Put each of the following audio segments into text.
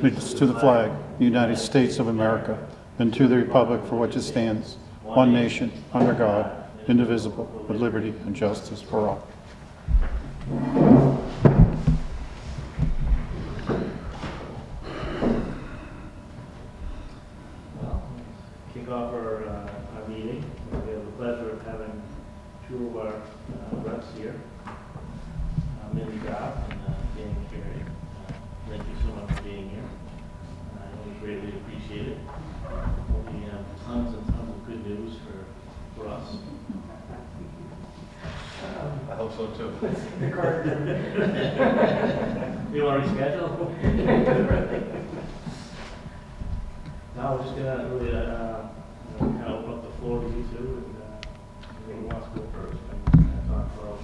allegiance to the flag, the United States of America, and to the republic for which it stands, one nation, under God, indivisible, with liberty and justice for all. Well, kick off our meeting. We have the pleasure of having two of our reps here, Mindy Goff and Dan Carey. Thank you so much for being here. I know we greatly appreciate it. We have tons and tons of good news for us. I hope so too. The card. You want to reschedule? No, we're just gonna really kind of open up the floor to you two, and who wants to go first, and talk about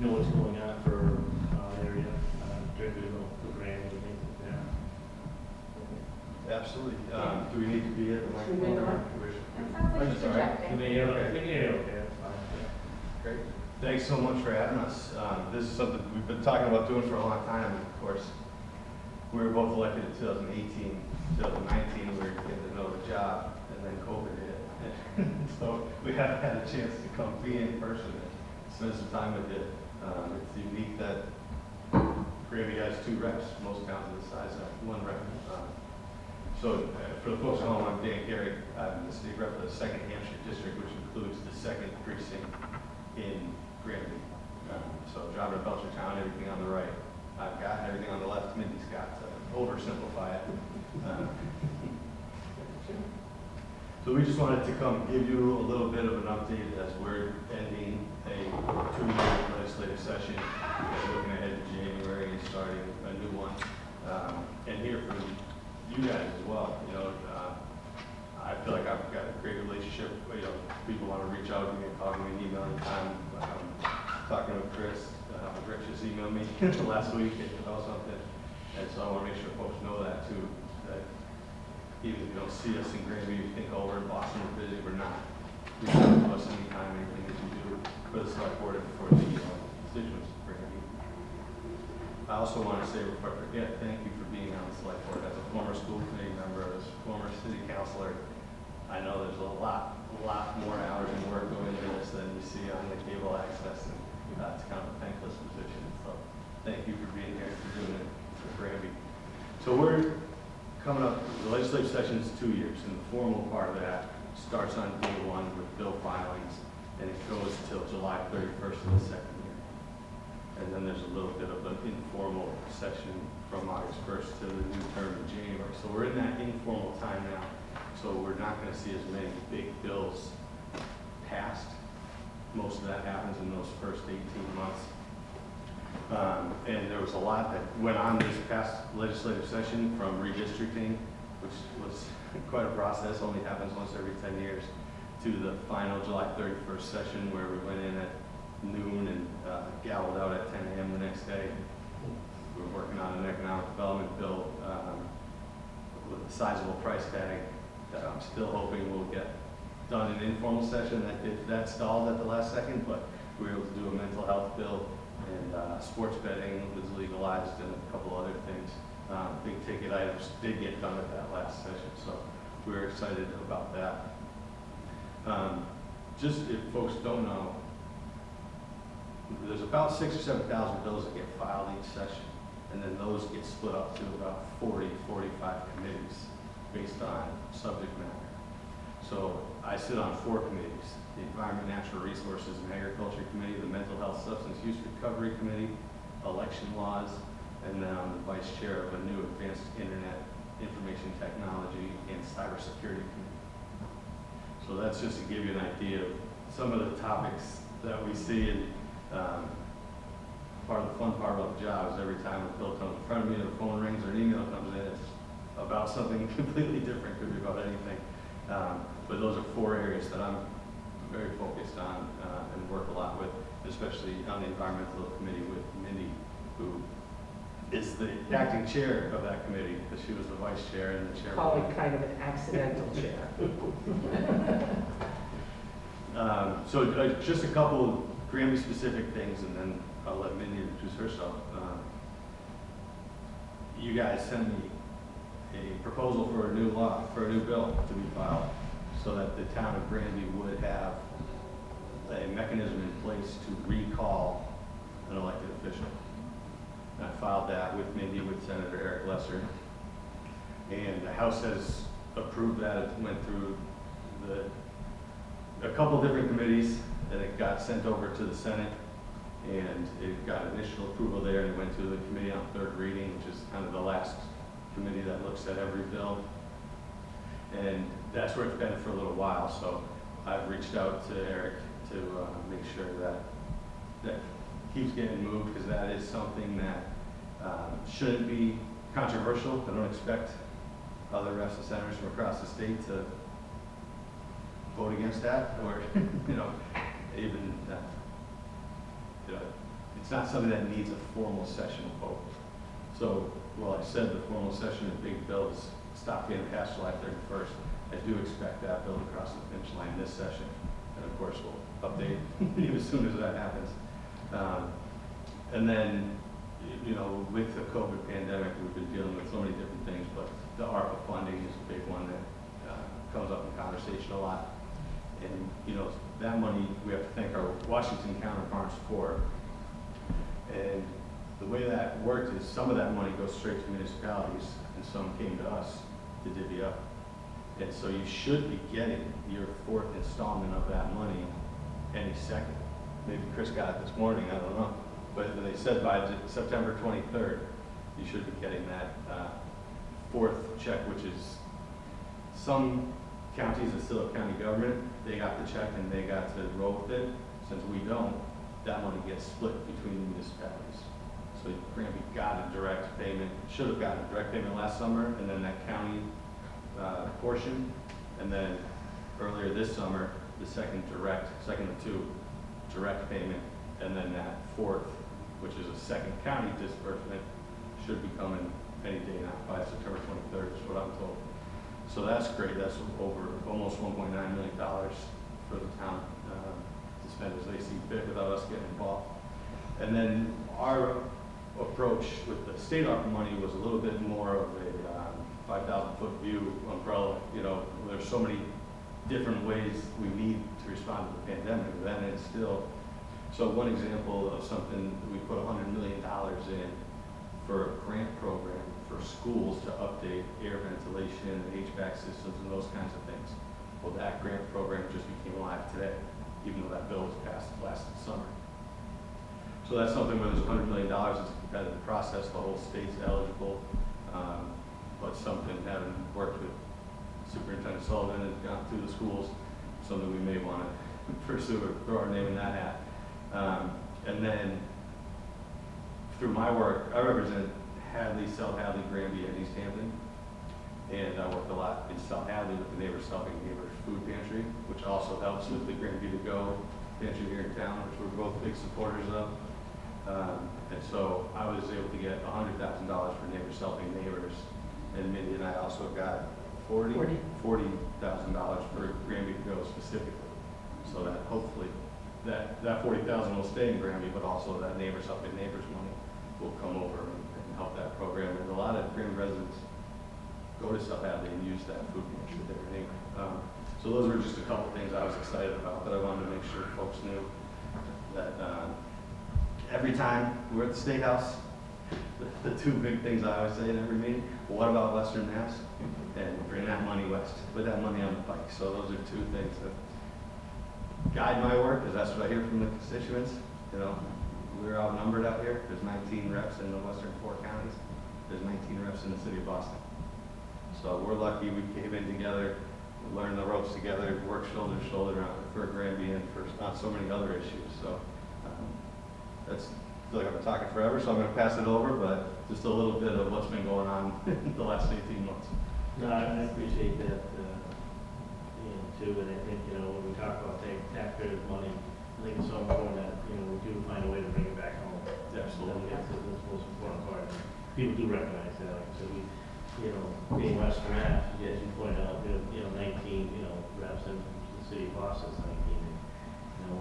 what's going on for our area, particularly the GRANBY and things like that. Absolutely. Do we need to be at the microphone? That sounds like That's all right. You may hear, okay, that's fine. Great. Thanks so much for having us. This is something we've been talking about doing for a long time. Of course, we were both elected in 2018, 2019. We were getting to know the job, and then COVID hit. So we haven't had a chance to come be in person and spend some time with it. It's unique that GRANBY has two reps. Most towns of the size have one rep. So for the folks at home, I'm Dan Carey. I'm the state rep of the 2nd Hampshire District, which includes the 2nd precinct in GRANBY. So driving to Belchertown, everything on the right. I've got everything on the left. Mindy's got to oversimplify it. So we just wanted to come give you a little bit of an update as we're ending a 2-year legislative session. We're looking ahead to January and starting a new one. And hear from you guys as well. You know, I feel like I've got a great relationship. You know, people want to reach out, give me a call, give me an email anytime. Talking with Chris, Rich just emailed me last week about something. And so I want to make sure folks know that too, that even if you don't see us in GRANBY, you think, oh, we're in Boston, we're busy, we're not. Reach out to us anytime, anything that you do for the select board and for the constituents of GRANBY. I also want to say, before I forget, thank you for being on the select board. As a former school committee member, as a former city councilor, I know there's a lot more hours and work going into this than you see on the cable access, and it's kind of a thankless position. So thank you for being here, for doing it for GRANBY. So we're coming up, the legislative session is 2 years, and the formal part of that starts on day 1 with bill filings, and it goes till July 31st of the 2nd year. And then there's a little bit of an informal session from August 1st to the new term in January. So we're in that informal time now. So we're not going to see as many big bills passed. Most of that happens in those first 18 months. And there was a lot that went on this past legislative session, from redistricting, which was quite a process, only happens once every 10 years, to the final July 31st session where we went in at noon and gavelled out at 10 a.m. the next day. We were working on an economic development bill with a sizable price tag that I'm still hoping will get done in informal session. That stalled at the last second, but we were able to do a mental health bill, and sports betting was legalized, and a couple other things. Big ticket items did get done at that last session, so we were excited about that. Just if folks don't know, there's about 6,000 or 7,000 bills that get filed each session, and then those get split up to about 40, 45 committees based on subject matter. So I sit on 4 committees: the Environment, Natural Resources, and Agriculture Committee, the Mental Health, Substance Use Recovery Committee, Election Laws, and then I'm the vice chair of a new Advanced Internet Information Technology and Cybersecurity Committee. So that's just to give you an idea of some of the topics that we see. And part of the fun part about the job is every time a bill comes in front of me, the phone rings or an email comes in, it's about something completely different. Could be about anything. But those are 4 areas that I'm very focused on and work a lot with, especially on the environmental committee with Mindy, who is the acting chair of that committee, because she was the vice chair and the chair. Call it kind of an accidental chair. So just a couple of GRANBY specific things, and then I'll let Mindy introduce herself. You guys sent me a proposal for a new law, for a new bill to be filed, so that the town of Granby would have a mechanism in place to recall an elected official. And I filed that with Senator Eric Lesser. And the House has approved that. It went through a couple different committees, and it got sent over to the Senate, and it got initial approval there, and it went to the Committee on Third Reading, which is kind of the last committee that looks at every bill. And that's where it's been for a little while, so I've reached out to Eric to make sure that keeps getting moved, because that is something that shouldn't be controversial. I don't expect other reps and senators from across the state to vote against that, or even it's not something that needs a formal session vote. So, while I said the formal session of big bills stopped being passed July 31st, I do expect that bill to cross the finish line this session, and of course we'll update you as soon as that happens. And then, with the COVID pandemic, we've been dealing with so many different things, but the ARPA funding is a big one that comes up in conversation a lot. And, that money we have to thank our Washington counterparts for. And the way that worked is some of that money goes straight to municipalities, and some came to us to divvy up. And so you should be getting your fourth installment of that money any second. Maybe Chris got it this morning, I don't know. But they said by September 23rd, you should be getting that fourth check, which is some counties that still have county government, they got the check and they got to roll with it. Since we don't, that money gets split between the municipalities. So Granby got a direct payment, should have gotten a direct payment last summer, and then that county portion, and then earlier this summer, the second of two direct payment, and then that fourth, which is a second county disbursement, should be coming any day now, by September 23rd, is what I'm told. So that's great. That's over almost $1.9 million for the town to spend as they see fit without us getting involved. And then our approach with the state ARPA money was a little bit more of a 5,000-foot view umbrella. There's so many different ways we need to respond to the pandemic, then it's still. So one example of something, we put $100 million in for a grant program for schools to update air ventilation, HVAC systems, and those kinds of things. Well, that grant program just became live today, even though that bill was passed last summer. So that's something where there's $100 million, it's a competitive process, the whole state's eligible, but something, having worked with Superintendent Sullivan and gone through the schools, something we may want to pursue or throw our name in that hat. And then through my work, I represent Hadley, South Hadley, Granby, and East Hampton. And I work a lot in South Hadley with the Neighbors Helping Neighbors Food Pantry, which also helps with the Granby to Go pantry here in town, which we're both big supporters of. And so I was able to get $100,000 for Neighbors Helping Neighbors. And Mindy and I also got $40,000 for Granby to Go specifically. So that hopefully that $40,000 will stay in Granby, but also that Neighbors Helping Neighbors money will come over and help that program. And a lot of Granby residents go to South Hadley and use that food pantry there anyway. So those were just a couple things I was excited about that I wanted to make sure folks knew that every time we're at the State House, the two big things I always say in every meeting, well, what about Western Mass? And bring that money west, put that money on the pike. So those are two things that guide my work, because that's what I hear from the constituents. We're outnumbered out here. There's 19 reps in the western 4 counties. There's 19 reps in the city of Boston. So we're lucky we came in together, learned the ropes together, worked shoulder to shoulder for Granby and for on so many other issues. So that's, I feel like I've been talking forever, so I'm going to pass it over, but just a little bit of what's been going on in the last 18 months. No, I appreciate that, too, and I think, when we talk about taxpayers' money, I think it's so important that, we do find a way to bring it back home. Absolutely. That's the most important part. People do recognize that, like, so we, being Western Mass, as you pointed out, 19, reps in the city of Boston's 19. And,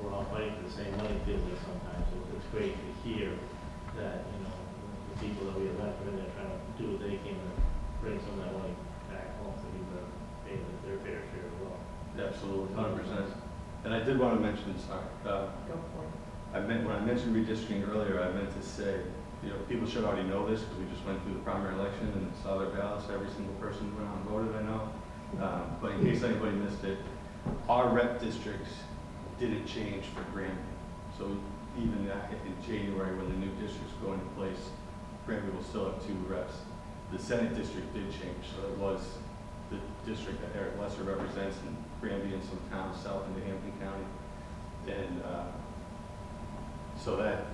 we're all fighting for the same money, feels like sometimes, so it's great to hear that, the people that we elect are in there trying to do what they can to bring some of that money back home to people that pay their fair share as well. Absolutely, 100%. And I did want to mention, sorry, Go for it. when I mentioned redistricting earlier, I meant to say, people should already know this because we just went through the primary election and saw their ballots. Every single person went out and voted, I know. But in case anybody missed it, our rep districts didn't change for Granby. So even in January, when the new districts go into place, Granby will still have 2 reps. The Senate district did change, so it was the district that Eric Lesser represents in Granby and some towns south into Hampton County. And so that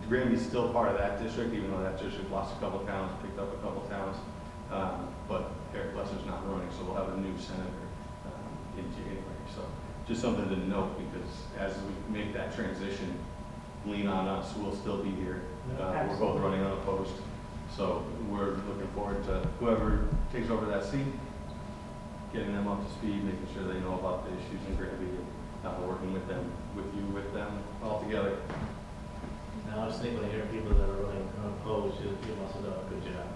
Granby's still part of that district, even though that district lost a couple towns, picked up a couple towns. But Eric Lesser's not running, so we'll have a new senator in January. So just something to note, because as we make that transition, lean on us, we'll still be here. We're both running unopposed. So we're looking forward to whoever takes over that seat, getting them up to speed, making sure they know about the issues in Granby, and working with them, with them all together. Now, I was thinking when I hear people that are running unopposed, you must have done a good job.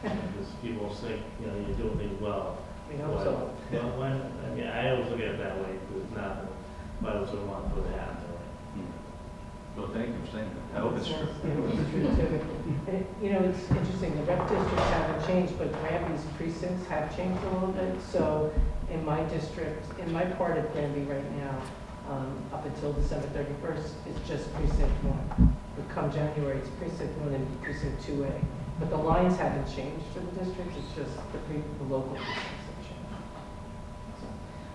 Because people think, you're doing things well. We hope so. I always look at it that way, because it's not, but I also want to put it out there. Well, thank you for saying that. I hope it's true. It's true too. And, it's interesting, the rep districts haven't changed, but Granby's precincts have changed a little bit. So in my district, in my part of Granby right now, up until December 31st, it's just precinct 1. But come January, it's precinct 1 and precinct 2A. But the lines haven't changed for the districts, it's just the local precincts have changed. So,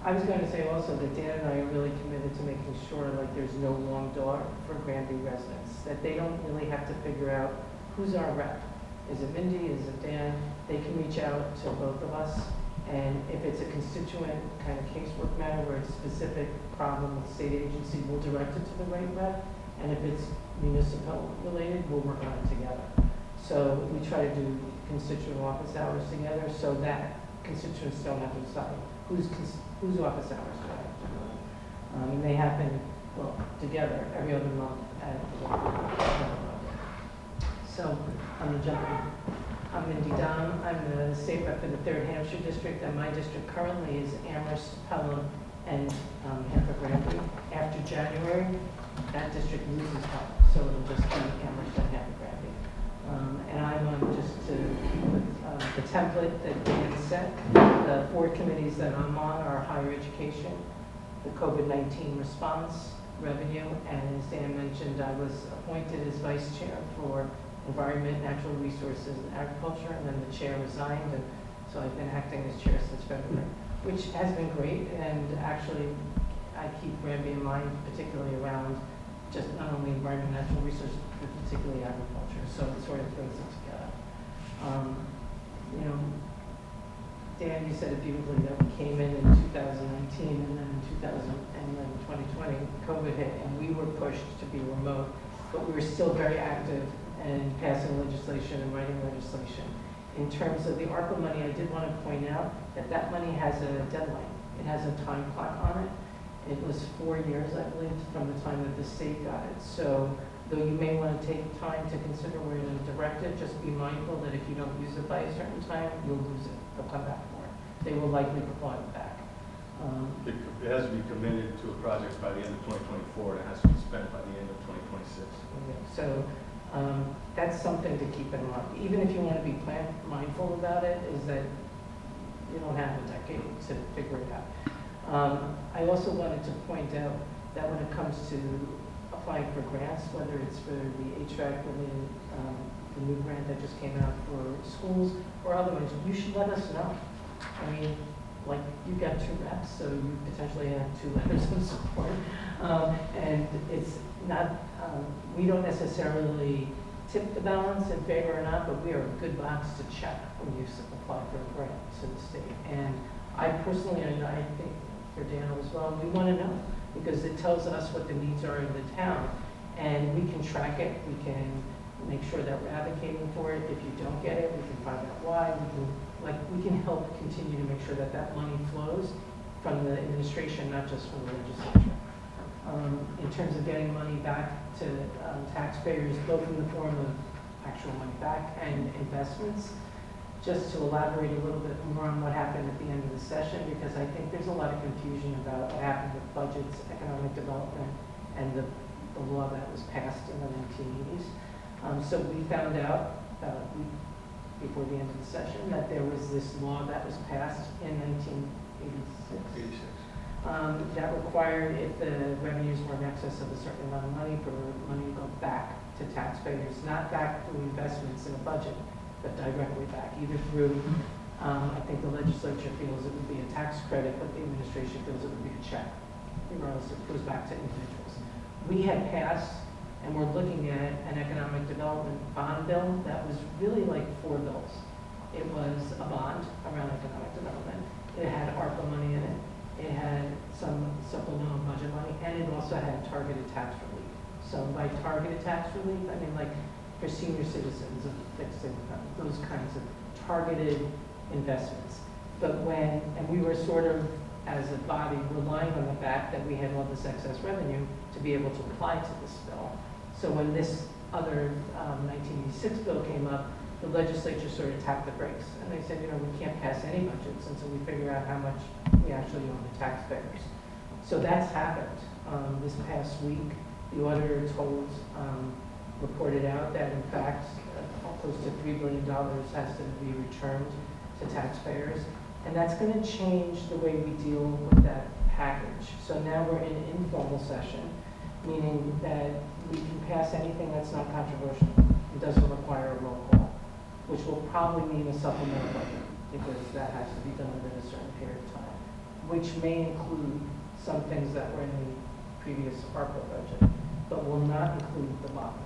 I was going to say also that Dan and I are really committed to making sure like there's no long door for Granby residents, that they don't really have to figure out who's our rep. Is it Mindy, is it Dan? They can reach out to both of us, and if it's a constituent kind of casework matter where it's a specific problem with state agency, we'll direct it to the right rep, and if it's municipal related, we'll work on it together. So we try to do constituent office hours together so that constituents don't have to decide whose office hours do I have to go. And they happen, together every other month at So I'm Mindy Dom. I'm the state rep for the 3rd Hampshire District, and my district currently is Amherst, Pelham, and Hanford Granby. After January, that district loses Pelham, so it'll just be Amherst and Hanford Granby. And I'm on just the template that Dan set. The 4 committees that I'm on are higher education, the COVID-19 response, revenue, and as Dan mentioned, I was appointed as vice chair for environment, natural resources, and agriculture, and then the chair resigned, and so I've been acting as chair since February, which has been great, and actually I keep Granby in mind, particularly around just not only environment, natural resources, but particularly agriculture, so it sort of brings it together. Dan, you said it beautifully that we came in 2019, and then in 2020, COVID hit, and we were pushed to be remote, but we were still very active in passing legislation and writing legislation. In terms of the ARPA money, I did want to point out that that money has a deadline. It has a time clock on it. It was 4 years, I believe, from the time that the state got it. So though you may want to take time to consider where to direct it, just be mindful that if you don't use it by a certain time, you'll lose it. They'll come back for it. They will likely claw it back. It has to be committed to a project by the end of 2024, and it has to be spent by the end of 2026. So that's something to keep in mind. Even if you want to be mindful about it, is that you don't have a decade to figure it out. I also wanted to point out that when it comes to applying for grants, whether it's for the HVAC related, the new grant that just came out for schools or other ones, you should let us know. I mean, like you've got 2 reps, so you potentially have 2 letters of support. And it's not, we don't necessarily tip the balance in favor or not, but we are a good box to check when you apply for a grant to the state. And I personally, and I think for Daniel as well, we want to know because it tells us what the needs are in the town, and we can track it. We can make sure that we're advocating for it. If you don't get it, we can find out why. We can help continue to make sure that that money flows from the administration, not just from the legislature. In terms of getting money back to taxpayers, both in the form of actual money back and investments, just to elaborate a little bit more on what happened at the end of the session, because I think there's a lot of confusion about what happened with budgets, economic development, and the law that was passed in the 1980s. So we found out before the end of the session that there was this law that was passed in 1986. That required, if the revenues were in excess of a certain amount of money, for money to go back to taxpayers, not back through investments in a budget, but directly back, either through, I think the legislature feels it would be a tax credit, but the administration feels it would be a check, regardless if it goes back to individuals. We had passed, and we're looking at an economic development bond bill that was really like 4 bills. It was a bond around economic development. It had ARPA money in it. It had some supplemental budget money, and it also had targeted tax relief. So by targeted tax relief, I mean like for senior citizens of fixed income, those kinds of targeted investments. But and we were sort of, as a body, relying on the fact that we had all this excess revenue to be able to apply to this bill. So when this other 1986 bill came up, the legislature sort of tapped the brakes. And they said, we can't pass any budgets until we figure out how much we actually owe the taxpayers. So that's happened. This past week, the auditor reported out that in fact, close to $3 billion has to be returned to taxpayers. And that's going to change the way we deal with that package. So now we're in informal session, meaning that we can pass anything that's not controversial. It doesn't require a roll call, which will probably mean a supplemental budget, because that has to be done within a certain period of time, which may include some things that were in the previous ARPA budget, but will not include the bond,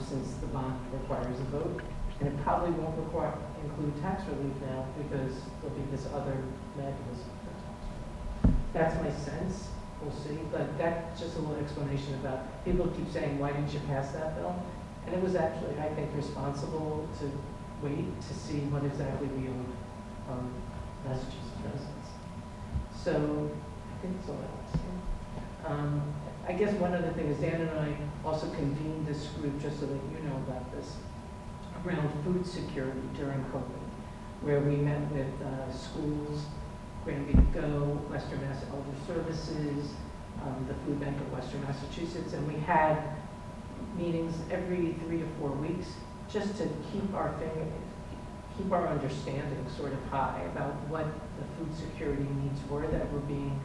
since the bond requires a vote. And it probably won't include tax relief now, because there'll be this other mechanism for tax relief. That's my sense. We'll see. But that's just a little explanation about, people keep saying, why didn't you pass that bill? And it was actually, I think, responsible to wait to see what exactly we owed Massachusetts residents. So I think that's all I want to say. I guess one other thing is Dan and I also convened this group, just so that you know about this, around food security during COVID, where we met with schools, GRANBY Go, Western Mass Elder Services, the Food Bank of Western Massachusetts, and we had meetings every 3 to 4 weeks, just to keep our understanding sort of high about what the food security needs were that were being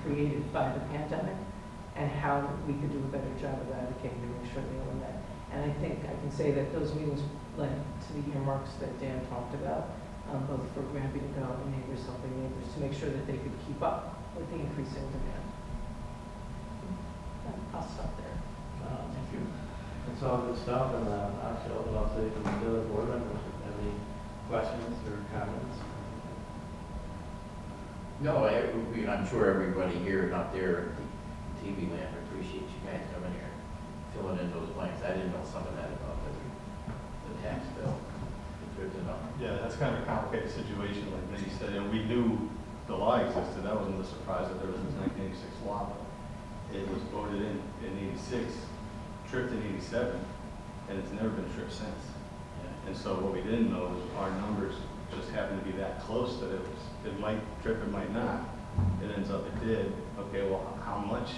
created by the pandemic, and how we could do a better job of advocating to make sure they were met. And I think I can say that those meetings led to the earmarks that Dan talked about, both for GRANBY to Go and Neighbors Helping Neighbors, to make sure that they could keep up with the increasing demand. I'll stop there. Thank you. That's all good stuff, and actually, I'll love to from the other board members if they have any questions or comments. No, I'm sure everybody here and up there, TV land, appreciates you guys coming here, filling in those blanks. I didn't know some of that about the tax bill. It's good to know. Yeah, that's kind of a complicated situation, like Nikki said, we knew the law existed, that wasn't a surprise that there was this 1986 law, but it was voted in 86, tripped in 87, and it's never been tripped since. Yeah. And so what we didn't know is our numbers just happened to be that close that it might trip, it might not. It ends up it did. Okay, well, how much,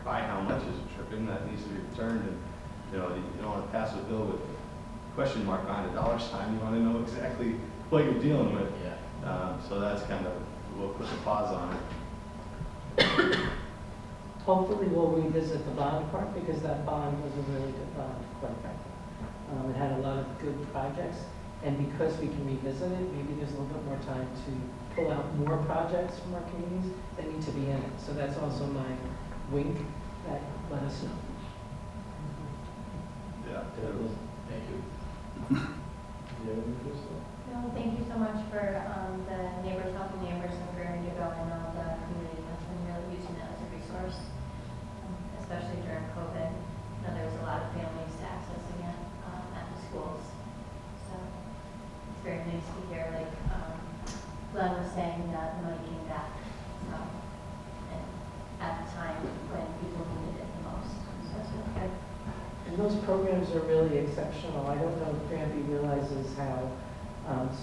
by how much is it tripping? That needs to be returned, and you don't want to pass a bill with a question mark behind a dollar sign. You want to know exactly what you're dealing with. Yeah. So that's kind of, we'll put a pause on it. Hopefully we'll revisit the bond part, because that bond was a really good bond, quite frankly. It had a lot of good projects, and because we can revisit it, maybe there's a little bit more time to pull out more projects from our communities that need to be in it. So that's also my wink, that let us know. Yeah. Thank you. No, thank you so much for the Neighbors Helping Neighbors and GRANBY to Go. I know the community has been really using it as a resource, especially during COVID. I know there was a lot of families accessing it at the schools. So it's very nice to hear, like Glenn was saying, that the money came back and at the time when people needed it the most. So it's really good. And those programs are really exceptional. I don't know if GRANBY realizes how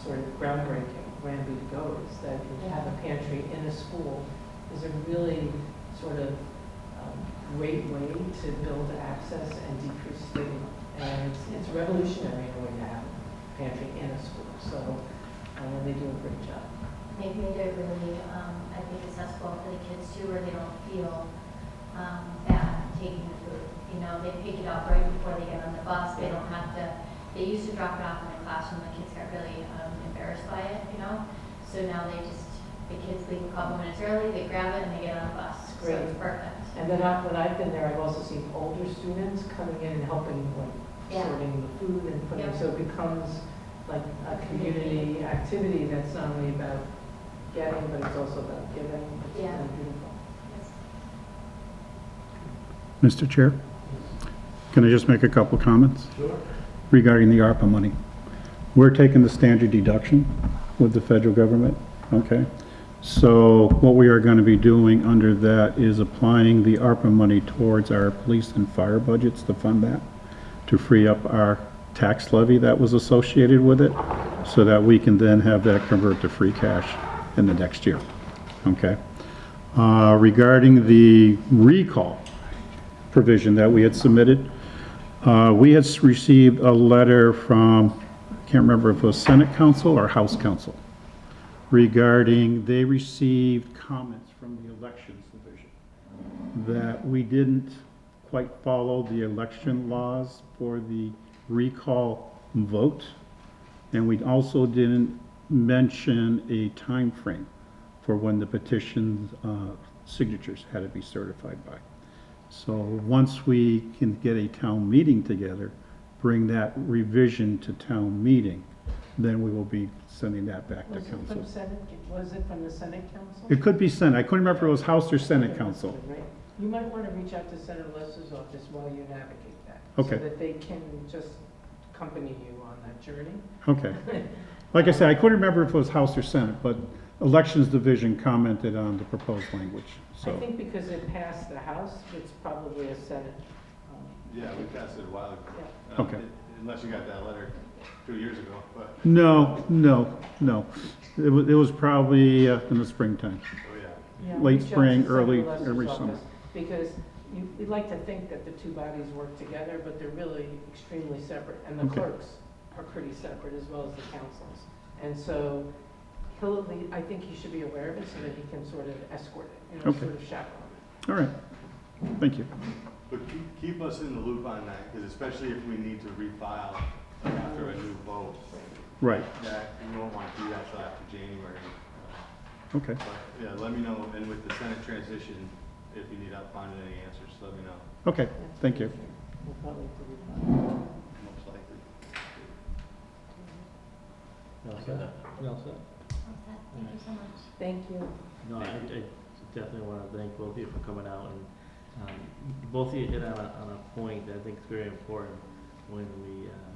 sort of groundbreaking, Granby to go, is that to have a pantry in a school is a really sort of great way to build access and decrease stigma. And it's revolutionary in a way to have a pantry in a school. So they do a great job. They've made it really, I think, accessible for the kids too, where they don't feel bad taking the food. You know, they pick it up right before they get on the bus. They don't have to, they used to drop it off in the classroom. The kids got really embarrassed by it, you know. So now the kids leave a couple minutes early, they grab it and they get on the bus. So Great. it's perfect. And then when I've been there, I've also seen older students coming in and helping with sorting the food and putting, so it becomes like a community activity that's not only about getting, but it's also about giving. It's really beautiful. Yes. Mr. Chair, can I just make a couple comments? Sure. Regarding the ARPA money? We're taking the standard deduction with the federal government, okay? So what we are going to be doing under that is applying the ARPA money towards our police and fire budgets to fund that, to free up our tax levy that was associated with it, so that we can then have that convert to free cash in the next year, okay? Regarding the recall provision that we had submitted, we had received a letter from, I can't remember if it was Senate Council or House Council, regarding they received comments from the Elections Division that we didn't quite follow the election laws for the recall vote, and we also didn't mention a time frame for when the petition's signatures had to be certified by. So once we can get a town meeting together, bring that revision to town meeting, then we will be sending that back to Was it council. from Senate, was it from the Senate Council? It could be Senate. I couldn't remember if it was House or Senate Council. Right. You might want to reach out to Senator Lester's office while you navigate that. Okay. So that they can just accompany you on that journey. Okay. Like I said, I couldn't remember if it was House or Senate, but Elections Division commented on the proposed language, I so. think because it passed the House, it's probably a Senate. Yeah, we passed it a while ago. Yeah. Okay. Unless you got that letter 2 years ago, but, No. It was probably in the springtime. oh yeah. Yeah, Late reach out to spring, Senator early Lester's summer. office, because we'd like to think that the two bodies work together, but they're really extremely separate, and the Okay. clerks are pretty separate as well as the councils. And so I think he should be aware of it so that he can sort of escort it, Okay. sort of chaperone it. All right. Thank you. But keep us in the loop on that, because especially if we need to refile after a new vote, Right. that we won't want to do that till after January. Okay. But yeah, let me know, and with the Senate transition, if you need help finding any answers, let me know, Okay. Thank you. We'll probably have to refile. most likely. You all set? You all set? Okay. Thank you so much. Thank you. No, I definitely want to thank both of you for coming out, and both of you hit on a point that I think is very important when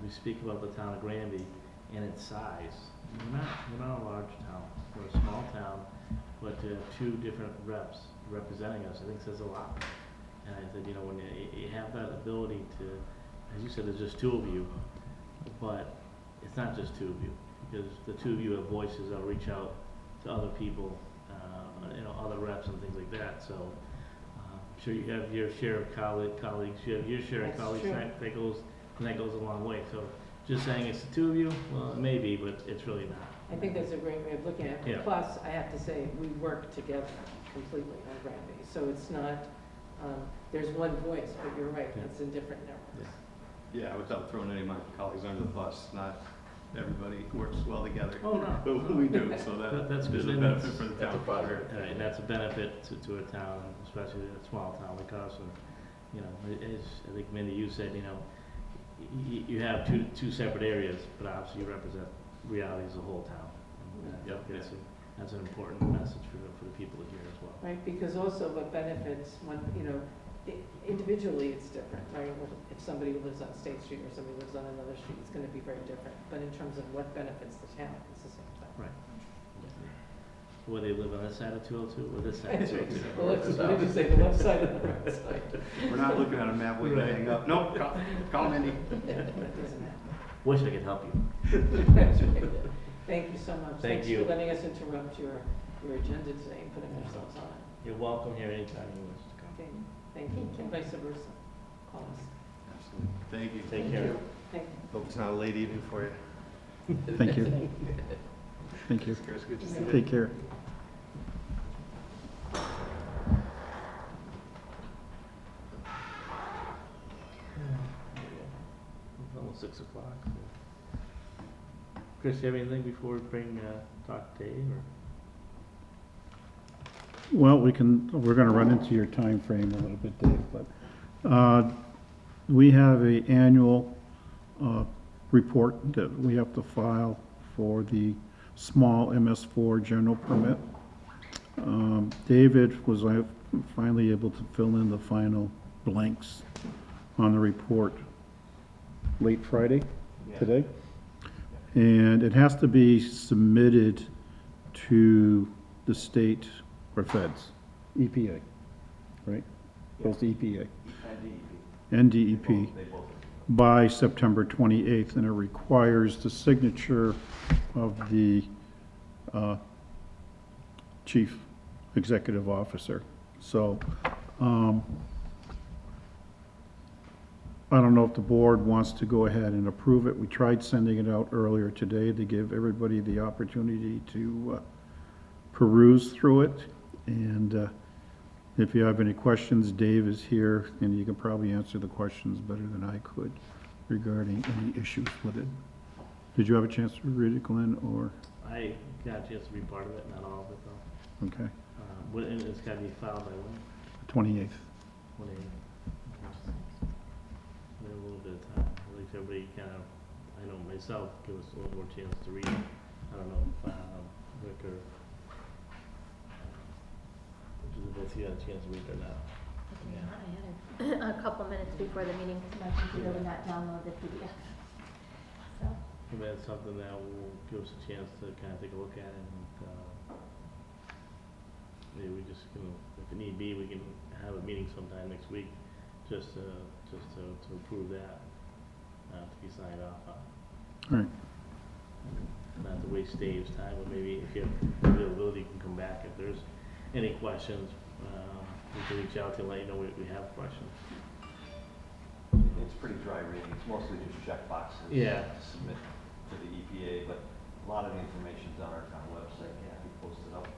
we speak about the town of Granby and its size. We're not a large town, we're a small town, but to have two different reps representing us, I think says a lot. And I said, when you have that ability to, as you said, there's just two of you, but it's not just two of you, because the two of you have voices that'll reach out to other people, other reps and things like that. So I'm sure you have your share of colleagues, you have your share of That's colleagues, true. that goes a long way. So just saying it's the two of you, well, it may be, but it's really not. I think that's a great way of looking at it. Yeah. Plus, I have to say, we work together completely on Granby. So it's not, there's one voice, but you're right, Yeah. it's in different networks. Yeah, without throwing any of my colleagues under the bus, not everybody works well together. Oh, no. But we do, so That's that is a good. benefit for the That's a town. positive. And that's a benefit to a town, especially a small town like us. And, as I think Mindy, you said, you have two separate areas, but obviously you represent reality as a whole town. And I think that's an important message for the people here as well. Right, because also what benefits one, individually it's different, right? If somebody lives on State Street or somebody lives on another street, it's gonna be very different. But in terms of what benefits the town, it's the same thing. Right. Whether they live on this side of 202 or this side of 202. The left, what did you say, the left side or the right side? We're not looking at a map, we can hang up. Nope, call Mindy. It doesn't matter. Wish I could help you. Thank you so much. Thank Thanks you. for letting us interrupt your agenda today and putting ourselves on it. You're welcome here anytime you wish to come. Okay, thank you, and vice versa. Call us. Absolutely. Thank you. Take care. Thank you. Hope it's not a late evening for you. Thank you. Thank you. Chris, good to see you. Take care. It's almost 6 o'clock. So. Chris, you have anything before we bring talk to Dave? Or? Well, we're going to run into your time frame a little bit, Dave, but we have a annual report that we have to file for the small MS4 general permit. David was finally able to fill in the final blanks on the report late Friday, today. And it has to be submitted to the state or feds, EPA, right? Both EPA and DEP They both. by September 28th, and it requires the signature of the chief executive officer. So, I don't know if the board wants to go ahead and approve it. We tried sending it out earlier today to give everybody the opportunity to peruse through it. And if you have any questions, Dave is here, and you can probably answer the questions better than I could regarding any issues with it. Did you have a chance to read it, Glenn, or? I got a chance to be part of it, not all of it though. Okay, And it's got to be filed by when? 28th. When we have a little bit of time. At least everybody kind of, I know myself, give us a little more chance to read it. I don't know if Rick or both of you had a chance to read it or not. Yeah, I had a couple minutes before the meeting because my computer would not download the PDF. So, Maybe that's something that will give us a chance to kind of take a look at it, and maybe we just can, if it need be, we can have a meeting sometime next week just to approve that, to be signed off on. All right, Not to waste Dave's time, but maybe if you have availability, you can come back if there's any questions. We can reach out to you and let you know we have questions. It's pretty dry reading. It's mostly just check boxes. Yeah. To submit to the EPA, but a lot of the information's on our town website. Kathy posted up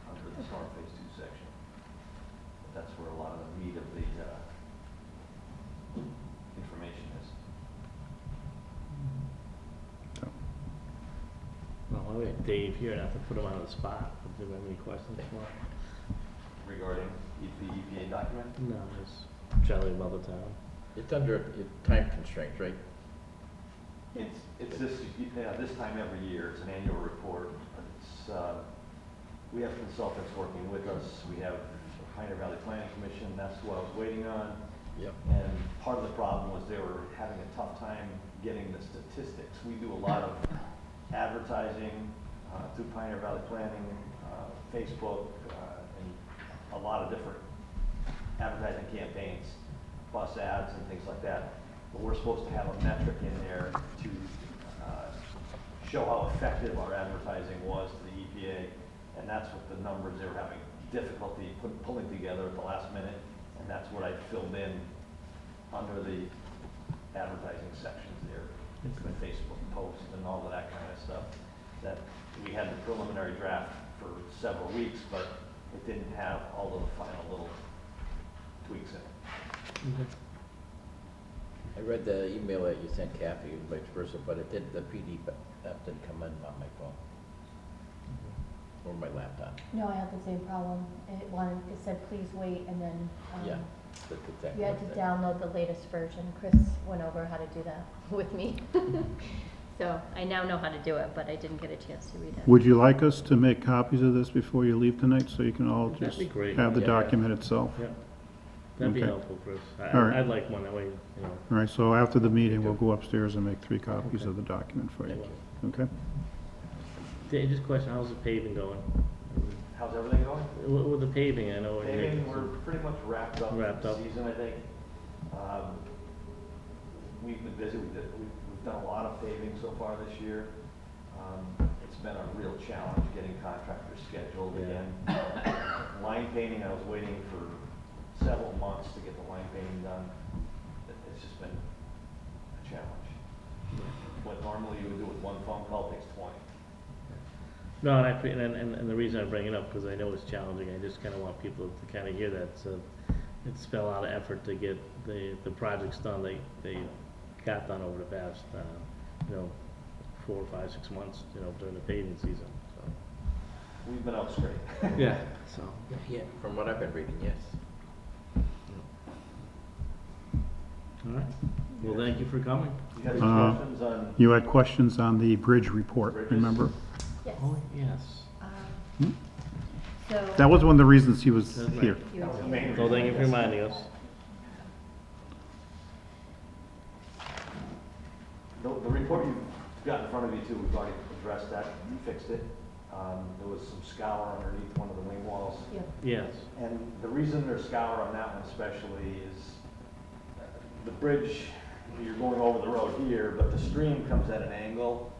under the Smart Phase 2 section. But that's where a lot of the meat of the information is. Well, we have Dave here, not to put him on the spot, but do you have any questions for him? Regarding the EPA document, No, it's Charlie about the town. It's under time constraints, right? it's this time every year. It's an annual report. It's we have consultants working with us. We have Pioneer Valley Planning Commission. That's who I was waiting on. Yep. And part of the problem was they were having a tough time getting the statistics. We do a lot of advertising through Pioneer Valley Planning, Facebook, and a lot of different advertising campaigns, bus ads and things like that. But we're supposed to have a metric in there to show how effective our advertising was to the EPA, and that's what the numbers they were having difficulty pulling together at the last minute, and that's what I filled in under the advertising sections there, the Facebook posts and all of that kind of stuff. That we had the preliminary draft for several weeks, but it didn't have all of the final little tweaks in it. I read the email that you sent Kathy and vice versa, but it did, the PDF didn't come in on my phone. Or my laptop. no, I had the same problem. It said, please wait, and then, Yeah, that's exactly. you had what to it said. download the latest version. Chris went over how to do that with me. So I now know how to do it, but I didn't get a chance to read it. would you like us to make copies of this before you leave tonight, so you can all That'd just be great. have the Yeah. document itself? Yeah, that'd be Okay. helpful, Chris. All right. I'd like one that way, All right, so after the meeting, we'll go upstairs and make 3 copies of the document for you, Thank you. okay? Dave, just a question, how's the paving going? How's everything going? With the paving, I know. we're Paving, making we're some- pretty much wrapped up for Wrapped the up. season, I think. We've been busy. We've We've done a lot of paving so far this year. It's been a real challenge getting contractors scheduled Yeah. again. Line painting, I was waiting for several months to get the line painting done. It's just been a challenge. What normally you would do with one phone call takes 20. No, and the reason I bring it up, because I know it's challenging, I just kind of want people to kind of hear that. So it's been a lot of effort to get the projects done. They got done over the past, 4, 5, 6 months, during the paving season, so. We've been out straight. Yeah, so. Yeah, from what I've been reading, yes. All right, well, thank you for coming. You had any questions on You had questions on the bridge report, Bridges? remember? Yes. Oh, yes. So. That was one of the reasons he was That's right. here. That was the main So thank you for reason. reminding us. The report you've got in front of you too, we've already addressed that, you fixed it. There was some scour underneath one of the wing walls. Yeah. Yes. And the reason there's scour on that one especially is the bridge, you're going over the road here, but the stream comes at an angle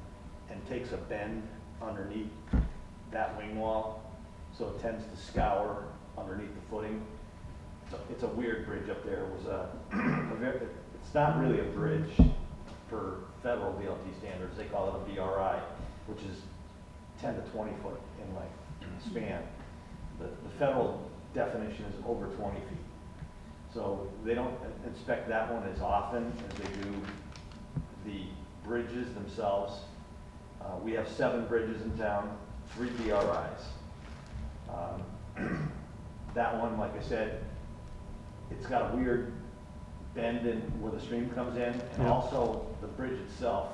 and takes a bend underneath that wing wall. So it tends to scour underneath the footing. It's a weird bridge up there. It was it's not really a bridge per federal DLT standards. They call it a BRI, which is 10 to 20 foot in length span. The federal definition is over 20 feet. So they don't inspect that one as often as they do the bridges themselves. We have 7 bridges in town, 3 BRIs. That one, like I said, it's got a weird bend in where the stream comes in, and Yeah. also the bridge itself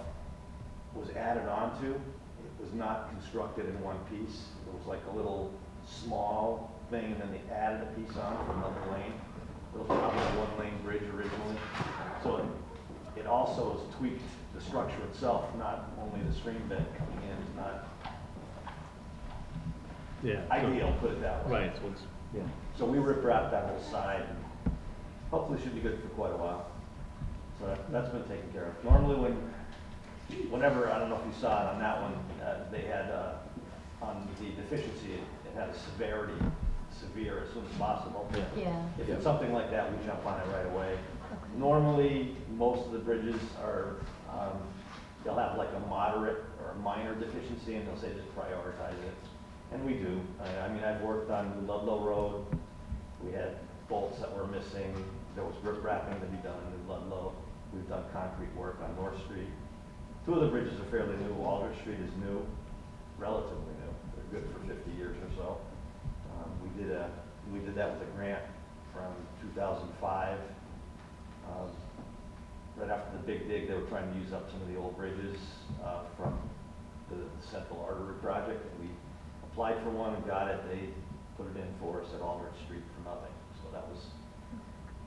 was added onto. It was not constructed in one piece. It was like a little small thing, and then they added a piece on from another lane. It was probably a 1-lane bridge originally. So it also has tweaked the structure itself, not only the stream bed coming in. It's not Yeah. ideal, put it that way. Right, so it's, yeah. So we rip-wrapped that whole side, and hopefully should be good for quite a while. So that's been taken care of. Normally whenever, I don't know if you saw it on that one, they had, on the deficiency, it had a severity, severe as soon as possible. Yeah. If it's something like that, we jump on it right away. Normally, most of the bridges are, they'll have like a moderate or a minor deficiency, and they'll say just prioritize it. And we do. I mean, I've worked on Ludlow Road. We had bolts that were missing. There was rip wrapping to be done in Ludlow. We've done concrete work on North Street. 2 of the bridges are fairly new. Aldrich Street is new, relatively new. They're good for 50 years or so. We did that with a grant from 2005. Right after the big dig, they were trying to use up some of the old bridges from the Central Artery Project. And we applied for one and got it. They put it in for us at Aldrich Street for nothing. So that was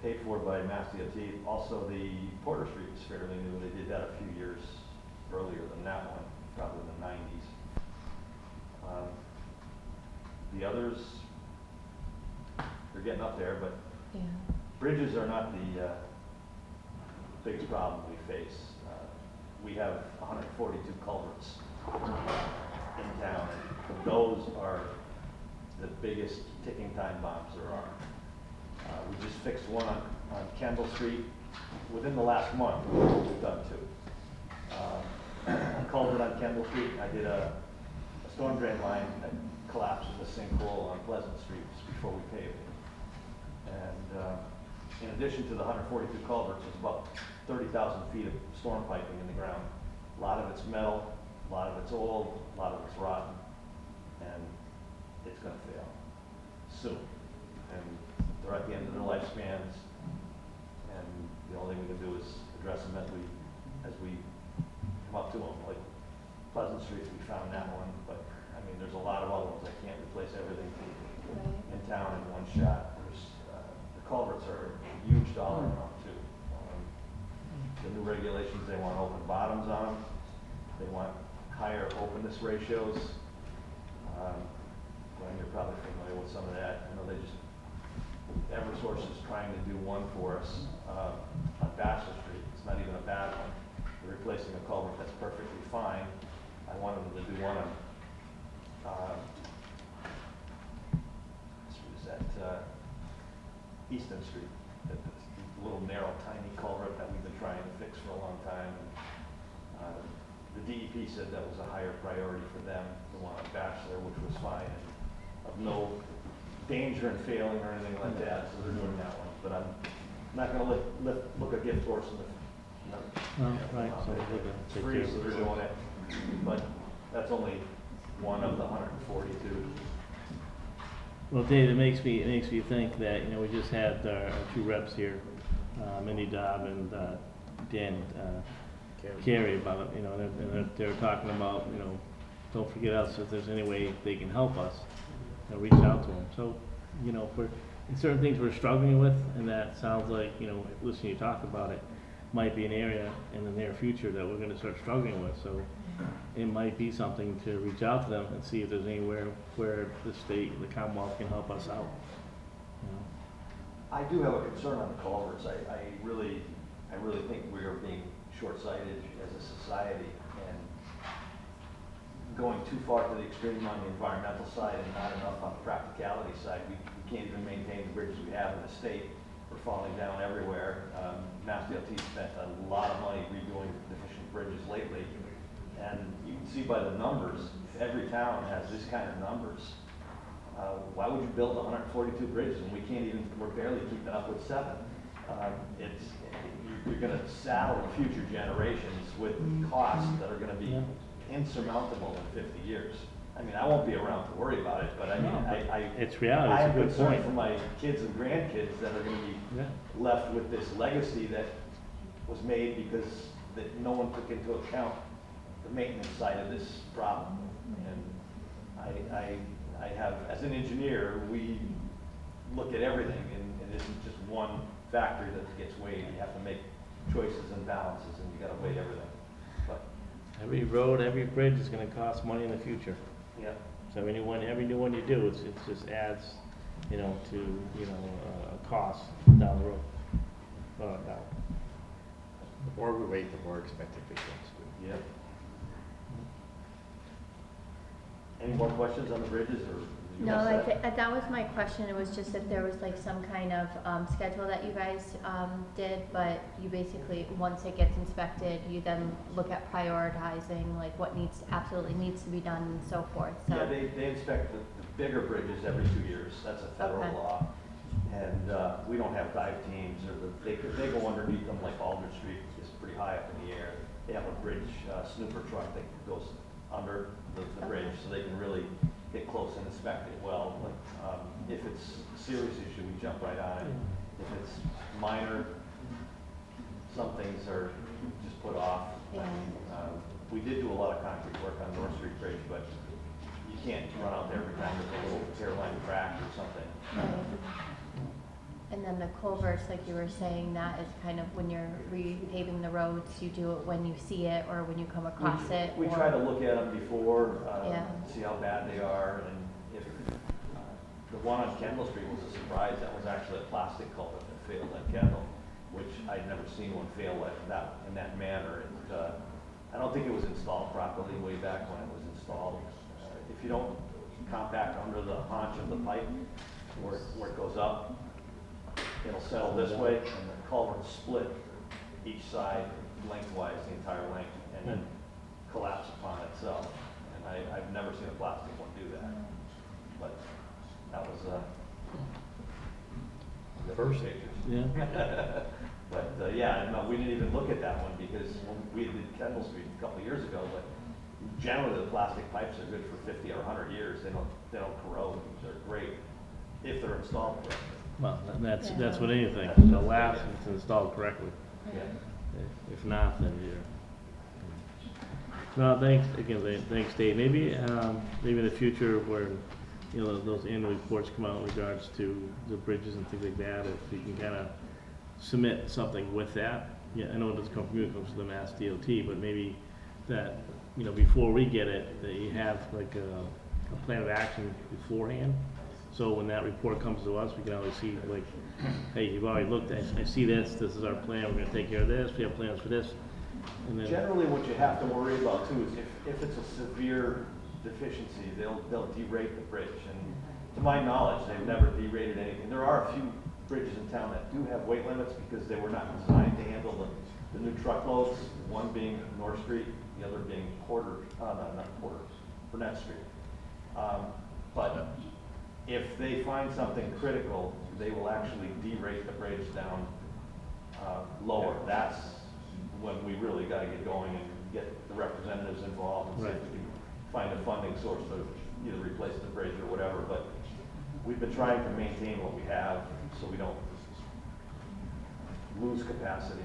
paid for by Mass DOT. Also, the Porter Street is fairly new. They did that a few years earlier than that one, probably in the 90s. The others, they're getting up there, but Yeah. bridges are not the biggest problem we face. We have 142 culverts in town, and those are the biggest ticking time bombs there are. We just fixed one on Kendall Street. Within the last month, we've done 2. A culvert on Kendall Street, I did a storm drain line that collapsed in the sinkhole on Pleasant Street just before we paved it. And in addition to the 142 culverts, there's about 30,000 feet of storm piping in the ground. A lot of it's metal, a lot of it's old, a lot of it's rotten, and it's gonna fail soon. And they're at the end of their lifespans, and the only thing we can do is address them as we come up to them. Like Pleasant Street, we found that one, but I mean, there's a lot of other ones. I can't replace everything in town in one shot. The culverts are a huge dollar amount too. The new regulations, they want open bottoms on them. They want higher openness ratios. Glenn, you're probably familiar with some of that. I know Eversource is trying to do one for us on Bassel Street. It's not even a bad one. They're replacing a culvert, that's perfectly fine. I wanted them to do one on, Easton Street. That's a little narrow, tiny culvert that we've been trying to fix for a long time. And, the DEP said that was a higher priority for them, the one on Bachelor, which was fine, and of no danger in failing or anything like that, so they're doing that one. But I'm not gonna look a gift horse in the, Right, so we're gonna it's take free, care so of they're it. doing it. But that's only one of the 142. Well, Dave, it makes me think that, you know, we just had our two reps here, Mindy Dobb and Dan Carey, about, you know, and they're talking about, you know, don't forget us, if there's any way they can help us, you know, reach out to them. So, you know, if in certain things we're struggling with, and that sounds like, you know, listening you talk about it, might be an area in the near future that we're gonna start struggling with, so it might be something to reach out to them and see if there's anywhere where the state, the Commonwealth can help us out. You know? I do have a concern on the culverts. I really think we are being short-sighted as a society and going too far to the extreme on the environmental side and not enough on the practicality side. We can't even maintain the bridges we have in the state. We're falling down everywhere. Mass DOT spent a lot of money redoing deficient bridges lately. And you can see by the numbers, if every town has this kind of numbers, why would you build 142 bridges and we're barely keeping up with 7? You're gonna saddle the future generations with costs that are gonna be insurmountable in 50 years. I mean, I won't be around to worry about it, but I mean, It's reality, I it's a have good concern point. for my kids and grandkids that are gonna be left with this legacy that was made because no one took into account the maintenance side of this problem. And I have, as an engineer, we look at everything, and it isn't just one factor that gets weighed. You have to make choices and balances, and you gotta weigh everything. But Every road, every bridge is gonna cost money in the future. yeah, So every new one you do, it just adds, you know, to, you know, a cost down the road. Down. The more we wait, the more expensive it gets. yeah. Any more questions on the bridges, or? you No, all set? that was my question. It was just if there was like some kind of schedule that you guys did, but you basically, once it gets inspected, you then look at prioritizing like what absolutely needs to be done and so forth. So Yeah, they inspect the bigger bridges every 2 years. That's a federal Okay. law. And we don't have dive teams, or they go underneath them, like Aldrich Street is pretty high up in the air. They have a bridge snooper truck that goes under the bridge, so they can really get close and inspect it well. But if it's a serious issue, we jump right on it. If it's minor, some things are just put off. Yeah. We did do a lot of concrete work on North Street Bridge, but you can't run out there every time there's a little hairline crack or something. Right. And then the culverts, like you were saying, that is kind of when you're repaving the roads, you do it when you see it or when you come across it? We or- try to look at them before, Yeah. see how bad they are, and if, the one on Kendall Street was a surprise. That was actually a plastic culvert that failed on Kendall, which I'd never seen one fail like that, in that manner. I don't think it was installed properly way back when it was installed. If you don't compact under the haunch of the pipe where it goes up, it'll settle this way, and the culvert split each side lengthwise, the entire length, and then collapse upon itself. And I've never seen a plastic one do that. But that was the first pictures. Yeah. But yeah, no, we didn't even look at that one because when we did Kendall Street a couple of years ago, but generally the plastic pipes are good for 50 or 100 years. They don't corrode. They're great if they're installed correctly. Well, that's what anything, Yeah. it'll last if it's installed correctly. Yeah. If not, then you're. No, thanks, again, thanks Dave. Maybe in the future where, you know, those annual reports come out in regards to the bridges and things like that, if you can kind of submit something with that. Yeah, I know it doesn't come from you, it comes from the Mass DOT, but maybe that, you know, before we get it, that you have like a plan of action beforehand. So when that report comes to us, we can always see like, hey, you've already looked at, I see this is our plan, we're gonna take care of this, we have plans for this. And then, Generally, what you have to worry about too is if it's a severe deficiency, they'll derate the bridge. And to my knowledge, they've never derated anything. There are a few bridges in town that do have weight limits because they were not designed to handle the new truckloads, one being North Street, the other being Burnett Street. But if they find something critical, they will actually derate the bridge down lower. That's when we really got to get going and get the representatives involved and see if we can find a funding source to either replace the bridge or whatever. But we've been trying to maintain what we have so we don't lose capacity,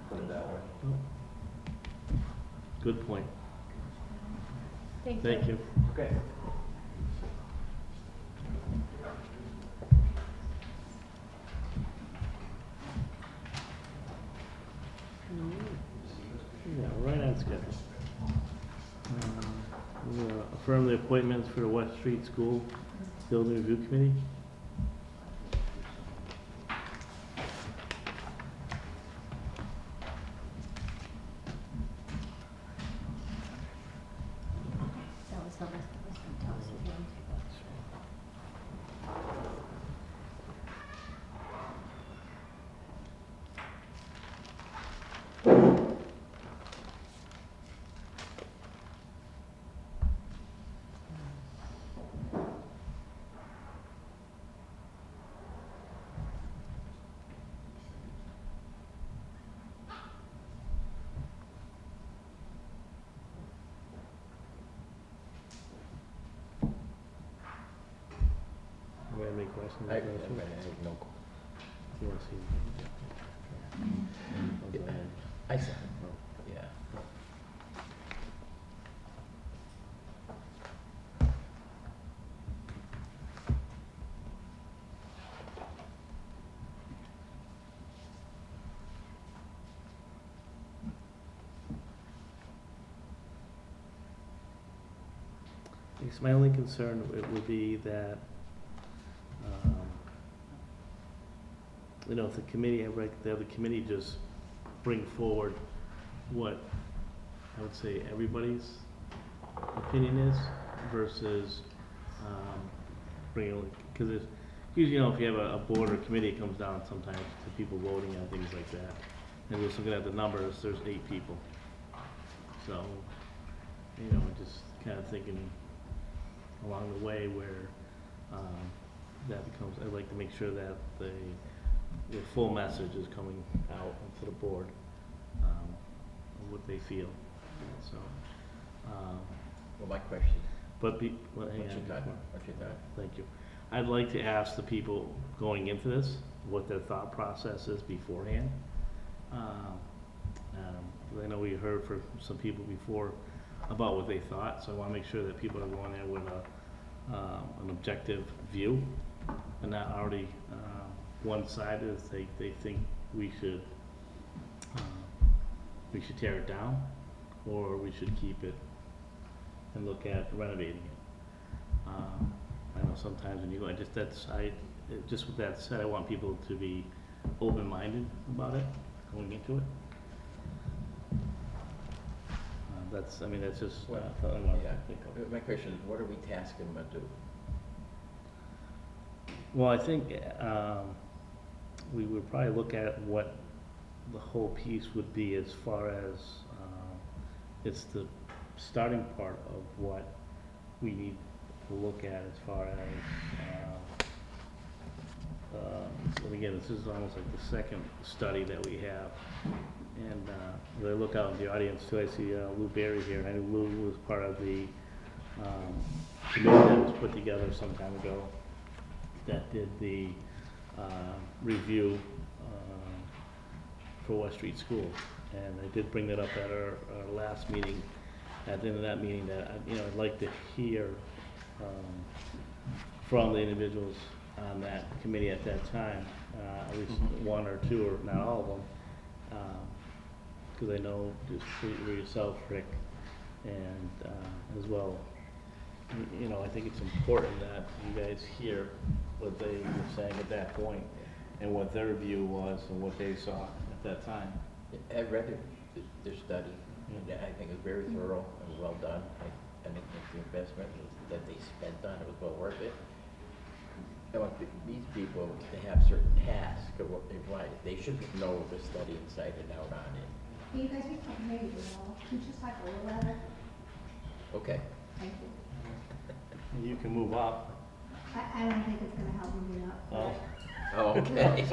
put it that way. good point. Thank Thank you. Okay. Yeah, right on schedule. We're gonna affirm the appointments for the West Street School Building Review Committee. That was the list that was from Toss if you want to take a look. Do you have any questions? I or have questions? no. You want to see? Oh, go ahead. I said, Oh. yeah. I guess my only concern would be that, you know, if the committee, I'd like to have the committee just bring forward what I would say everybody's opinion is versus bringing, because it's usually, you know, if you have a board or committee, it comes down sometimes to people voting on things like that. And just looking at the numbers, there's 8 people. So, you know, just kind of thinking along the way where that becomes, I'd like to make sure that the full message is coming out to the board, of what they feel, so. Well, my question, But well, hang what's your on. thought? What's your thought? Thank you. I'd like to ask the people going into this, what their thought process is beforehand. I know we heard from some people before about what they thought, so I wanna make sure that people are going there with an objective view and not already, one-sided, they think we should tear it down, or we should keep it and look at renovating it. I know sometimes when you go, just with that said, I want people to be open-minded about it, going into it. That's just, Well, something I want yeah. to think of. My question is, what are we tasking them to do? Well, I think, we would probably look at what the whole piece would be as far as, it's the starting part of what we need to look at as far as, and again, this is almost like the second study that we have. And, as I look out in the audience too, I see, Lou Berry here, and I know Lou was part of the, committee that was put together some time ago that did the, review, for West Street School. And I did bring that up at our last meeting, at the end of that meeting, that, I'd like to hear, from the individuals on that committee at that time, at least one or two, or not all of them. Because I know just for yourself, Rick, and as well, I think it's important that you guys hear what they were saying at that point, and what their view was, and what they saw at that time. I'd rather their study. And I think it was very thorough and well done. I think the investment that they spent on it was well worth it. I want these people to have certain tasks of what they want. They should know the study inside and out on it. You guys, we can't hear you at all. Can you just talk a little louder? Okay. Thank you. You can move up. I don't think it's gonna help moving up. Oh. Oh, okay.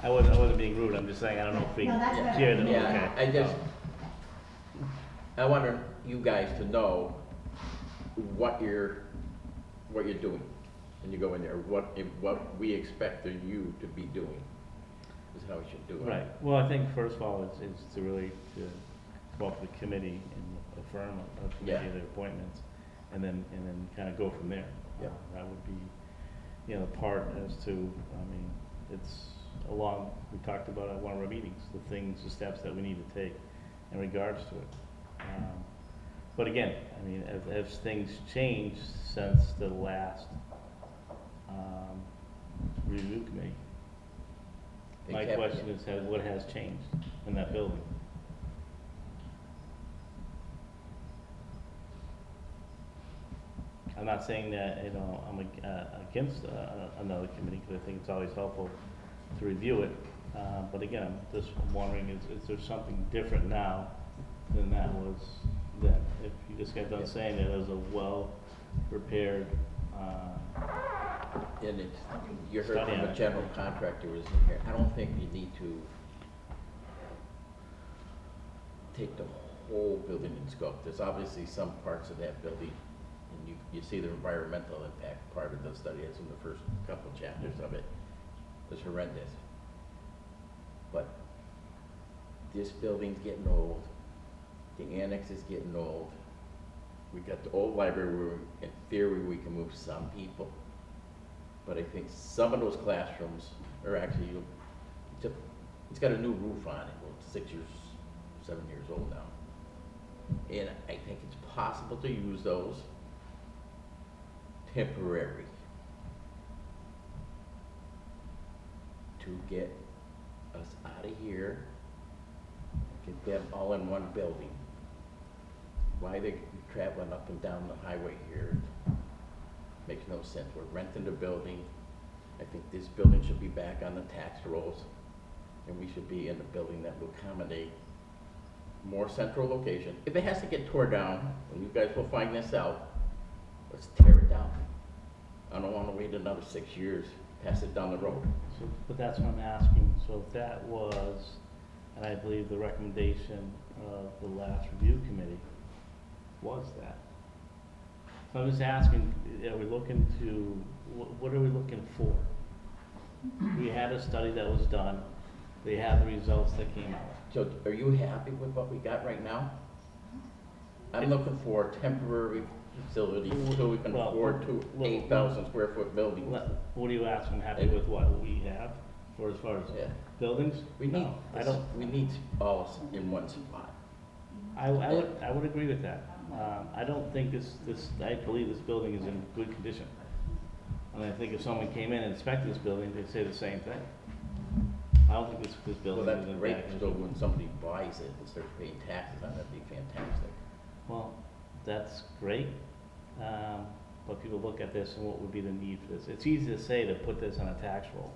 I wasn't being rude, I'm just saying, I don't know if we No, that's better. hear them, Yeah, okay. I want you guys to know what you're doing. And you go in there, what we expect of you to be doing is how we should do it. Right, well, I think first of all, it's to really to come up with a committee and affirm a committee of their appointments, and then kind of go from there. Yeah. That would be, you know, part as to, I mean, it's along, we talked about at one of our meetings, the steps that we need to take in regards to it. But again, I mean, as things changed since the last review committee, my question is, what has changed in that building? I'm not saying that, you know, I'm against another committee, because I think it's always helpful to review it. But again, I'm just wondering, is there something different now than that was then? If you just got done saying that it was a well-prepared, And you heard Study from on a it. general contractor was in here. I don't think you need to take the whole building in scope. There's obviously some parts of that building, and you see the environmental impact part of the study. It's in the first couple chapters of it. It was horrendous. But this building's getting old. The annex is getting old. We got the old library room. In theory, we can move some people. But I think some of those classrooms are actually, it's got a new roof on it. Well, it's 7 years old now. And I think it's possible to use those temporary to get us out of here, get them all in one building. Why they traveling up and down the highway here makes no sense. We're renting the building. I think this building should be back on the tax rolls, and we should be in a building that will accommodate more central location. If it has to get torn down, and you guys will find this out, let's tear it down. I don't want to wait another 6 years, pass it down the road. so, but that's what I'm asking. So if that was, and I believe the recommendation of the last review committee was that. So I'm just asking, are we looking to, what are we looking for? We had a study that was done, they had the results that came out. So are you happy with what we got right now? I'm looking for a temporary facility so we can Well, afford to well, 8,000 square foot buildings. What are you asking, happy with what we have, for as far as Yeah. buildings? We need, No, I don't, we need all in one spot. I would agree with that. I don't think I believe this building is in good condition. And I think if someone came in and inspected this building, they'd say the same thing. I don't think this Well, building that's is in great, bad so condition. when somebody buys it and starts paying taxes on it, that'd be fantastic. Well, that's great, but people look at this and what would be the need for this? It's easy to say to put this on a tax roll.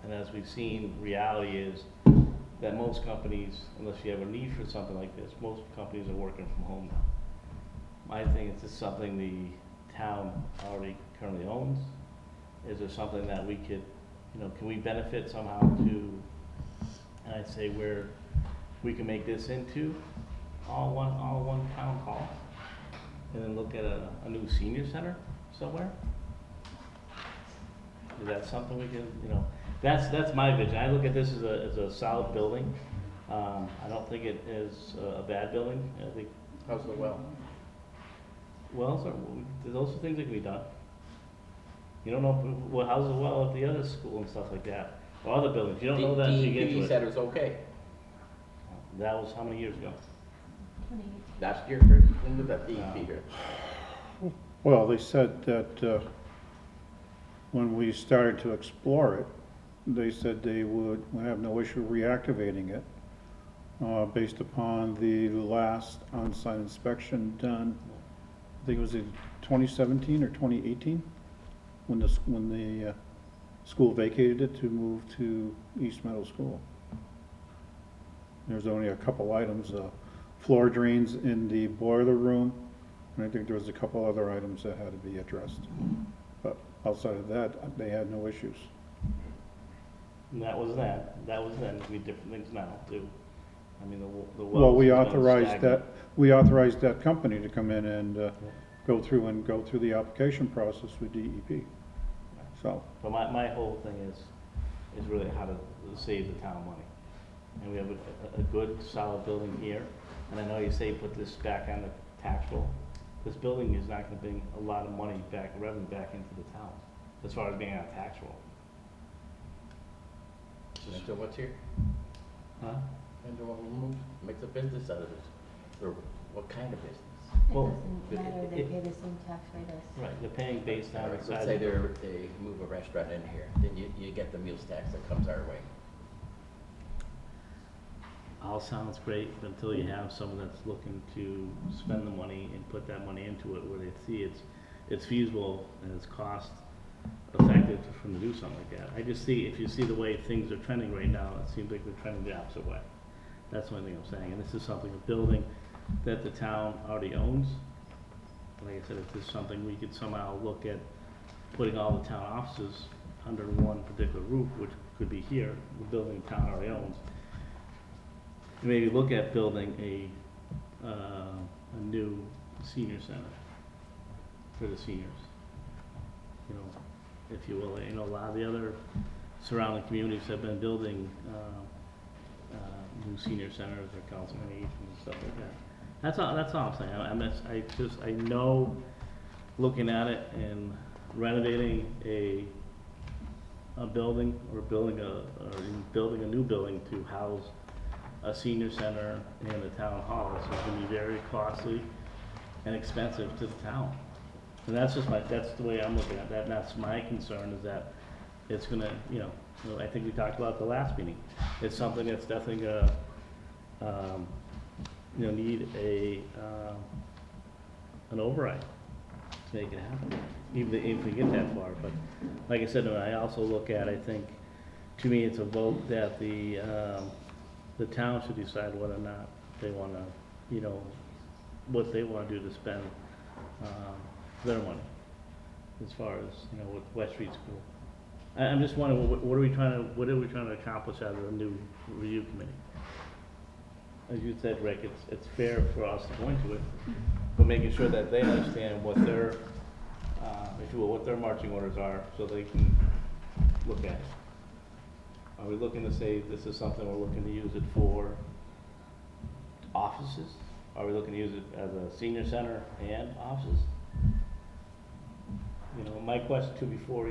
And as we've seen, reality is that most companies, unless you have a need for something like this, most companies are working from home now. I think it's just something the town already currently owns. Is there something that we could, you know, can we benefit somehow to, and I'd say where we can make this into all one town hall? And then look at a new senior center somewhere? Is that something we can, you know, that's my vision. I look at this as a solid building. I don't think it is a bad building. I think, How's the well? well, there's also things that can be done. You don't know, well, how's the well at the other school and stuff like that, or other buildings, you don't know that until you get DEP to said it. it was okay. That was how many years ago? Last year, Chris, when was that DEP here? Well, they said that when we started to explore it, they said they would have no issue reactivating it, based upon the last on-site inspection done, I think it was in 2017 or 2018, when the school vacated it to move to East Meadow School. There's only a couple items, floor drains in the boiler room, and I think there was a couple other items that had to be addressed. But outside of that, they had no issues. And that was then, it could be different things now too. I mean, the Well, wells we has been authorized stagnant. we authorized that company to come in and go through the application process with DEP. So, But my whole thing is really how to save the town money. And we have a good, solid building here, and I know you say put this back on the tax roll. This building is not gonna bring a lot of money back, revenue back into the town, as far as being on a tax roll. So what's here? Huh? And we'll move, make the business out of this, or what kind of business? It Well, doesn't matter, they it- pay the same tax rate as. Right, they're paying based on the Let's size say of the. they move a restaurant in here, then you get the meals tax that comes our way. All sounds great until you have someone that's looking to spend the money and put that money into it where they see it's feasible and it's cost effective for them to do something like that. I just see, if you see the way things are trending right now, it seems like they're trending the opposite way. That's the only thing I'm saying, and this is something, a building that the town already owns. Like I said, if this is something we could somehow look at putting all the town offices under one particular roof, which could be here, the building the town already owns. Maybe look at building a new senior center for the seniors. You know, if you will, you know, a lot of the other surrounding communities have been building, new senior centers or council on aging and stuff like that. That's all I'm saying. I know, looking at it and renovating a building or building a new building to house a senior center and a town hall is going to be very costly and expensive to the town. And that's the way I'm looking at that, and that's my concern, is that it's gonna, you know, I think we talked about at the last meeting. It's something that's definitely gonna, need an override to make it happen, even if we get that far. But like I said, I also look at, I think, to me, it's a vote that the town should decide whether or not they wanna, what they wanna do to spend, their money, as far as, with West Street School. I'm just wondering, what are we trying to accomplish out of the new review committee? As you said, Rick, it's fair for us to go into it, but making sure that they understand what their, if you will, what their marching orders are, so they can look at it. Are we looking to say this is something we're looking to use it for offices? Are we looking to use it as a senior center and offices? My question too before,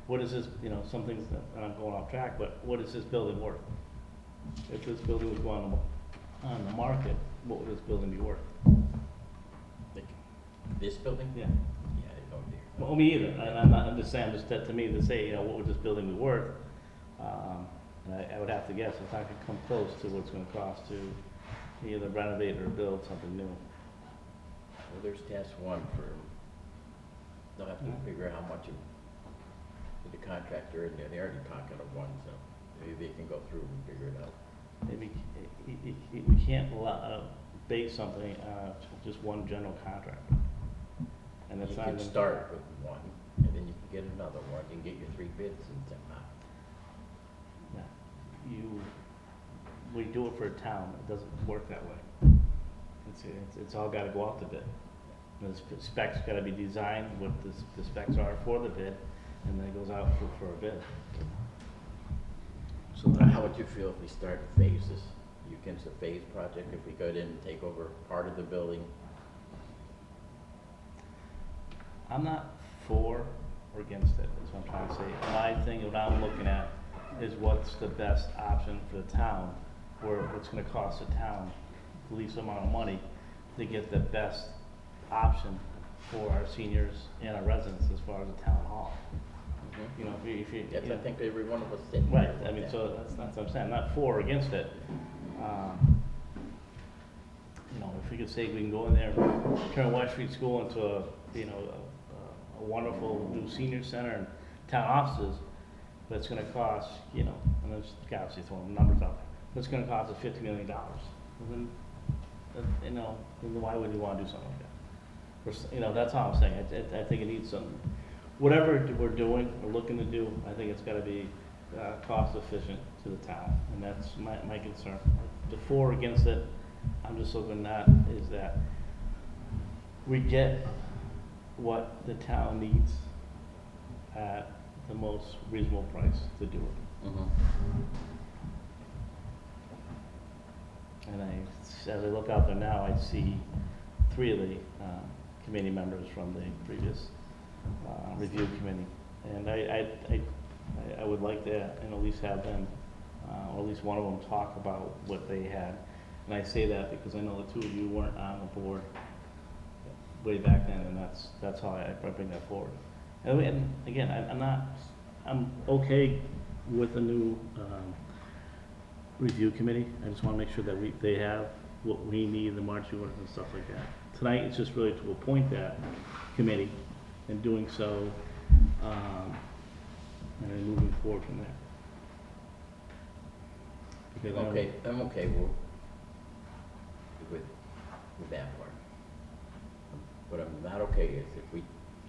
what is this, some things that, and I'm going off track, but what is this building worth? If this building was going on the market, what would this building be worth? Like, this building? Yeah. Yeah, I don't know. Well, me either, and I'm just saying, to me, to say, what would this building be worth? And I would have to guess, if I could come close to what it's gonna cost to either renovate or build something new. Well, there's task one for, they'll have to figure out how much of the contractor in there, they already talking of one, so maybe they can go through and figure it out. Maybe, we can't base something on just one general contractor. And You that's not can gonna. start with one, and then you can get another one, you can get your 3 bids and say, Yeah. We do it for a town, it doesn't work that way. It's all gotta go out to bid. The specs gotta be designed, what the specs are for the bid, and then it goes out for a bid. So how would you feel if we start phases? You against a phase project, if we go in and take over part of the building? I'm not for or against it, that's what I'm trying to say. My thing, what I'm looking at is what's the best option for the town, or what's gonna cost the town the least amount of money to get the best option for our seniors and our residents as far as the town hall. You know, if you. Yes, you I know, think every one of us did. Right, I mean, so that's what I'm saying, I'm not for or against it. You know, if we could say we can go in there, turn West Street School into a, you know, a wonderful new senior center and town offices, but it's gonna cost, you know, and there's obviously throwing numbers out there, but it's gonna cost us $50 million. Then, you know, then why would you wanna do something like that? You know, that's all I'm saying, I think it needs some, whatever we're doing, or looking to do, I think it's gotta be cost efficient to the town, and that's my concern. The for or against it, I'm just looking at is that we get what the town needs at the most reasonable price to do it. And as I look out there now, I see 3 of the committee members from the previous review committee. And I would like to, and at least have them, or at least one of them talk about what they had. And I say that because I know the 2 of you weren't on the board way back then, and that's how I bring that forward. And again, I'm okay with the new review committee. I just want to make sure that they have what we need, the marching orders and stuff like that. Tonight, it's just really to appoint that committee, and doing so, and then moving forward from there. Because I'm okay with that part. What I'm not okay is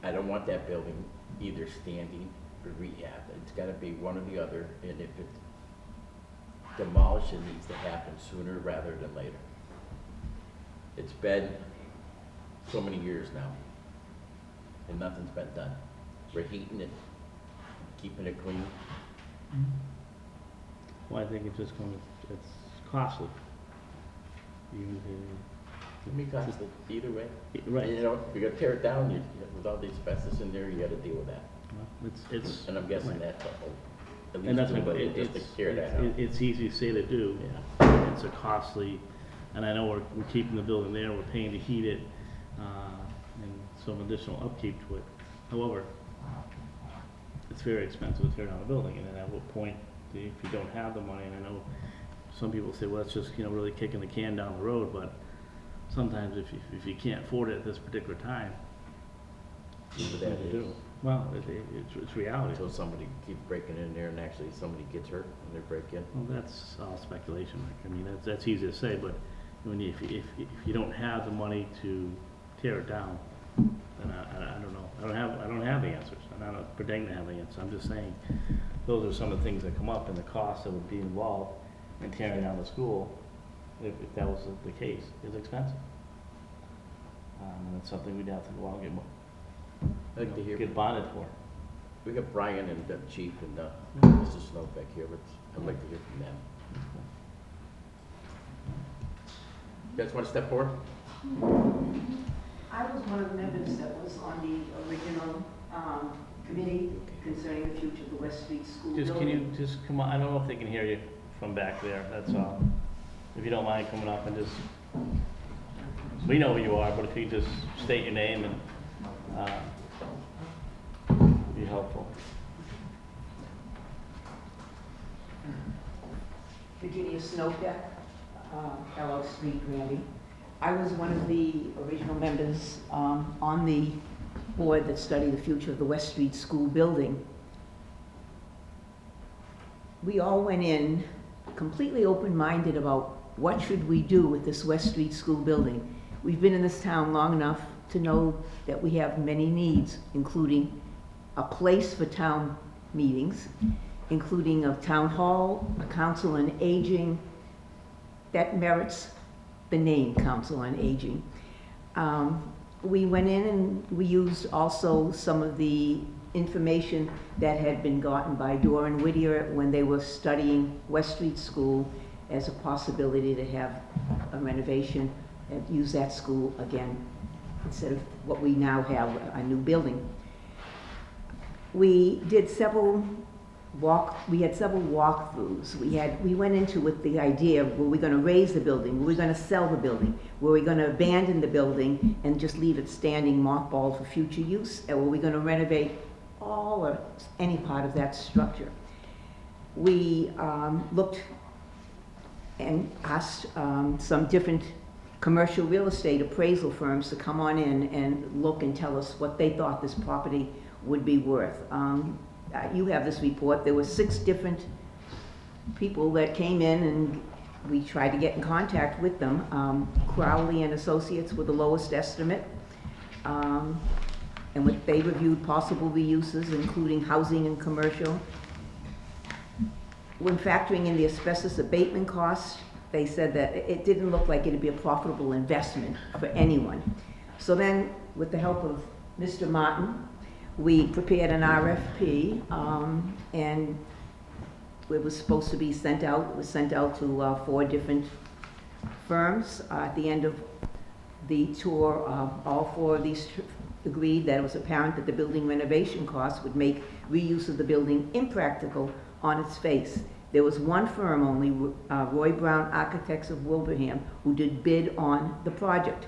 I don't want that building either standing or rehab. It's gotta be one or the other, and if it's demolished, it needs to happen sooner rather than later. It's been so many years now, and nothing's been done. We're heating it, keeping it clean. Well, I think it's costly. It may cost it either way. Right. You know, you're gonna tear it down, with all the asbestos in there, you gotta deal with that. Well, it's. And I'm guessing right. that's at And that's least what, $2 million just to tear that out. it's easy to say to do. Yeah. It's a costly, and I know we're keeping the building there, we're paying to heat it, and some additional upkeep to it. However, it's very expensive to tear down a building, and then at what point, if you don't have the money, and I know some people say, well, it's just, you know, really kicking the can down the road, but sometimes if you can't afford it at this particular time, But what that to is, do? Well, it's reality. until somebody keeps breaking in there and actually somebody gets hurt when they break in. Well, that's all speculation, Mike. I mean, that's easy to say, but when if you don't have the money to tear it down, then I don't know. I don't have the answers. I'm not pretending to have the answers. I'm just saying those are some of the things that come up, and the cost that would be involved in tearing down the school, if that was the case, is expensive. And it's something we'd have to go out and get more. I'd like to hear, Get bonded for. we got Brian and the chief and Mr. Snow back here, but I'd like to hear from them. You guys want to step forward? I was one of the members that was on the original committee concerning the future of the West Street School Just, building. can you just come on, I don't know if they can hear you from back there, that's all. If you don't mind coming up and just, we know who you are, but if you just state your name and, be helpful. Virginia Snowbeck, Fellow Street, Granby. I was one of the original members on the board that studied the future of the West Street School building. We all went in completely open-minded about what should we do with this West Street School building. We've been in this town long enough to know that we have many needs, including a place for town meetings, including a town hall, a council on aging, that merits the name Council on Aging. We went in and we used also some of the information that had been gotten by Dora and Whittier when they were studying West Street School as a possibility to have a renovation and use that school again instead of what we now have, a new building. We did several walkthroughs. We went into with the idea, were we going to raise the building? Were we going to sell the building? Were we going to abandon the building and just leave it standing mothballed for future use? Or were we going to renovate all or any part of that structure. We looked and asked some different commercial real estate appraisal firms to come on in and look and tell us what they thought this property would be worth. You have this report. There were 6 different people that came in, and we tried to get in contact with them. Crowley and Associates were the lowest estimate. And what they reviewed possible reuses, including housing and commercial. When factoring in the asbestos abatement costs, they said that it didn't look like it'd be a profitable investment for anyone. So then, with the help of Mr. Martin, we prepared an RFP, and it was supposed to be sent out. It was sent out to 4 different firms. At the end of the tour, all 4 of these agreed that it was apparent that the building renovation costs would make reuse of the building impractical on its face. There was one firm only, Roy Brown Architects of Wilbraham, who did bid on the project.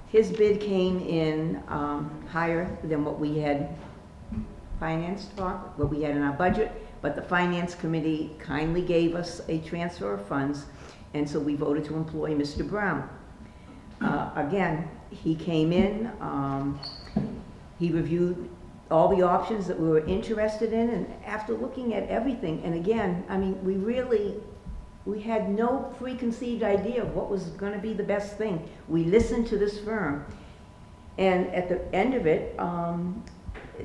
His bid came in higher than what we had financed for, what we had in our budget, but the finance committee kindly gave us a transfer of funds, and so we voted to employ Mr. Brown. Again, he came in, he reviewed all the options that we were interested in, and after looking at everything, and again, I mean, we had no preconceived idea of what was going to be the best thing. We listened to this firm, and at the end of it,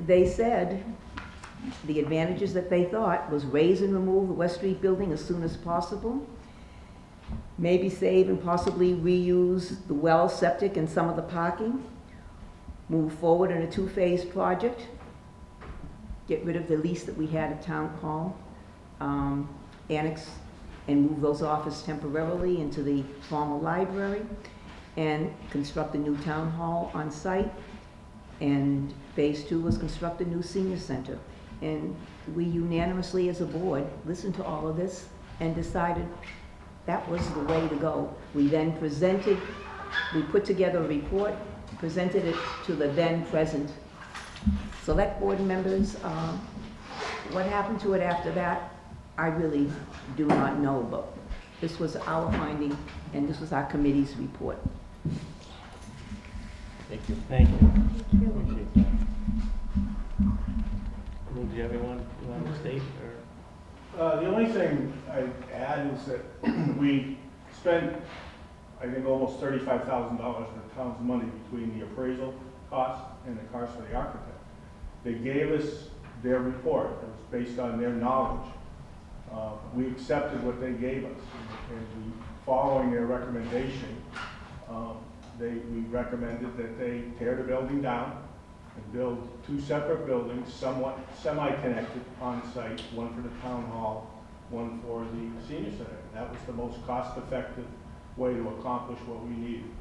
they said the advantages that they thought was raise and remove the West Street building as soon as possible, maybe save and possibly reuse the well, septic, and some of the parking, move forward in a 2-phase project, get rid of the lease that we had at Town Hall, annex and move those offices temporarily into the former library, and construct a new town hall on site. And phase 2 was construct a new senior center. And we unanimously as a board listened to all of this and decided that was the way to go. We then we put together a report, presented it to the then present select board members. What happened to it after that, I really do not know, but this was our finding, and this was our committee's report. Thank you. Thank you. Appreciate that. Lou, do you have anyone you want to state, or? The only thing I'd add is that we spent, I think, almost $35,000 of the town's money between the appraisal cost and the cost for the architect. They gave us their report. It was based on their knowledge. We accepted what they gave us, and following their recommendation, we recommended that they tear the building down and build 2 separate buildings, somewhat semi-connected on site, one for the town hall, one for the senior center. And that was the most cost-effective way to accomplish what we needed.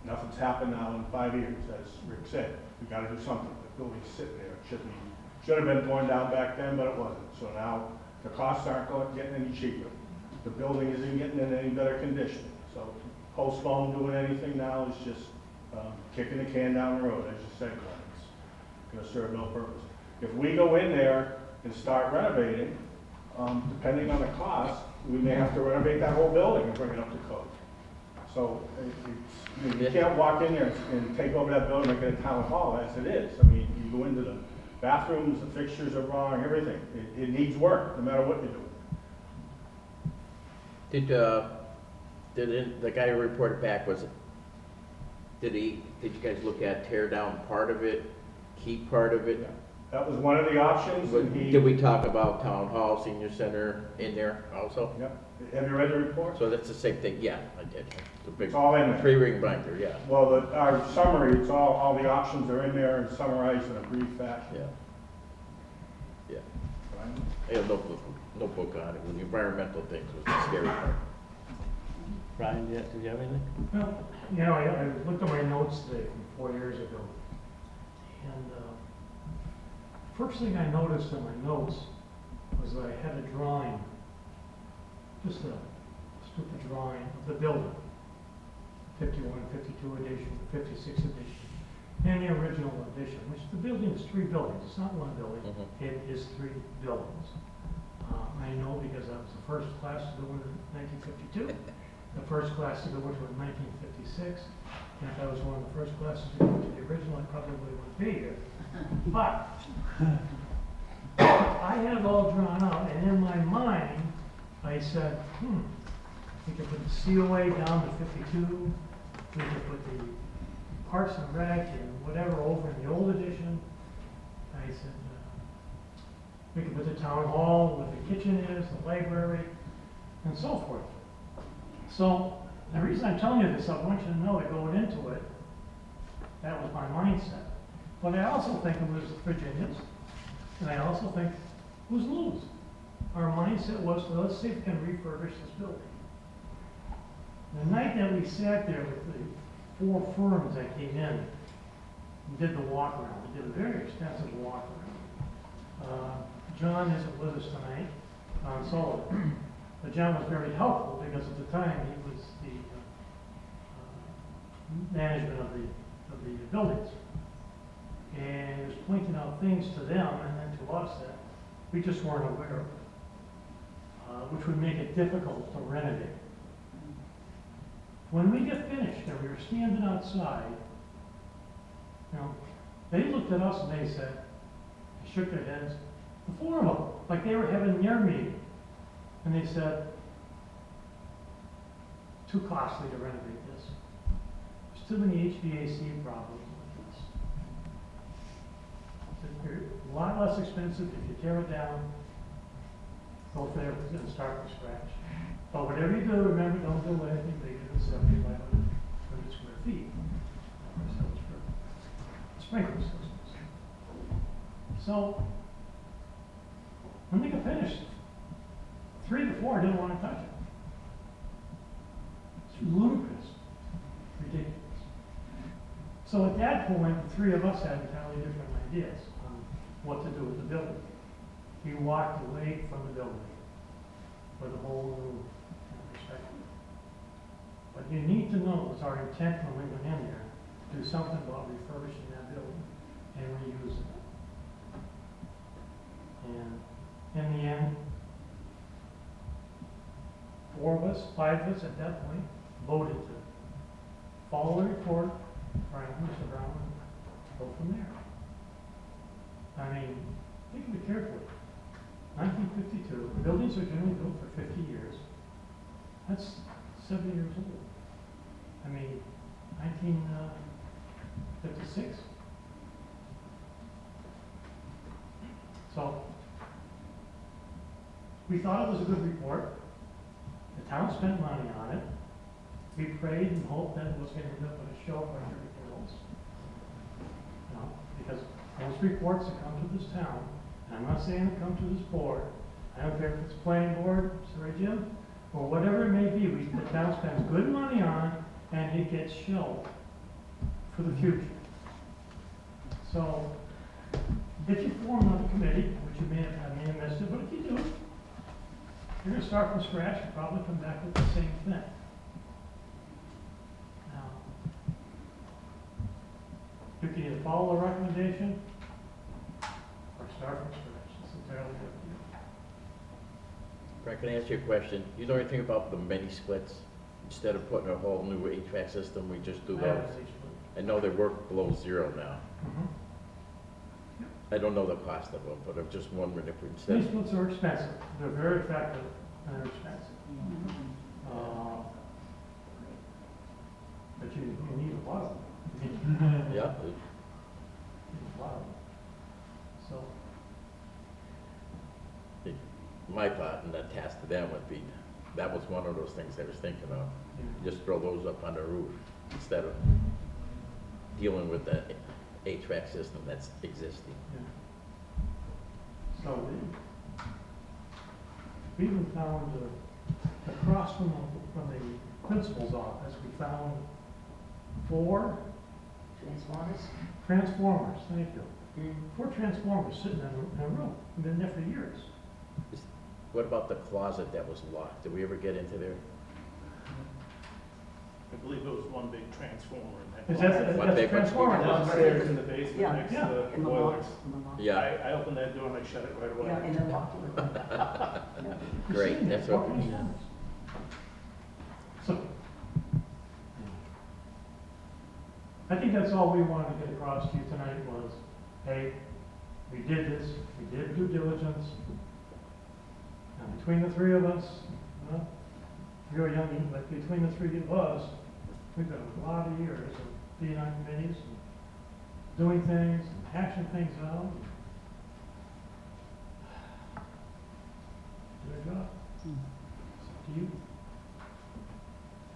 Nothing's happened now in 5 years, as Rick said. We got to do something. The building's sitting there. It should have been torn down back then, but it wasn't. So now the costs aren't getting any cheaper. The building isn't getting in any better condition. So to postpone doing anything now is just kicking the can down the road, as you said, Glenn. It's going to serve no purpose. If we go in there and start renovating, depending on the cost, we may have to renovate that whole building and bring it up to code. So you can't walk in there and take over that building and make it a town hall as it is. I mean, you go into the bathrooms, the fixtures are wrong, everything. It needs work, no matter what you do. Did the guy who reported back, did you guys look at tear down part of it, keep part of it? Yeah. That was one of the options. And Did we talk about town hall, senior center in there also? Yep. Have you read the report? So that's the same thing, yeah, I did. The big It's all in there. 3-ring binder, yeah. Well, our summary, it's all the options are in there and summarized in a brief fashion. Yeah. Yeah. Right? I have no book on it, with the environmental things was the scary part. Brian, did you have anything? Well, you know, I looked at my notes today from 4 years ago, and first thing I noticed in my notes was that I had a drawing, just a stupid drawing of the building, 51, 52 edition, 56 edition, and the original addition, which the building is 3 buildings. It's not 1 building. Mhm. It is 3 buildings. I know because I was the first class to go into 1952, the first class to go into in 1956, and if I was one of the first classes to go into the original, I probably wouldn't be here. But I had it all drawn out, and in my mind, I said, we could put the COA down to 52, we could put the Parks and Rec and whatever over in the old edition. I said, we could put the town hall where the kitchen is, the library, and so forth. So the reason I'm telling you this, I want you to know that going into it, that was my mindset. But I also think it was the Virginians, and I also think it was Lou's. Our mindset was, well, let's see if we can refurbish this building. The night that we sat there with the 4 firms that came in and did the walk around, we did a very extensive walk around. John isn't with us tonight, Sullivan, but John was very helpful because at the time he was the management of the buildings. And he was pointing out things to them and then to us that we just weren't aware of, which would make it difficult to renovate. When we get finished and we were standing outside, they looked at us and they said, they shook their heads, the 4 of them, like they were having their meeting. And they said, too costly to renovate this. There's too many HVAC problems with this. They're a lot less expensive if you tear it down, go for it and start from scratch. But whatever you do, remember, don't do anything bigger than 7,500 square feet. Of course, that was for sprinkler systems. So, when they got finished, 3 to 4 didn't want to touch it. It's ludicrous, ridiculous. So at that point, the 3 of us had entirely different ideas on what to do with the building. We walked away from the building with a whole new perspective. But you need to know it was our intent when we went in there to do something about refurbishing that building and reusing it. And in the end, 4 of us, 5 of us at that point, voted to follow the report, Mr. Brown, and go from there. I mean, think of it carefully. 1952, buildings are generally built for 50 years. That's 70 years old. I mean, 1956. So, we thought it was a good report. The town spent money on it. We prayed and hoped that it was going to end up on a shelf like everything else. Because most reports that come to this town, and I'm not saying they come to this board, I don't care if it's planning board, sorry Jim, or whatever it may be, the town spends good money on, and it gets shelved for the future. So, if you form another committee, which you may have missed it, but if you do, you're going to start from scratch and probably come back with the same thing. Now, you can either follow the recommendation or start from scratch. It's entirely up to you. Frank, can I ask you a question? You know anything about the mini splits? Instead of putting a whole new HVAC system, we just do I have those? a six foot. I know they work below 0 now. Mhm. I don't know the cost of them, but I'm just wondering if we Mini instead. splits are expensive. They're very effective and they're expensive. But you need a lot of them. Yeah, You need a lot of them. So, my thought and the task to them would be, that was one of those things I was thinking of. yeah. Just throw those up on the roof instead of dealing with the HVAC system that's existing. Yeah. So we even found across from the principal's office, we found 4 transformers. Thank you. 4 transformers sitting in a room. They've been there for years. What about the closet that was locked? Did we ever get into there? I believe it was one big transformer in that. Is closet. that, One that's a big one. transformer? Downstairs in the basement Yeah. next Yeah. to the In the boilers. box, in the box. Yeah, I opened that door and I shut it right away. Yeah, and then walked away. great, that's what, So, I think that's all we wanted to get across to you tonight was, hey, we did this, we did due diligence. And between the three of us, well, you're young, but between the three of us, we've got a lot of years of being on committees and doing things and hashing things out. Do our job. It's up to you.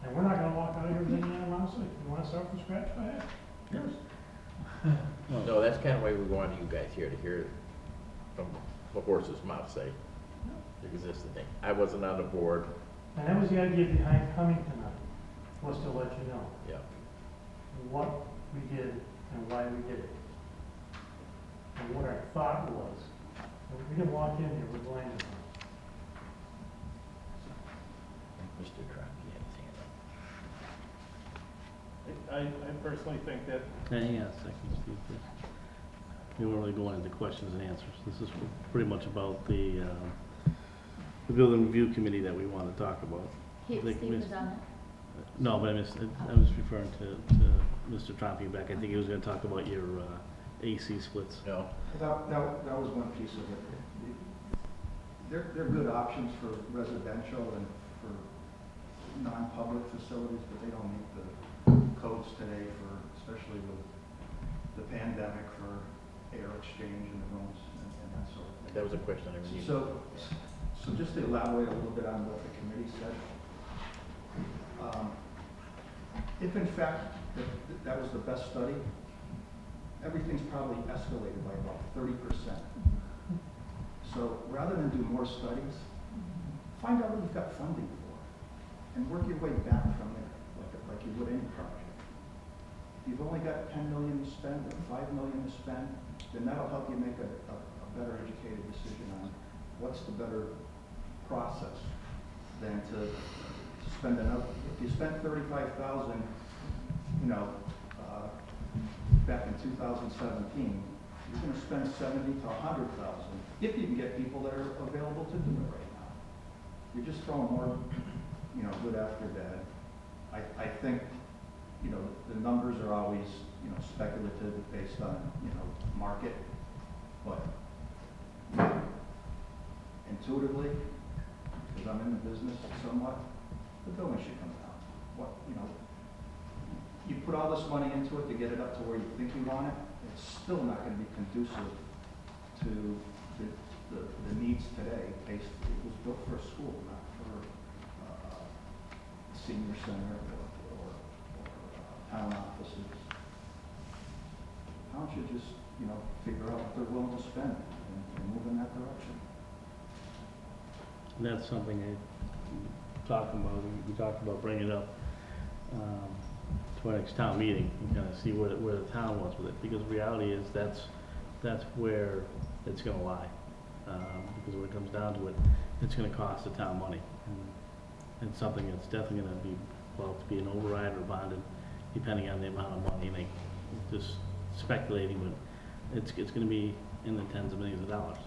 And we're not gonna walk out of here with any animosity. If you wanna start from scratch, go ahead. Yours. no, that's kind of why we wanted you guys here to hear from the horse's mouth say, exists the thing. I wasn't on the board, And that was the idea behind coming tonight, was to let you know yeah. what we did and why we did it. And what our thought was. We didn't walk in here with blinders on. Mr. Trump, you had his hand up. I personally think that Hang on a second, Steve, please. We weren't really going into questions and answers. This is pretty much about the building review committee that we want to talk about. He, Like, Steve was on it. No, but I was referring to Mr. Tromping back. I think he was gonna talk about your AC splits. No, That was one piece of it. They're good options for residential and for non-public facilities, but they don't meet the codes today for, especially with the pandemic, for air exchange in the rooms and that sort of thing. that was a question I received. So just to elaborate a little bit on what the committee said, if in fact that was the best study, everything's probably escalated by about 30%. So rather than do more studies, find out what you've got funding for and work your way back from there, like you would any project. If you've only got 10 million to spend or 5 million to spend, then that'll help you make a better educated decision on what's the better process than to spend another. If you spent 35,000, back in 2017, you're going to spend 70 to 100,000 if you can get people that are available to do it right now. You're just throwing more, good after bad. I think, the numbers are always, speculative based on, market, but intuitively, because I'm in the business somewhat, the building should come down. You put all this money into it to get it up to where you think you want it, it's still not going to be conducive to the needs today. It was built for a school, not for a senior center or town offices. Towns should just, figure out what they're willing to spend and move in that direction. And that's something we talked about bringing it up to our next town meeting and kind of see where the town was with it, because the reality is that's where it's gonna lie. Because when it comes down to it, it's gonna cost the town money. And it's something that's definitely gonna be, to be an override or bonded, depending on the amount of money, and just speculating, but it's gonna be in the tens of millions of dollars,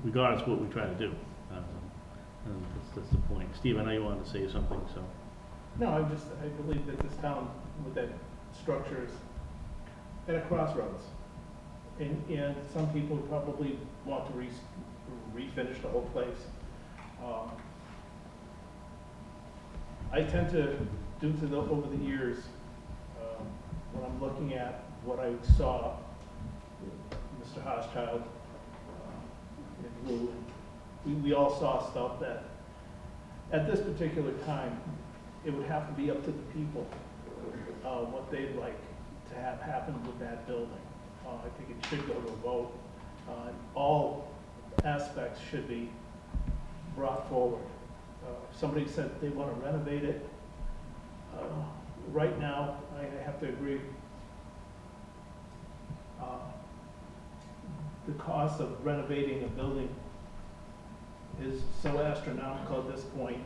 regardless of what we try to do. And that's the point. Steve, I know you wanted to say something, so. No, I believe that this town with that structure is at a crossroads. And some people probably want to refinish the whole place. I tend to, over the years, when I'm looking at what I saw, Mr. Hochschild, and Lou, we all saw stuff that, at this particular time, it would have to be up to the people, what they'd like to have happen with that building. I think it should go to a vote. All aspects should be brought forward. Somebody said they want to renovate it. Right now, I have to agree. The cost of renovating a building is so astronomical at this point.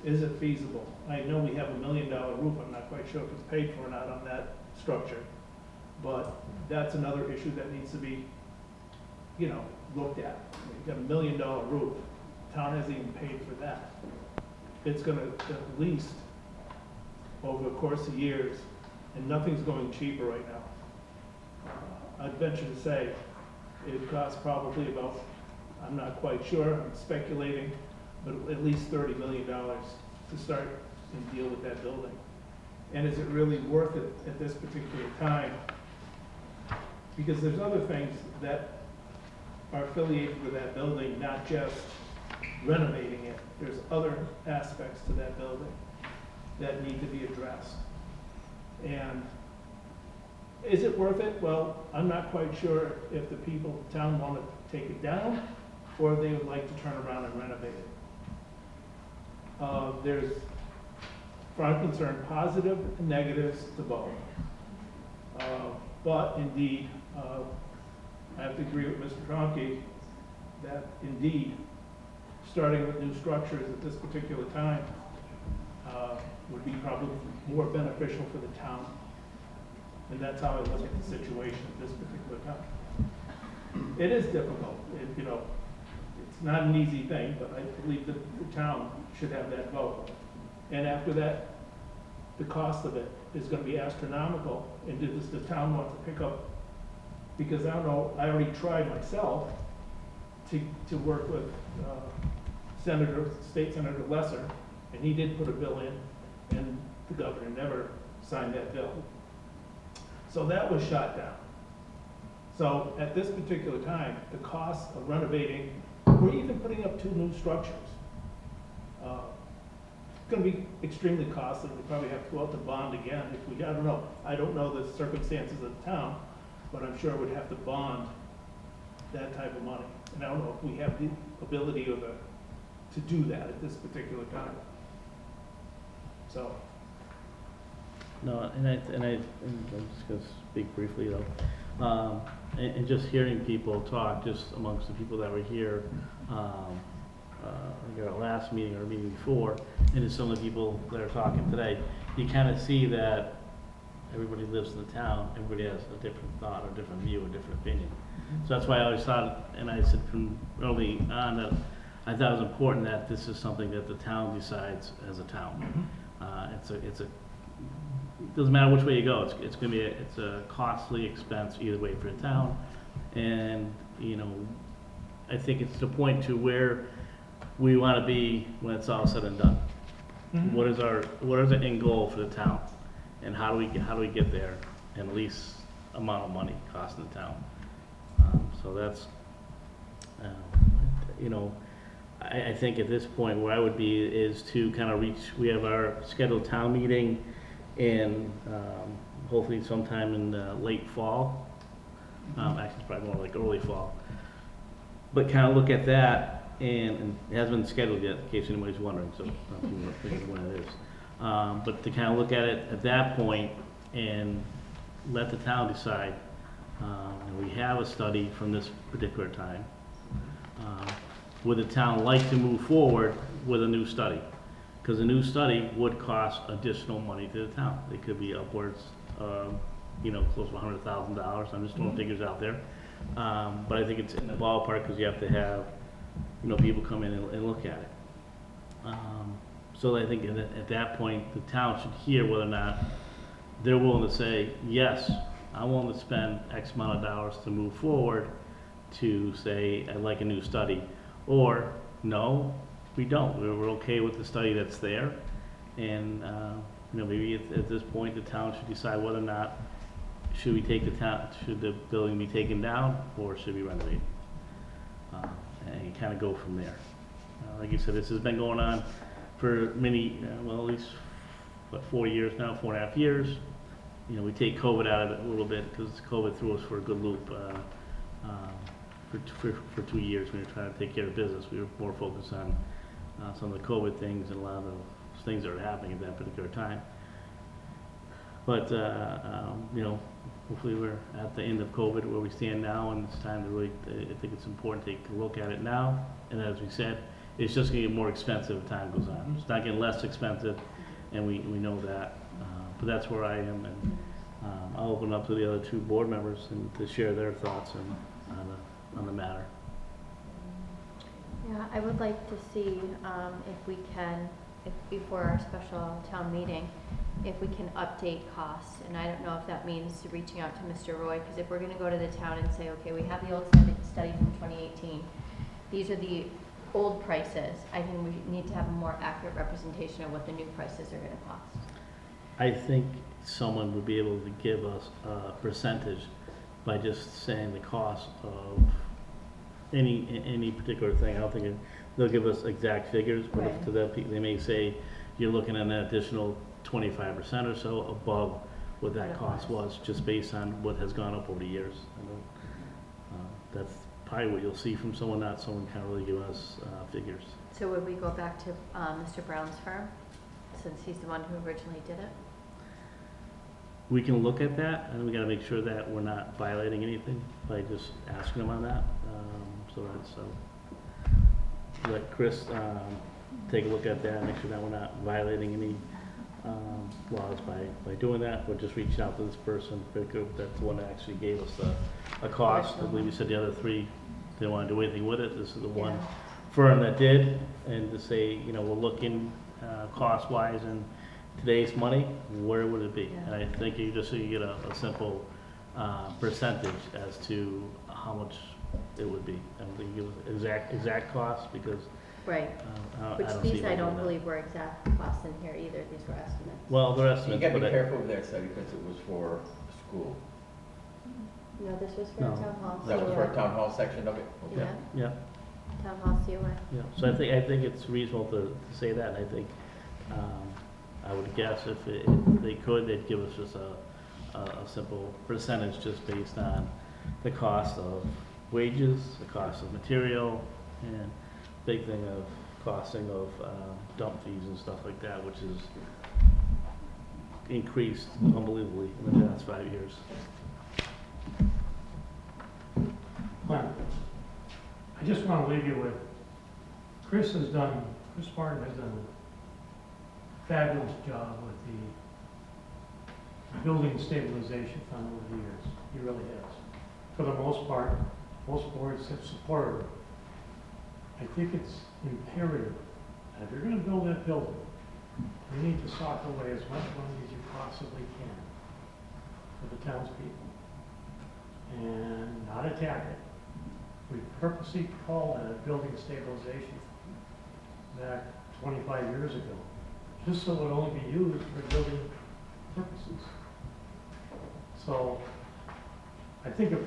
Is it feasible? I know we have $1 million roof, I'm not quite sure if it's paid for or not on that structure, but that's another issue that needs to be, you know, looked at. You've got $1 million roof, town hasn't even paid for that. It's gonna at least, over the course of years, and nothing's going cheaper right now. I'd venture to say it costs probably about, I'm not quite sure, I'm speculating, but at least $30 million to start and deal with that building. And is it really worth it at this particular time? Because there's other things that are affiliated with that building, not just renovating it. There's other aspects to that building that need to be addressed. And is it worth it? Well, I'm not quite sure if the people in town want to take it down or they would like to turn around and renovate it. There's, for I'm concerned, positive and negatives to both. But indeed, I have to agree with Mr. Tromke that indeed, starting with new structures at this particular time would be probably more beneficial for the town. And that's how I look at the situation at this particular time. It is difficult, you know, it's not an easy thing, but I believe that the town should have that vote. And after that, the cost of it is going to be astronomical. And does the town want to pick up? Because I don't know, I already tried myself to work with State Senator Lesser, and he did put a bill in, and the governor never signed that bill. So that was shot down. So at this particular time, the cost of renovating, or even putting up 2 new structures, it's going to be extremely costly. We probably have to go out to bond again if we, I don't know the circumstances of the town, but I'm sure we'd have to bond that type of money. And I don't know if we have the ability or to do that at this particular time. So. No, and I'm just gonna speak briefly though. And just hearing people talk, just amongst the people that were here, like our last meeting or meeting before, and just some of the people that are talking today, you kind of see that everybody lives in the town, everybody has a different thought or different view or different opinion. So that's why I always thought, and I said from early on that I thought it was important that this is something that the town decides as a town. It doesn't matter which way you go, it's gonna be it's a costly expense either way for the town. And, you know, I think it's the point to where we wanna be when it's all said and done. What is the end goal for the town? And how do we get there in the least amount of money costing the town? So that's, you know, I think at this point where I would be is to kind of we have our scheduled town meeting in hopefully sometime in late fall. Actually, it's probably more like early fall. But kind of look at that, and it hasn't been scheduled yet, in case anybody's wondering, so people are thinking when it is. But to kind of look at it at that point and let the town decide. And we have a study from this particular time. Would the town like to move forward with a new study? Because a new study would cost additional money to the town. It could be upwards, you know, close to $100,000. I'm just throwing figures out there. But I think it's in the ballpark because you have to have, you know, people come in and look at it. So I think at that point, the town should hear whether or not they're willing to say, yes, I'm willing to spend X amount of dollars to move forward to say, I'd like a new study. Or, no, we don't. We're okay with the study that's there. And, you know, maybe at this point, the town should decide whether or not should the building be taken down or should we renovate? And kind of go from there. Like you said, this has been going on for many, well, at least, what, 4 years now, 4.5 years. You know, we take COVID out of it a little bit because COVID threw us for a good loop for 2 years when we were trying to take care of business. We were more focused on some of the COVID things and a lot of the things that were happening at that particular time. But, you know, hopefully we're at the end of COVID where we stand now, and it's time to really, I think it's important to take a look at it now. And as we said, It's just gonna get more expensive as time goes on. It's not getting less expensive, and we know that. But that's where I am, and I'll open up to the other two board members and to share their thoughts on the matter. Yeah, I would like to see if we can, if before our special town meeting, if we can update costs. And I don't know if that means reaching out to Mr. Roy, because if we're going to go to the town and say, okay, we have the old study from 2018, these are the old prices, I think we need to have a more accurate representation of what the new prices are going to cost. I think someone would be able to give us a percentage by just saying the cost of any particular thing. I don't think they'll give us exact figures, but Right. to them, they may say you're looking at an additional 25% or so above what that cost was, just based on what has gone up over the years. That's probably what you'll see from someone, not someone kind of really give us figures. So would we go back to Mr. Brown's firm, since he's the one who originally did it? We can look at that, and we gotta make sure that we're not violating anything by just asking them on that. Let Chris take a look at that, make sure that we're not violating any laws by doing that. We're just reaching out to this person, that's the one that actually gave us a cost. I believe you said the other three didn't wanna do anything with it. This is the one Yeah. firm that did, and to say, we're looking cost-wise and today's money, where would it be? Yeah. And I think you just so you get a simple percentage as to how much it would be. I don't think you give exact cost because Right, I which don't see these I them don't doing that. believe were exact costs in here either, these were estimates. Well, they're You estimates, gotta but be careful with that study because it was for school. No, this was for No. town hall. That was for a COA. town hall section of it? Okay. Yeah, yeah, town hall COA. yeah. So I think it's reasonable to say that. And I think I would guess if they could, they'd give us just a simple percentage just based on the cost of wages, the cost of material, and big thing of costing of dump fees and stuff like that, which is increased unbelievably in the past 5 years. Glenn, I just want to leave you with, Chris Martin has done a fabulous job with the building stabilization fund over the years. He really has. For the most part, most boards have supported it. I think it's imperative that if you're going to build that building, you need to sock away as much money as you possibly can for the townspeople and not attack it. We purposely called it a building stabilization fund back 25 years ago, just so it would only be used for building purposes. So I think if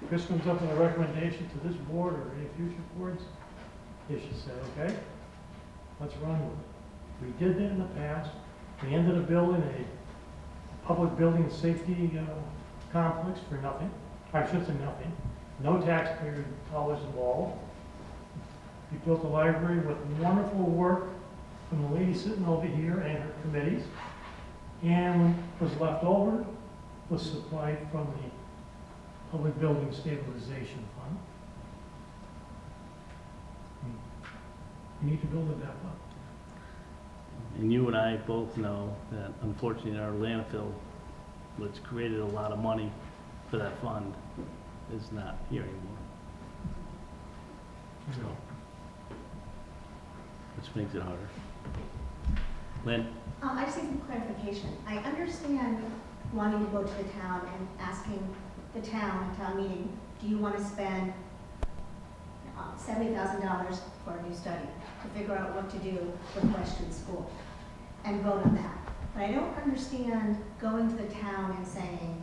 Chris comes up with a recommendation to this board or any future boards, they should say, okay, let's run with it. We did that in the past. We ended up building a public building safety complex for nothing. I should say nothing. No taxpayer dollars involved. We built a library with wonderful work from the lady sitting over here and her committees. And what was left over was supplied from the Public Building Stabilization Fund. We need to build it back up. And you and I both know that unfortunately our landfill, which created a lot of money for that fund, is not here anymore. So, which makes it harder. Lynn? I just need some clarification. I understand wanting to go to the town and asking the town meeting, do you want to spend $70,000 for a new study to figure out what to do with Western School and vote on that. But I don't understand going to the town and saying,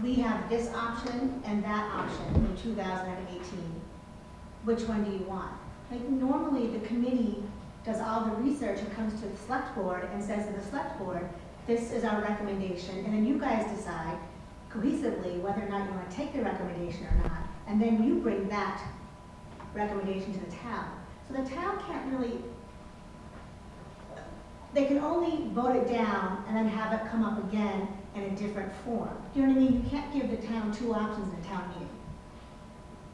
we have this option and that option in 2018. Which one do you want? Like normally the committee does all the research and comes to the select board and says to the select board, this is our recommendation, and then you guys decide cohesively whether or not you want to take the recommendation or not, and then you bring that recommendation to the town. So the town can't really, they can only vote it down and then have it come up again in a different form. Do you know what I mean? You can't give the town two options in a town meeting.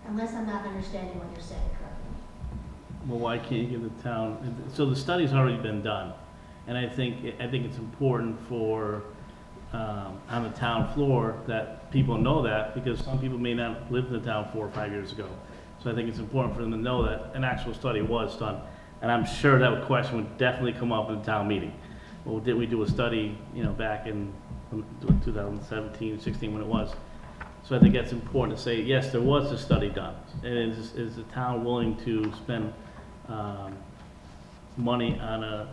Unless I'm not understanding what you're saying correctly. well, why can't you give the town, so the study's already been done. And I think it's important for, on the town floor, that people know that, because some people may not live in the town 4 or 5 years ago. So I think it's important for them to know that an actual study was done. And I'm sure that question would definitely come up in the town meeting. Well, did we do a study, back in 2017, 16, when it was? So I think that's important to say, yes, there was a study done. And is the town willing to spend money on a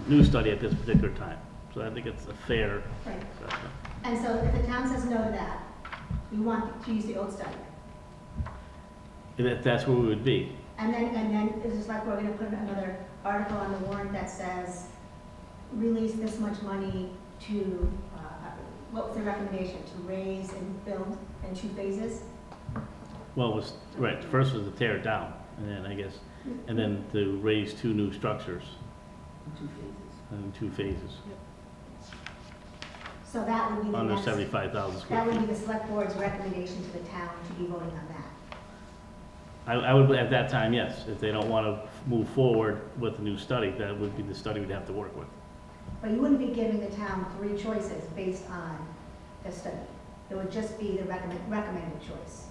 new study at this particular time? So I think it's a fair Right. assessment. And so if the town says no to that, we want to use the old study. That's where we would be. And then it's just like we're gonna put another article on the warrant that says, release this much money to, what was the recommendation, to raise and build in 2 phases? Well, it was, right, first was to tear it down, and then I guess, and then to raise 2 new structures In 2 phases. in 2 phases, So that would be the under next, 75,000 that square would be feet. the select board's recommendation to the town to be voting on that. I would, at that time, yes, if they don't want to move forward with a new study, that would be the study we'd have to work with. But you wouldn't be giving the town 3 choices based on the study. It would just be the recommended choice.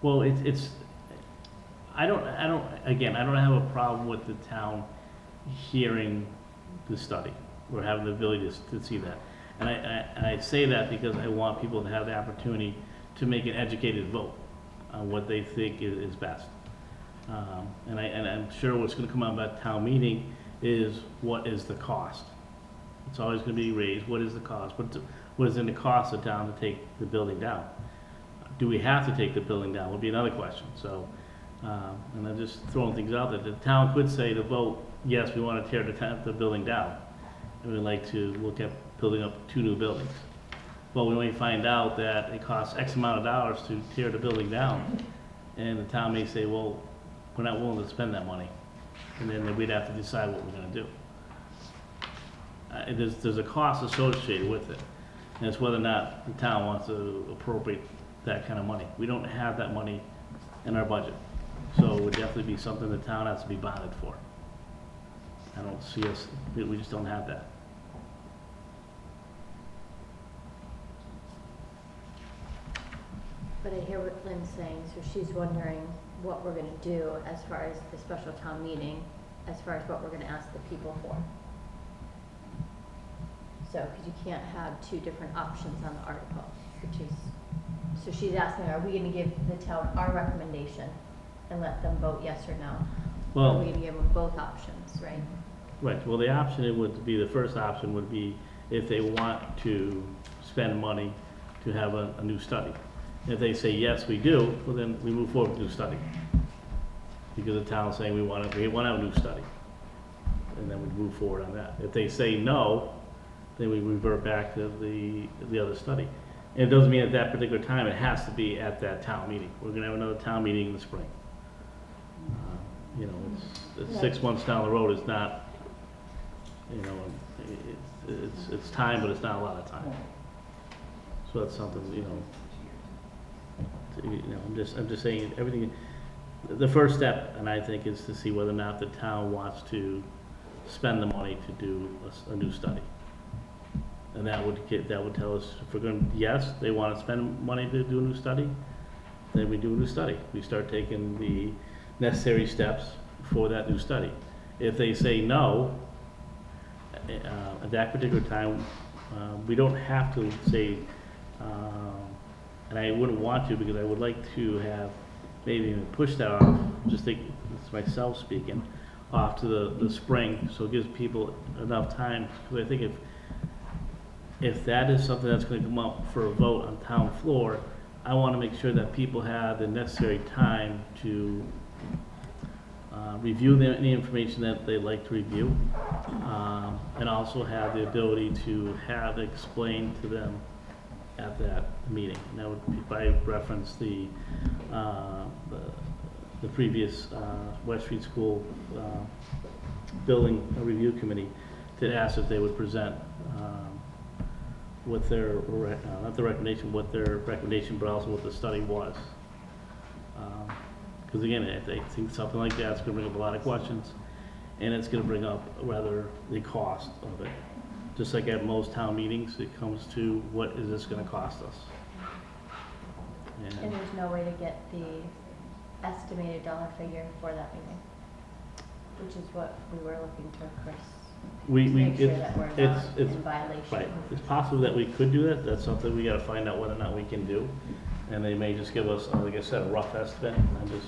Well, I don't have a problem with the town hearing the study, or having the ability to see that. And I say that because I want people to have the opportunity to make an educated vote on what they think is best. And I'm sure what's gonna come out about town meeting is, what is the cost? It's always gonna be raised, what is the cost? What is it gonna cost the town to take the building down? Do we have to take the building down, would be another question. So, and I'm just throwing things out there. The town could say to vote, yes, we wanna tear the building down, and we'd like to look at building up 2 new buildings. Well, we may find out that it costs X amount of dollars to tear the building down, and the town may say, well, we're not willing to spend that money, and then we'd have to decide what we're gonna do. There's a cost associated with it, and it's whether or not the town wants to appropriate that kind of money. We don't have that money in our budget, so it would definitely be something the town has to be bonded for. I don't see us, we just don't have that. But I hear what Lynn's saying, so she's wondering what we're gonna do as far as the special town meeting, as far as what we're gonna ask the people for. So, because you can't have 2 different options on the article, which is, so she's asking, are we gonna give the town our recommendation and let them vote yes or no? Or are we gonna give them both options, right? Right, well, the option, it would be, the first option would be if they want to spend money to have a new study. If they say, yes, we do, well, then we move forward with a new study. Because the town's saying we want to have a new study. And then we move forward on that. If they say no, then we revert back to the other study. And it doesn't mean at that particular time, it has to be at that town meeting. We're gonna have another town meeting in the spring. It's 6 months down the road, it's not, it's time, but it's not a lot of time. So that's something, I'm just saying, everything, the first step, and I think, is to see whether or not the town wants to spend the money to do a new study. And that would tell us, if we're going, yes, they want to spend money to do a new study, then we do a new study. We start taking the necessary steps for that new study. If they say no, at that particular time, we don't have to say, and I wouldn't want to, because I would like to have maybe even push that off, just think, it's myself speaking, off to the spring, so it gives people enough time, because I think if that is something that's gonna come up for a vote on town floor, I wanna make sure that people have the necessary time to review any information that they'd like to review, and also have the ability to have explained to them at that meeting. And that would be by reference the previous West Street School Building Review Committee to ask if they would present what their, not the recommendation, what their recommendation, but also what the study was. Because again, I think something like that's gonna bring up a lot of questions, and it's gonna bring up rather the cost of it. Just like at most town meetings, it comes to what is this gonna cost us? And And there's no way to get the estimated dollar figure for that meeting, which is what we were looking to Chris. we, To make sure it's, that we're it's, not it's, in violation. right, it's possible that we could do that, that's something we gotta find out whether or not we can do. And they may just give us, like I said, a rough estimate, and just,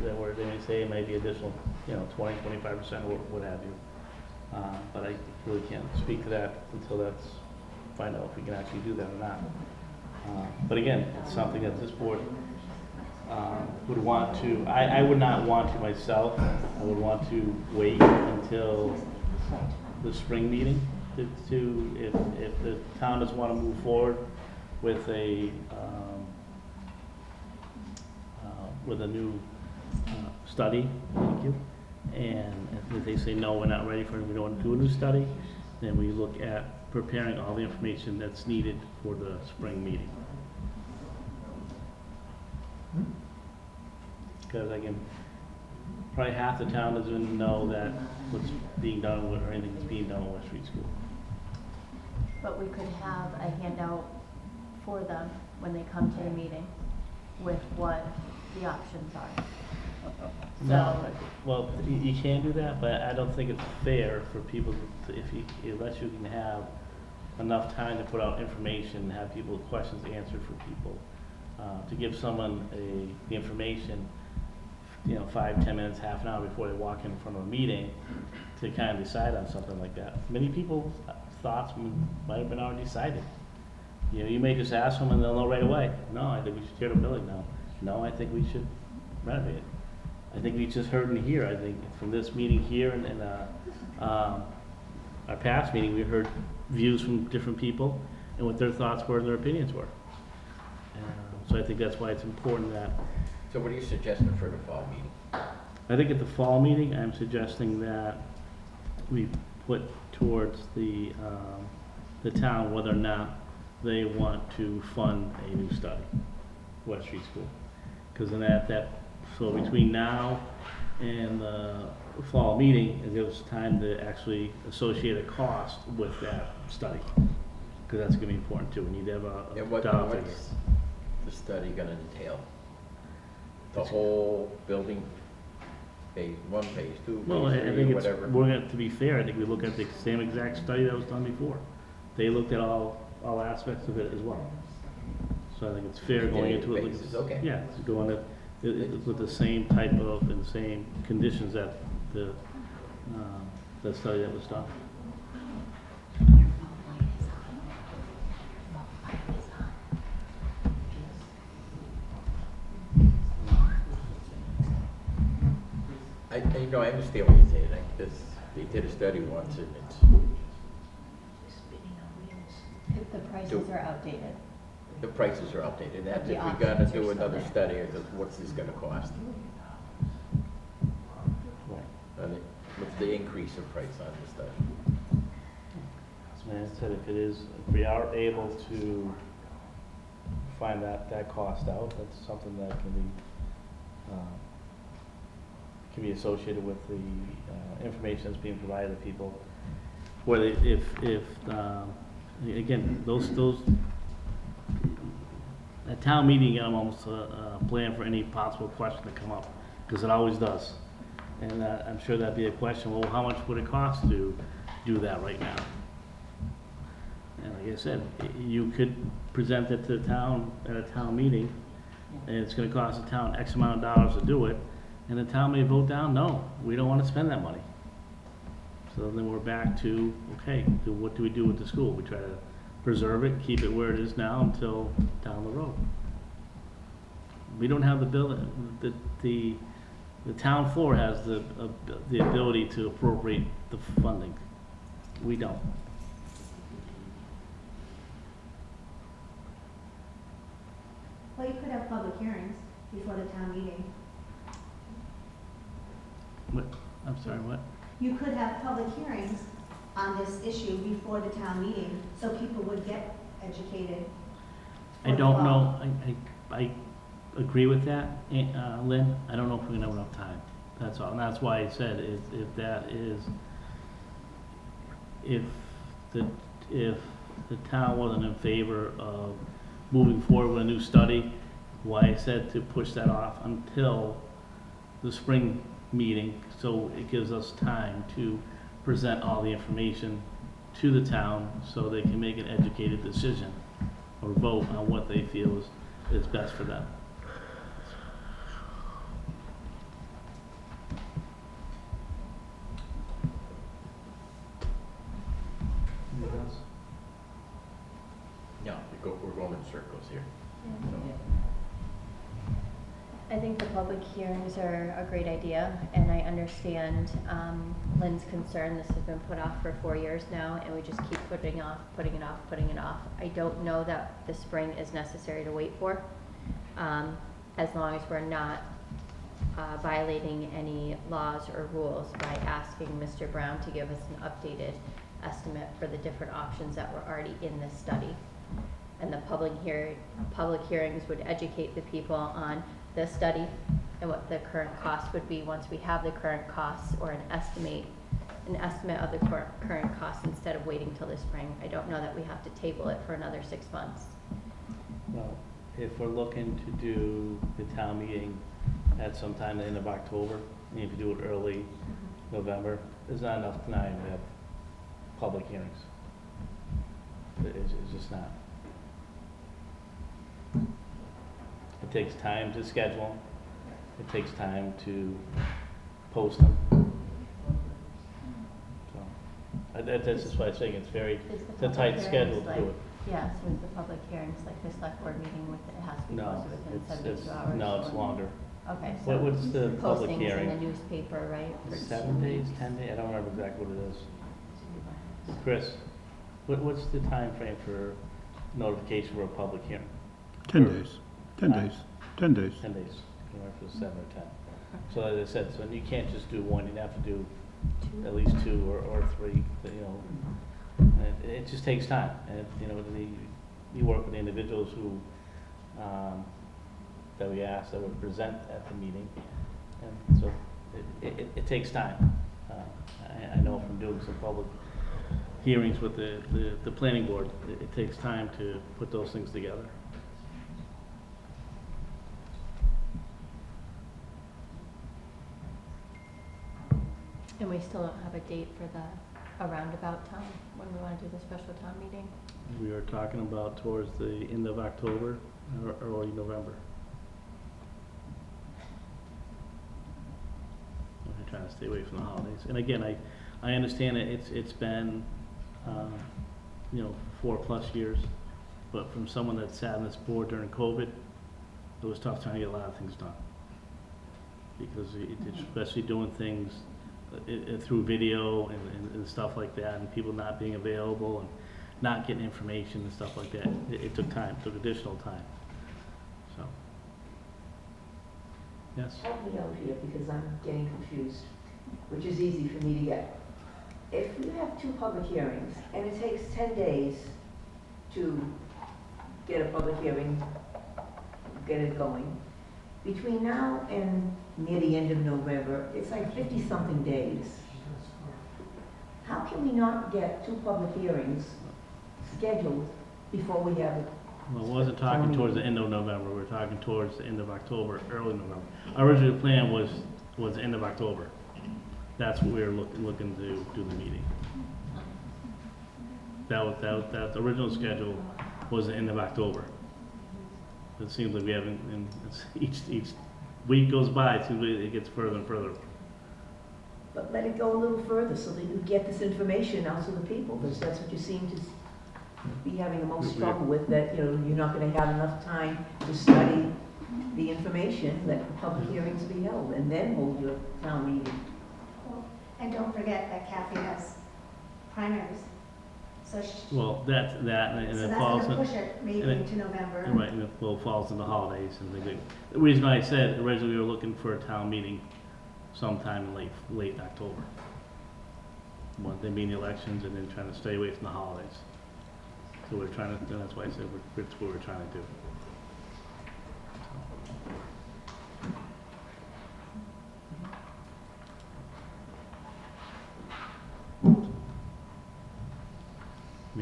that where they may say it may be additional, 20, 25%, or what have you. But I really can't speak to that until that's, find out if we can actually do that or not. But again, it's something that this board would want to, I would not want to myself, I would want to wait until the spring meeting if the town doesn't want to move forward with a new study, thank you. And if they say, no, we're not ready for it, we don't want to do a new study, then we look at preparing all the information that's needed for the spring meeting. Because again, probably half the town doesn't even know that what's being done with, or anything that's being done with West Street School. But we could have a handout for them when they come to the meeting with what the options are. No, So, well, you can do that, but I don't think it's fair for people to, unless you can have enough time to put out information, and have people's questions answered for people, to give someone the information, 5, 10 minutes, half an hour before they walk in front of a meeting to kind of decide on something like that. Many people's thoughts might have been already decided. You may just ask them and they'll know right away. No, I think we should tear the building down. No, I think we should renovate it. I think we just heard in here, I think from this meeting here and our past meeting, we heard views from different people and what their thoughts were and their opinions were. So I think that's why it's important that, So what are you suggesting for the fall meeting? I think at the fall meeting, I'm suggesting that we put towards the town whether or not they want to fund a new study, West Street School. Because then so between now and the fall meeting, it gives time to actually associate a cost with that study. Because that's gonna be important too. We need to have a And what's the study gonna entail? The whole building, phase 1, phase 2, Well, I phase 3, think whatever? to be fair, I think we look at the same exact study that was done before. They looked at all aspects of it as well. So I think it's fair going into it. Phases, okay. Yeah, to go into it with the same type of, and the same conditions that the study that was done. I understand what you're saying, they did a study once and it's, if the prices are outdated. the prices are updated, that's The if we options gotta are do still another there. study, what's this gonna cost? And what's the increase in price on the study? So as I said, if we are able to find that cost out, that's something that can be associated with the information that's being provided to people. Where again, those at town meeting, I'm almost plan for any possible question to come up, because it always does. And I'm sure that'd be a question, well, how much would it cost to do that right now? And like I said, you could present it to the town at a town meeting, and it's gonna cost the town X amount of dollars to do it, and the town may vote down, no, we don't wanna spend that money. So then we're back to, okay, what do we do with the school? We try to preserve it, keep it where it is now until down the road. We don't have the building, the town floor has the ability to appropriate the funding. We don't. Well, you could have public hearings before the town meeting. What, I'm sorry, what? You could have public hearings on this issue before the town meeting, so people would get educated. I for the don't law. know, agree with that, Lynn. I don't know if we're gonna have enough time. That's all. And that's why I said if the town wasn't in favor of moving forward with a new study, why I said to push that off until the spring meeting, so it gives us time to present all the information to the town so they can make an educated decision or vote on what they feel is best for them. Anything else? No, we're going in circles here. I think the public hearings are a great idea, and I understand Lynn's concern. This has been put off for 4 years now, and we just keep putting it off. I don't know that the spring is necessary to wait for, as long as we're not violating any laws or rules by asking Mr. Brown to give us an updated estimate for the different options that were already in this study. And the public hearings would educate the people on the study and what the current cost would be once we have the current costs, or an estimate of the current costs, instead of waiting till the spring. I don't know that we have to table it for another 6 months. Well, if we're looking to do the town meeting at some time at the end of October, and if you do it early November, there's not enough time to have public hearings. It's just not. It takes time to schedule. It takes time to post them. So that's just why I'm saying it's a tight schedule to do it. Yeah, so is the public hearings, like the select board meeting, it has to be No, posted within it's 72 hours? no, it's longer. Okay, so What's the public postings hearing? in the newspaper, right? for 7 2 days, weeks. 10 days? I don't remember exactly what it is. Chris, what's the time frame for notification for a public hearing? 10 days, 10 Huh? days, 10 days. 10 days, you know, if it's 7 or 10. So as I said, so you can't just do one, you'd have to do at least 2 or 3, you know. And it just takes time, and, you know, you work with individuals who, that we ask that would present at the meeting, and so it takes time. I know from doing some public hearings with the planning board, it takes time to put those things together. And we still don't have a date for a roundabout time, when we want to do the special town meeting? We are talking about towards the end of October or early November. We're trying to stay away from the holidays. And again, I understand that it's been, you know, 4+ years, but from someone that sat on this board during COVID, it was tough trying to get a lot of things done. Because especially doing things through video and stuff like that, and people not being available and not getting information and stuff like that. It took time, took additional time. So, yes? Help me out here because I'm getting confused, which is easy for me to get. If you have 2 public hearings and it takes 10 days to get a public hearing, get it going, between now and near the end of November, it's like 50-something days. How can we not get 2 public hearings scheduled before we have it? Well, I wasn't talking towards the end of November, we were talking towards the end of October, early November. Our original plan was the end of October. That's what we were looking to do the meeting. That the original schedule was the end of October. It seems like we haven't, and each week goes by, it seems like it gets further and further. But let it go a little further so that you get this information out to the people, because that's what you seem to be having the most trouble with, that, you know, you're not gonna have enough time to study the information, let the public hearings be held, and then hold your town meeting. And don't forget that Kathy has primaries. So Well, that's that, and so it that's falls, gonna push it maybe and it- into November. right, and it falls in the holidays and things. The reason I said originally we were looking for a town meeting sometime in late October. One, they mean the elections and then trying to stay away from the holidays. So we're trying to, that's why I said that's what we're trying to do.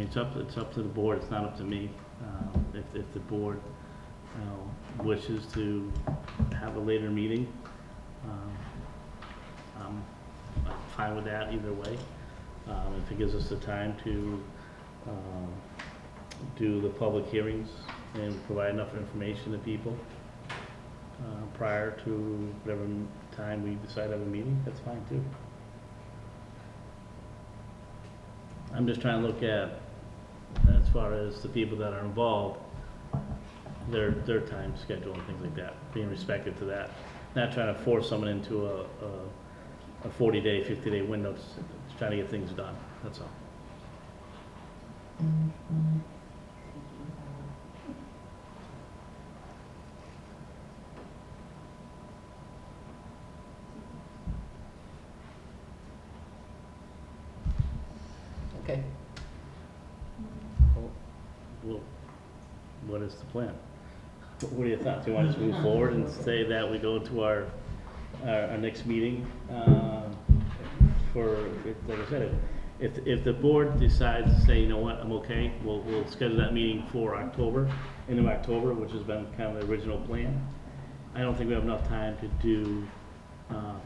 it's up to the board, it's not up to me. If the board, wishes to have a later meeting, I'm fine with that either way. If it gives us the time to, do the public hearings and provide enough information to people, prior to whatever time we decide to have a meeting, that's fine too. I'm just trying to look at, as far as the people that are involved, their time schedule and things like that, being respected to that. Not trying to force someone into a 40-day, 50-day window, just trying to get things done, that's all. Okay. Well, what is the plan? What are your thoughts? Do you want us to move forward and say that we go to our next meeting? Like I said, if the board decides to say, you know what, I'm okay, we'll schedule that meeting for October, end of October, which has been kind of the original plan. I don't think we have enough time to do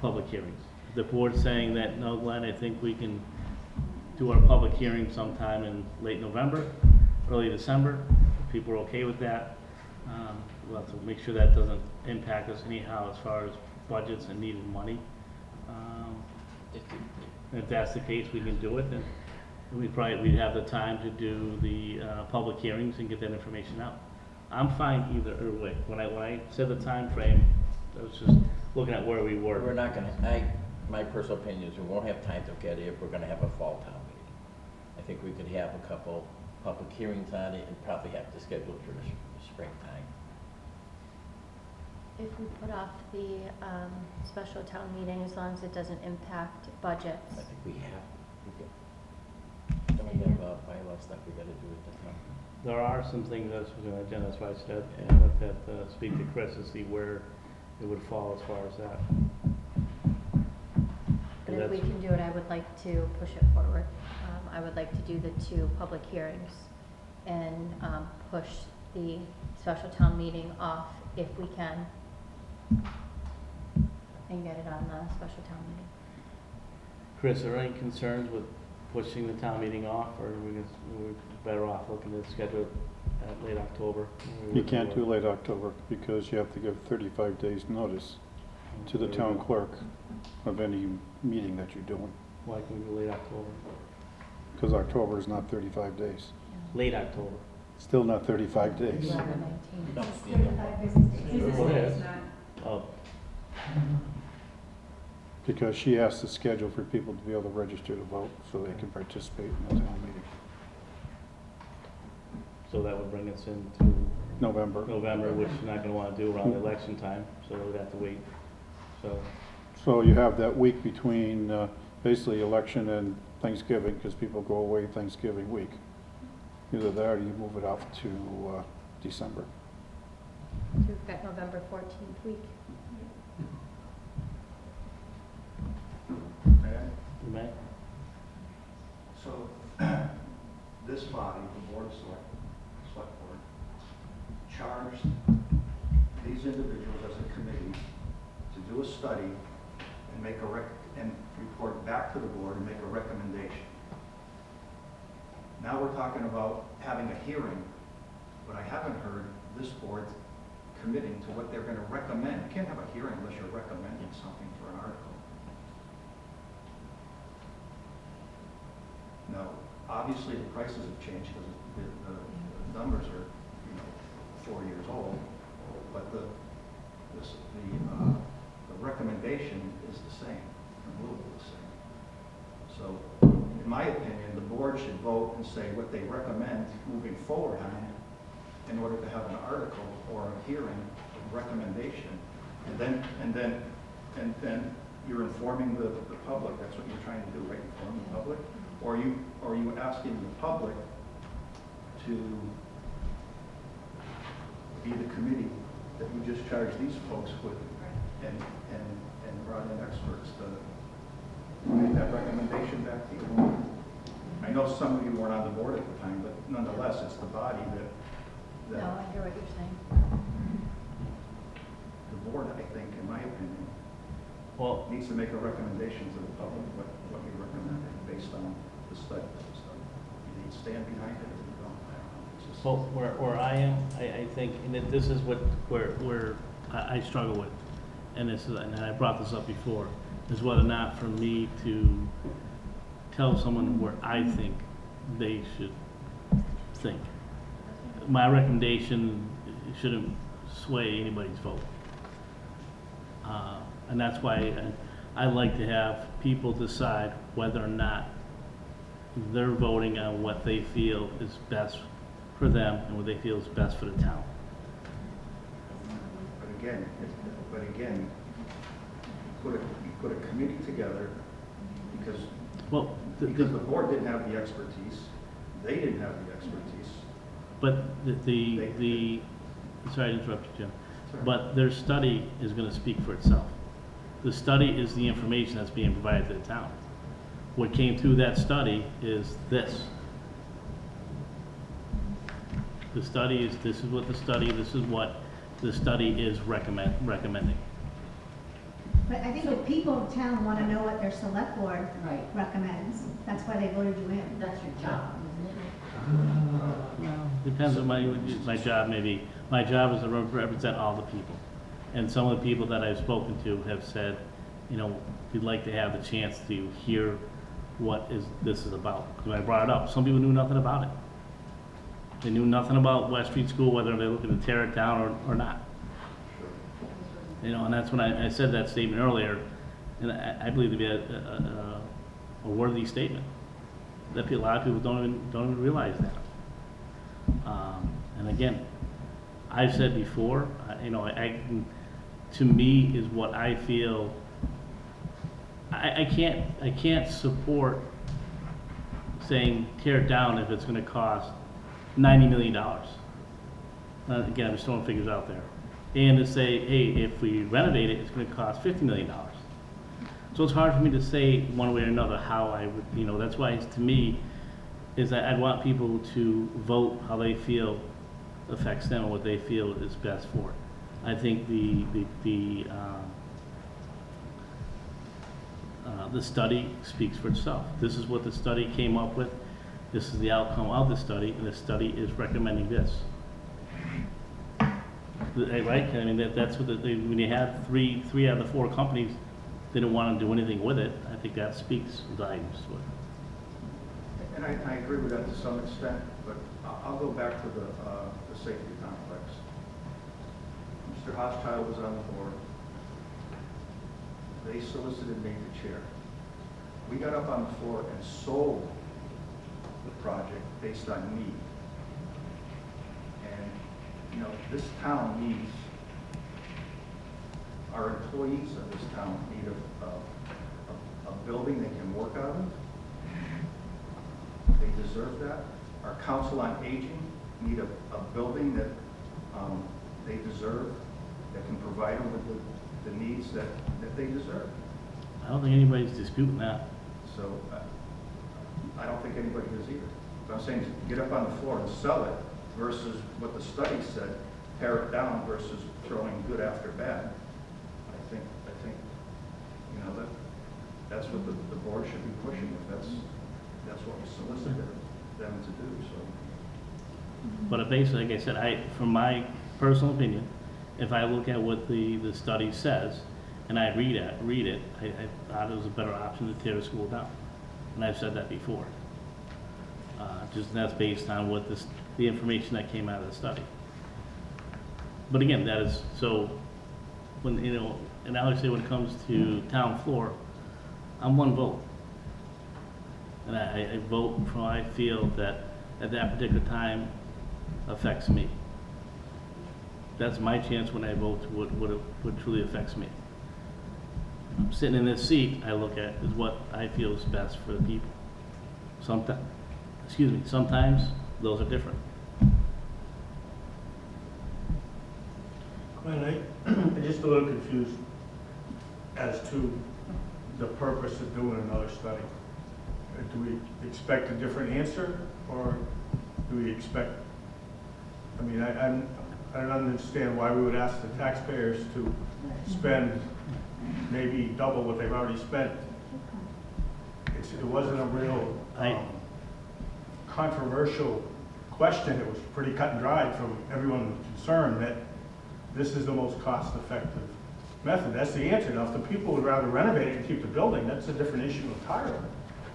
public hearings. If the board's saying that, no, Glenn, I think we can do our public hearing sometime in late November, early December. If people are okay with that, we'll have to make sure that doesn't impact us anyhow as far as budgets and needed money. If that's the case, we can do it, then we'd have the time to do the public hearings and get that information out. I'm fine either way. When I said the time frame, I was just looking at where we were. We're not gonna, my personal opinion is we won't have time to get it if we're gonna have a fall town meeting. I think we could have a couple public hearings on it and probably have to schedule it for the springtime. If we put off the special town meeting, as long as it doesn't impact budgets. I think we have, don't we have bylaw stuff we gotta do at the time? There are some things that's within the agenda, that's why I said, and let that speak to Chris and see where it would fall as far as that. But if we can do it, I would like to push it forward. I would like to do the 2 public hearings and push the special town meeting off if we can, and get it on the special town meeting. Chris, are there any concerns with pushing the town meeting off, or are we better off looking to schedule it at late October? You can't do late October because you have to give 35 days notice to the town clerk of any meeting that you're doing. Why can we do late October? Because October is not 35 days. Late October. Still not 35 days. 11/19. No, It's yeah. 35 business days. Well, it is. Oh, Because she has to schedule for people to be able to register to vote so they can participate in the town meeting. so that would bring us into November. November, which you're not gonna wanna do around the election time, so we'd have to wait. So you have that week between basically election and Thanksgiving, because people go away Thanksgiving week. Either that or you move it off to December. So we've got November 14th week. You may? So, this body, the Board of Select Board, charged these individuals as a committee to do a study and make and report back to the board and make a recommendation. Now we're talking about having a hearing, but I haven't heard this board committing to what they're going to recommend. You can't have a hearing unless you're recommending something for an article. Now, obviously, the prices have changed because the numbers are, 4 years old, but the recommendation is the same, a little bit the same. So, in my opinion, the board should vote and say what they recommend moving forward on it in order to have an article or a hearing, a recommendation, and then you're informing the public. That's what you're trying to do, right? Inform the public. Or are you asking the public to be the committee that you just charged these folks with and brought in experts to make that recommendation back to you? I know some of you weren't on the board at the time, but nonetheless, it's the body No, that I hear what you're saying. the board, I think, in my opinion, Well, needs to make a recommendation to the public, what you recommend based on the study. You need to stand behind it or you don't. I don't know. It's just- well, where I am, I think, and this is where I struggle with, and this is, and I brought this up before, is whether or not for me to tell someone where I think they should think. My recommendation shouldn't sway anybody's vote. And that's why I like to have people decide whether or not they're voting on what they feel is best for them and what they feel is best for the town. But again, you put a committee together because Well, the board didn't have the expertise, they didn't have the expertise. but sorry to interrupt you, Jim, but their study is gonna speak for itself. The study is the information that's being provided to the town. What came through that study is this. The study is, this is what the study is recommending. But I think the people of town want to know what their select board Right. recommends. That's why they voted you in. That's your job, isn't it? Depends on my job maybe. My job is to represent all the people. And some of the people that I've spoken to have said, you know, we'd like to have the chance to hear what this is about. Because when I brought it up, some people knew nothing about it. They knew nothing about West Street School, whether they're looking to tear it down or not. You know, and that's when I said that statement earlier, and I believe to be a worthy statement. That a lot of people don't even realize that. And again, I've said before, you know, to me is what I feel. I can't support saying tear it down if it's going to cost $90 million. Again, I'm just throwing figures out there. And to say, hey, if we renovate it, it's going to cost $50 million. So it's hard for me to say one way or another how I would, you know, that's why to me is that I'd want people to vote how they feel affects them and what they feel is best for it. I think the study speaks for itself. This is what the study came up with. This is the outcome of the study, and the study is recommending this. Right? I mean, that's what when you have three out of the four companies didn't want to do anything with it, I think that speaks volumes to it. And I agree with that to some extent, but I'll go back to the safety complex. Mr. Hochschild was on the board. They solicited me to chair. We got up on the floor and sold the project based on need. And, you know, this town needs, our employees of this town need a building they can work out of. They deserve that. Our council on aging need a building that they deserve, that can provide them with the needs that they deserve. I don't think anybody's disputing that. So I don't think anybody is either. But I'm saying get up on the floor and sell it versus what the study said, tear it down versus throwing good after bad. I think you know, that's what the board should be pushing. If that's what we solicited them to do. So. But basically, like I said, from my personal opinion, if I look at what the study says, and I read it, I thought it was a better option to tear the school down. And I've said that before. Just that's based on what the information that came out of the study. But again, that is, so, when, you know, and I would say when it comes to town floor, I'm one vote. And I vote for how I feel that at that particular time affects me. That's my chance when I vote to what truly affects me. I'm sitting in this seat, I look at is what I feel is best for the people. Sometimes those are different. Glenn, I'm just a little confused as to the purpose of doing another study. Do we expect a different answer, or do we expect, I mean, I don't understand why we would ask the taxpayers to spend maybe double what they've already spent. It wasn't a real controversial question. It was pretty cut and dried from everyone concerned that this is the most cost-effective method. That's the answer. Now, if the people would rather renovate it and keep the building, that's a different issue entirely.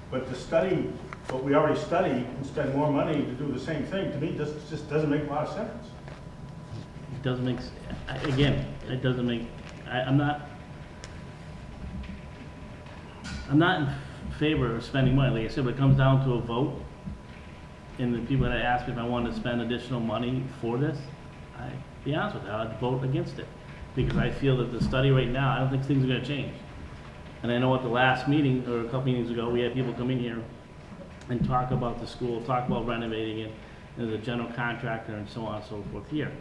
But to study what we already study and spend more money to do the same thing, to me, just doesn't make a lot of sense. It doesn't make, again, it doesn't make, I'm not in favor of spending money. Like I said, when it comes down to a vote, and the people that ask me if I wanted to spend additional money for this, I'd be honest with you, I'd vote against it. Because I feel that the study right now, I don't think things are gonna change. And I know at the last meeting, or a couple meetings ago, we had people come in here and talk about the school, talk about renovating it, as a general contractor and so on and so forth here.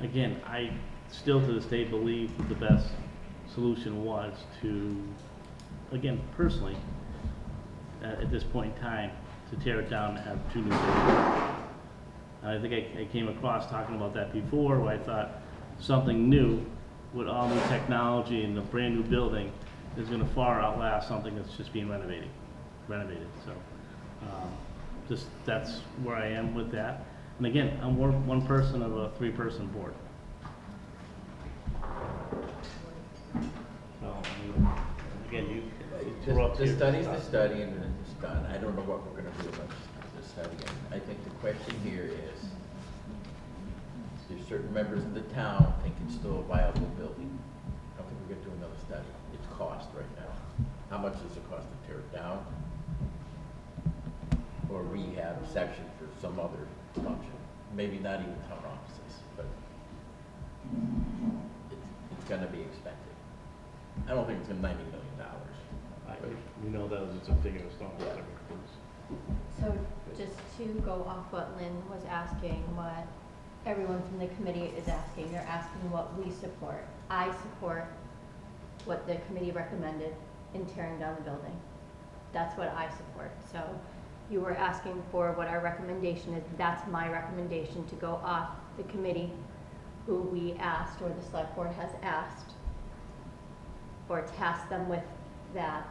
Again, I still to this day believe that the best solution was to, again, personally, at this point in time, to tear it down and have two new buildings. I think I came across talking about that before, where I thought something new with all new technology and a brand new building is gonna far outlast something that's just being renovated. So, just, that's where I am with that. And again, I'm one person of a 3-person board. So, I mean, again, The study's the study and then it's done. I don't know what we're gonna do about the study. And I think the question here is, there's certain members of the town think it's still a viable building. I don't think we're gonna do another study. It's cost right now. How much does it cost to tear it down? Or rehab a section for some other function? Maybe not even town offices, but it's gonna be expensive. I don't think it's gonna $90 million. We know that it's a figure of stone. So just to go off what Lynn was asking, what everyone from the committee is asking, they're asking what we support. I support what the committee recommended in tearing down the building. That's what I support. So you were asking for what our recommendation is. That's my recommendation, to go off the committee who we asked, or the select board has asked, or tasked them with that.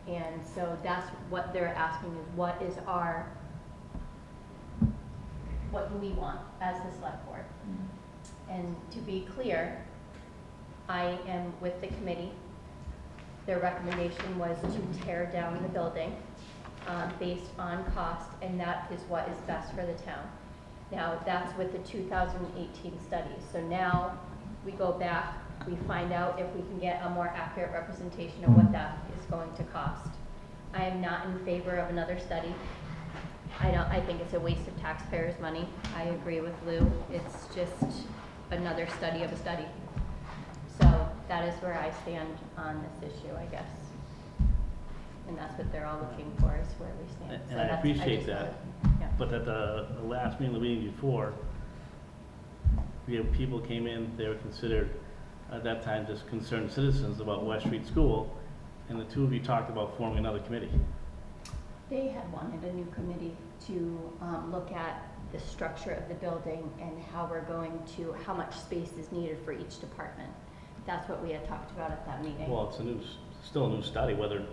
And so that's what they're asking, is what do we want as the select board? And to be clear, I am with the committee. Their recommendation was to tear down the building based on cost, and that is what is best for the town. Now, that's with the 2018 study. So now we go back, we find out if we can get a more accurate representation of what that is going to cost. I am not in favor of another study. I think it's a waste of taxpayers' money. I agree with Lou. It's just another study of a study. So that is where I stand on this issue, I guess. And that's what they're all looking for, is where we stand. And So I appreciate just that. yeah. But at the last meeting, the meeting before, people came in, they were considered, at that time, just concerned citizens about West Street School, and the two of you talked about forming another committee. They had wanted a new committee to look at the structure of the building and how how much space is needed for each department. That's what we had talked about at that meeting. Well, it's still a new study, whether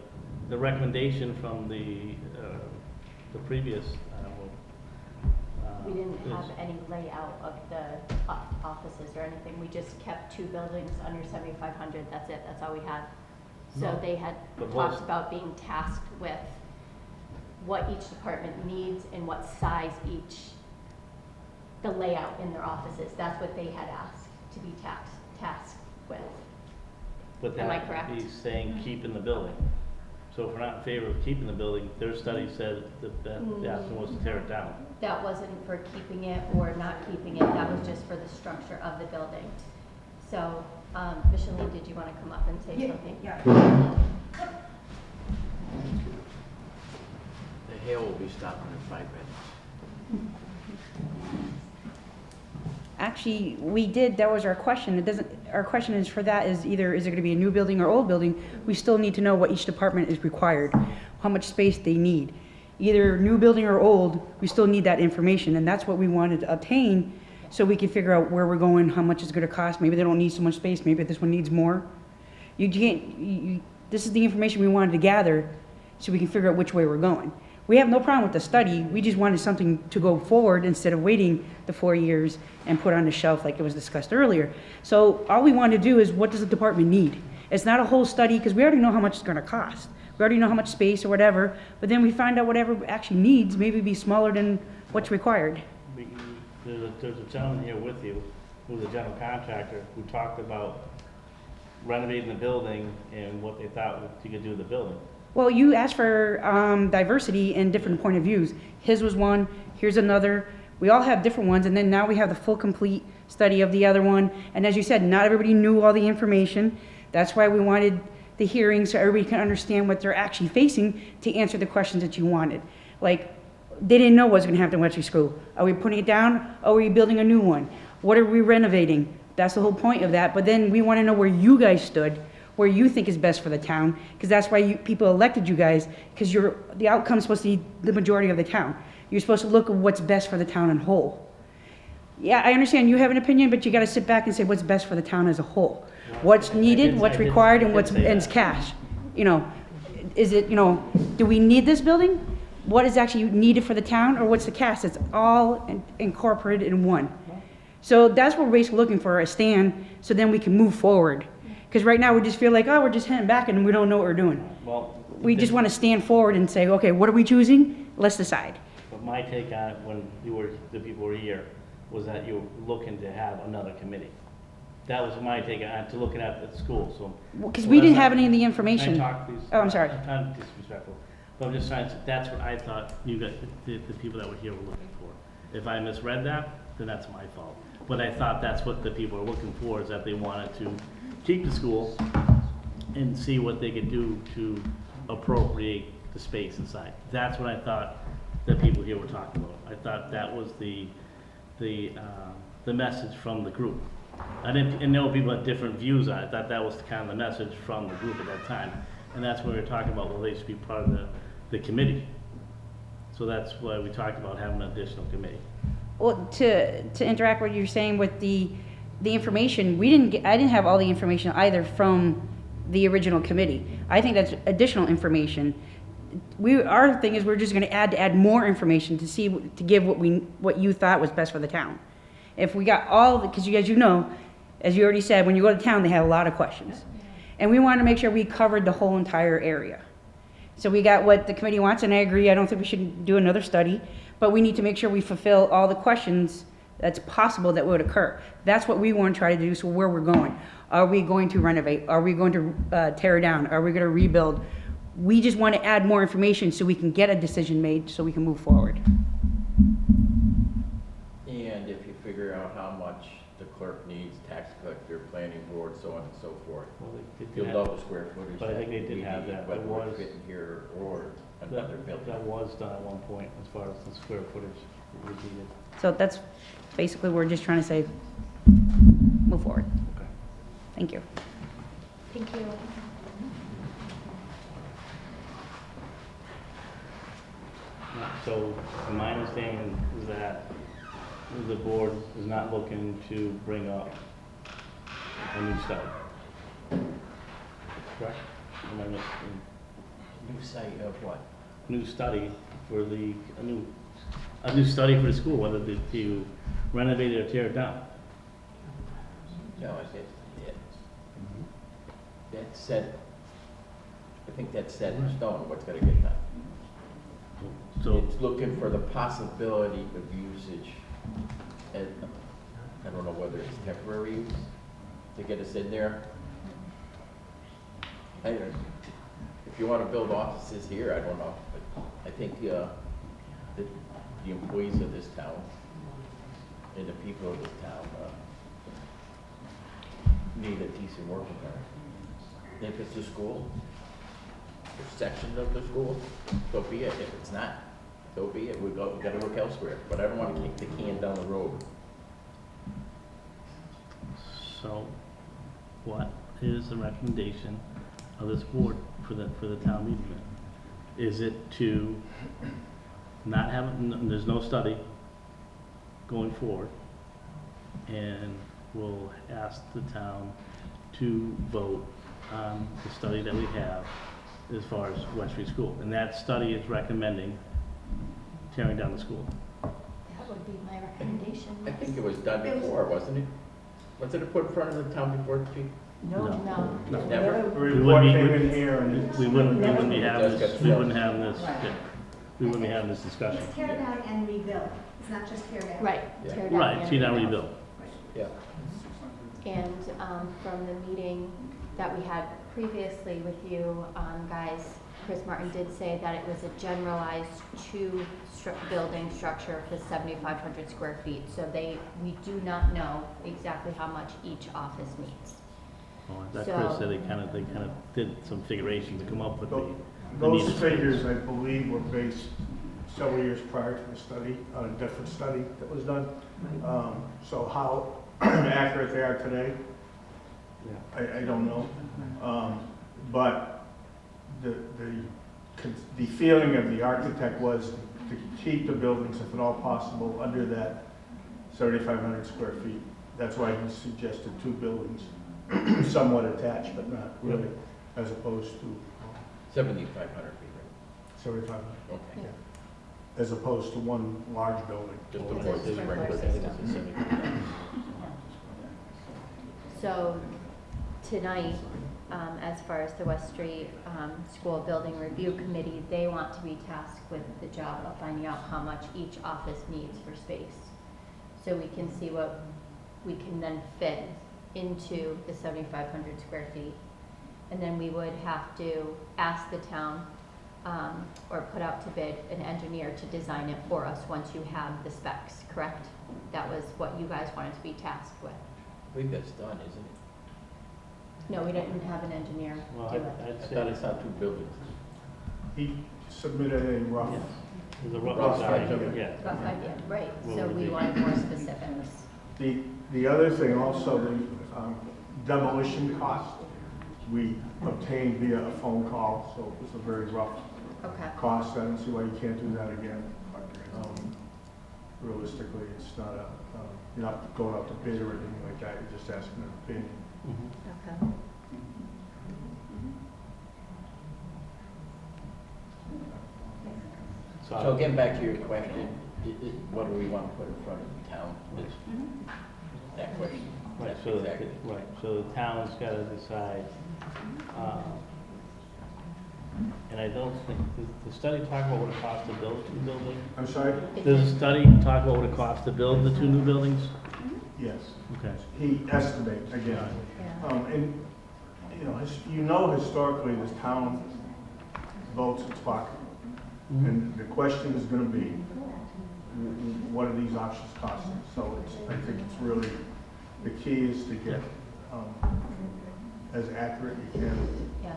the recommendation from the previous, We didn't have any layout of the offices or anything. We just kept 2 buildings under 7,500. That's it. That's all we had. So No, they had but talked about being tasked with what each department needs and what size the layout in their offices. That's what they had asked to be tasked with. But Am I that correct? he's saying keeping the building. So if we're not in favor of keeping the building, their study said that the option was to tear it down. That wasn't for keeping it or not keeping it. That was just for the structure of the building. So, Micheline, did you want to come up and say something? Yeah. The hail will be stopping in 5 minutes. Actually, we did, that was our question. Our question is for that is either, is it gonna be a new building or old building? We still need to know what each department is required. how much space they need. Either new building or old, we still need that information, and that's what we wanted to obtain, so we can figure out where we're going, how much it's gonna cost. Maybe they don't need so much space, maybe this one needs more. You can't, this is the information we wanted to gather, so we can figure out which way we're going. We have no problem with the study, we just wanted something to go forward instead of waiting the 4 years and put on the shelf like it was discussed earlier. So all we want to do is, what does the department need? It's not a whole study, because we already know how much it's gonna cost. We already know how much space or whatever, but then we find out whatever actually needs, maybe be smaller than what's required. There's a gentleman here with you, who's a general contractor, who talked about renovating the building and what they thought you could do with the building. Well, you asked for diversity and different point of views. His was one, here's another. We all have different ones, and then now we have the full, complete study of the other one. And as you said, not everybody knew all the information. That's why we wanted the hearing, so everybody can understand what they're actually facing to answer the questions that you wanted. Like, they didn't know what was gonna happen to Wetchy School. Are we putting it down? Are we building a new one? What are we renovating? That's the whole point of that. But then we wanna know where you guys stood, where you think is best for the town, because that's why people elected you guys, because the outcome's supposed to be the majority of the town. You're supposed to look at what's best for the town in whole. Yeah, I understand you have an opinion, but you gotta sit back and say what's best for the town as a whole. What's needed, what's required, and what's cash. You know, is it, you know, do we need this building? What is actually needed for the town, or what's the cash? It's all incorporated in one. So that's what we're basically looking for, a stand, so then we can move forward. Because right now we just feel like, oh, we're just heading back and we don't know what we're doing. Well, We just want to stand forward and say, okay, what are we choosing? Let's decide. But my take on it, when the people were here, was that you were looking to have another committee. That was my take on to looking at the school, so. Because we didn't have any of the information. Can I talk, please? Oh, I'm sorry. I'm trying to be disrespectful, but I'm just trying to, that's what I thought you got, the people that were here were looking for. If I misread that, then that's my fault. But I thought that's what the people were looking for, is that they wanted to keep the school and see what they could do to appropriate the space inside. That's what I thought the people here were talking about. I thought that was the message from the group. I didn't know people had different views on it. I thought that was kind of the message from the group at that time. And that's when we were talking about, well, they should be part of the committee. So that's why we talked about having an additional committee. Well, to interact what you're saying with the information, I didn't have all the information either from the original committee. I think that's additional information. Our thing is we're just gonna add more information to give what you thought was best for the town. If we got because as you know, as you already said, when you go to town, they have a lot of questions. And we wanted to make sure we covered the whole entire area. So we got what the committee wants, and I agree, I don't think we should do another study, but we need to make sure we fulfill all the questions that's possible that would occur. That's what we want to try to do, so where we're going. Are we going to renovate? Are we going to tear down? Are we going to rebuild? We just want to add more information so we can get a decision made, so we can move forward. And if you figure out how much the clerk needs, tax collector, planning board, so on and so forth, Well, they you'll did know have, the square footage. but I think they that did we have need, that. whether It we're was- fitting here or another building. that was done at one point, as far as the square footage we needed. So that's basically, we're just trying to say, move forward. Okay. Thank you. Thank you. So, my understanding is that the board is not looking to bring up a new study. Correct? Am I missing? New site of what? New study for a new study for the school, whether to renovate it or tear it down. No, I said, that's set, I think that's set in stone, what's gonna get done. So, It's looking for the possibility of usage, and I don't know whether it's temporary use to get us in there. I don't, if you wanna build offices here, I don't know, but I think, the employees of this town and the people of this town, need a decent work environment. If it's a school, or section of the school, so be it. If it's not, so be it. We gotta look elsewhere, but I don't wanna kick the can down the road. so what is the recommendation of this board for the town meeting then? Is it to not have, there's no study going forward, and we'll ask the town to vote on the study that we have as far as West Street School. And that study is recommending tearing down the school. That would be my recommendation. I think it was done before, wasn't it? Wasn't it put in front of the town before, Chief? No. No. Never? The We report wouldn't came be- in here and We wouldn't be having Just this, got we wouldn't filled. have this, we wouldn't be having this discussion. It's tear down and rebuild. It's not just tear down. Right, Yeah. tear down. Right, and see, now rebuild. rebuild. Yeah. And from the meeting that we had previously with you guys, Chris Martin did say that it was a generalized building structure for 7,500 square feet. So we do not know exactly how much each office needs. Well, that So- Chris said they kind of did some figuration to come up with the those needed space. figures, I believe, were based several years prior to the study, on a different study that was done. So how accurate they are today, I don't know. But the feeling of the architect was to keep the buildings, if at all possible, under that 7,500 square feet. That's why he suggested two buildings, somewhat attached, but not really, as opposed to 7,500 feet, right? 7,500, Okay. as opposed to one large building. Just With the a sprinkler system. So tonight, as far as the West Street School Building Review Committee, they want to be tasked with the job of finding out how much each office needs for space. So we can see what we can then fit into the 7,500 square feet. And then we would have to ask the town or put out to bid an engineer to design it for us once you have the specs, correct? That was what you guys wanted to be tasked with. I believe that's done, isn't it? No, we didn't have an engineer Well, do it. I I'd thought say, it's not two buildings. He submitted a rough, yes, there's a rough Rough design, idea. yeah. Rough idea, right, What so would we be- wanted more specifics. the other thing also, the demolition cost, we obtained via a phone call, so it was a very rough Okay, cost. I don't see why you can't do that again. Realistically, it's not you're not going out to bid or anything like that, you're just asking an opinion. Mhm. okay. So getting back to your question, what do we want to put in front of the town? Is that question? Right, That's so, exactly. right, so the town's gotta decide, and I don't think, does the study talk about what it costs to build two buildings? I'm sorry? Does the study talk about what it costs to build the two new buildings? Yes. Okay. He estimates again. Yeah. And, historically, this town votes its pocket. And the question is gonna be, what are these options costing? So I think it's really, the key is to get as accurate you can, Yeah,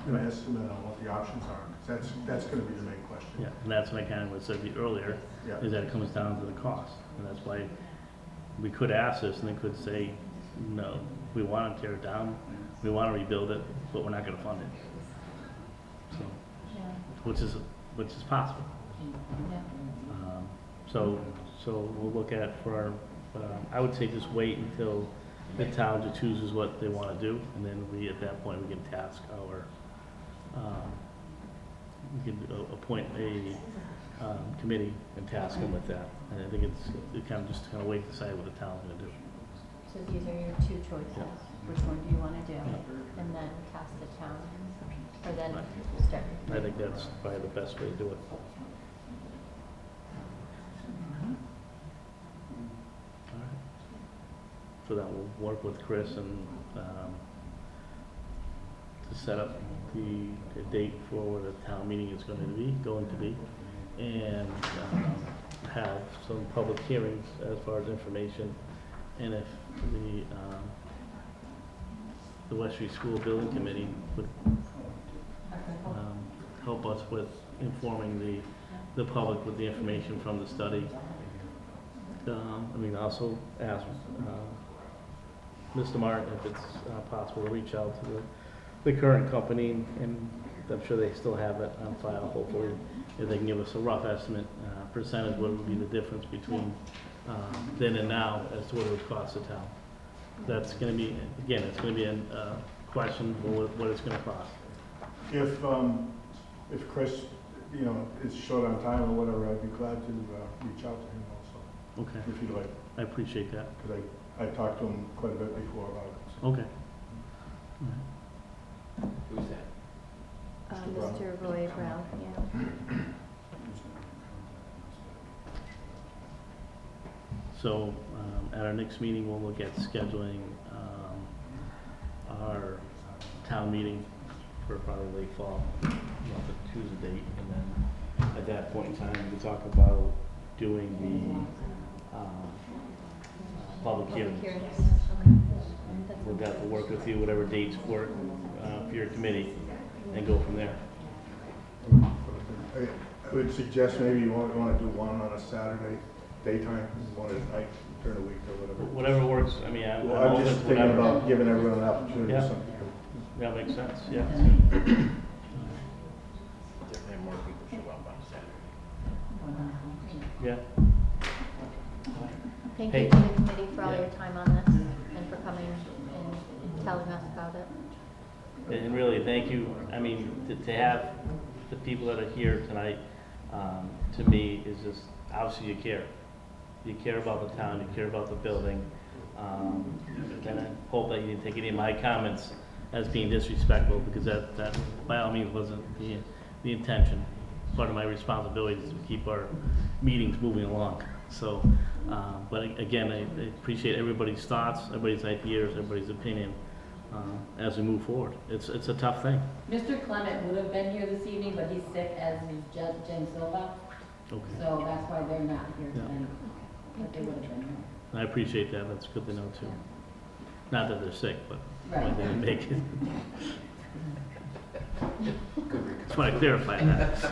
an estimate on what the options are. 'Cause that's gonna be the main question. Yeah, and that's what I kind of said earlier, Yeah. is that it comes down to the cost. And that's why we could ask this, and they could say, no, we want to tear it down, we want to rebuild it, but we're not going to fund it. So, yeah, which is possible. yeah. So we'll look at I would say just wait until the town just chooses what they want to do, and then at that point, we can task we can appoint a committee and task them with that. And I think it's kind of wait to decide what the town's going to do. So these are your two choices. Which one do you want to do? And then task the town, or then start. I think that's probably the best way to do it. All right. So that will work with Chris and to set up the date for where the town meeting is going to be, and have some public hearings as far as information, and if the West Street School Building Committee would help us with informing the public with the information from the study. Also ask Mr. Martin if it's possible to reach out to the current company and I'm sure they still have it on file, hopefully, if they can give us a rough estimate, percentage, what would be the difference between then and now as to what it would cost the town. That's gonna be, again, it's gonna be a question, what it's gonna cost. If Chris, is short on time or whatever, I'd be glad to reach out to him also, Okay, if you'd like, I appreciate that. because I talked to him quite a bit before about it. So. Okay. Who's that? Mr. Roy Brown, yeah. So, at our next meeting, we'll look at scheduling, our town meeting for probably late fall. We'll have to choose a date, and then at that point in time, we talk about doing the, public hearings. We'll have to work with you, whatever dates work, for your committee, and go from there. I would suggest maybe you want to do one on a Saturday daytime, one at night during the week or whatever. Whatever works, I mean, Well, I'm open just to thinking whatever. about giving everyone an opportunity. Yeah. Some people. That makes sense, yeah. Definitely have more people show up on Saturday. Yeah. Thank Hey. you to the committee for all Yeah. your time on this and for coming and telling us about it. And really, thank you, I mean, to have the people that are here tonight, to me, is just, obviously you care. You care about the town, you care about the building. And I hope that you didn't take any of my comments as being disrespectful, because that by all means wasn't the intention. Part of my responsibility is to keep our meetings moving along. So, but again, I appreciate everybody's thoughts, everybody's ideas, everybody's opinion, as we move forward. It's a tough thing. Mr. Clement would have been here this evening, but he's sick, as is Judge Jen Silva, Okay. so that's why they're not here Yeah. tonight. But they would have been here. I appreciate that, that's good to know too. Not that they're sick, but Right. when they didn't make it. Just want to clarify that.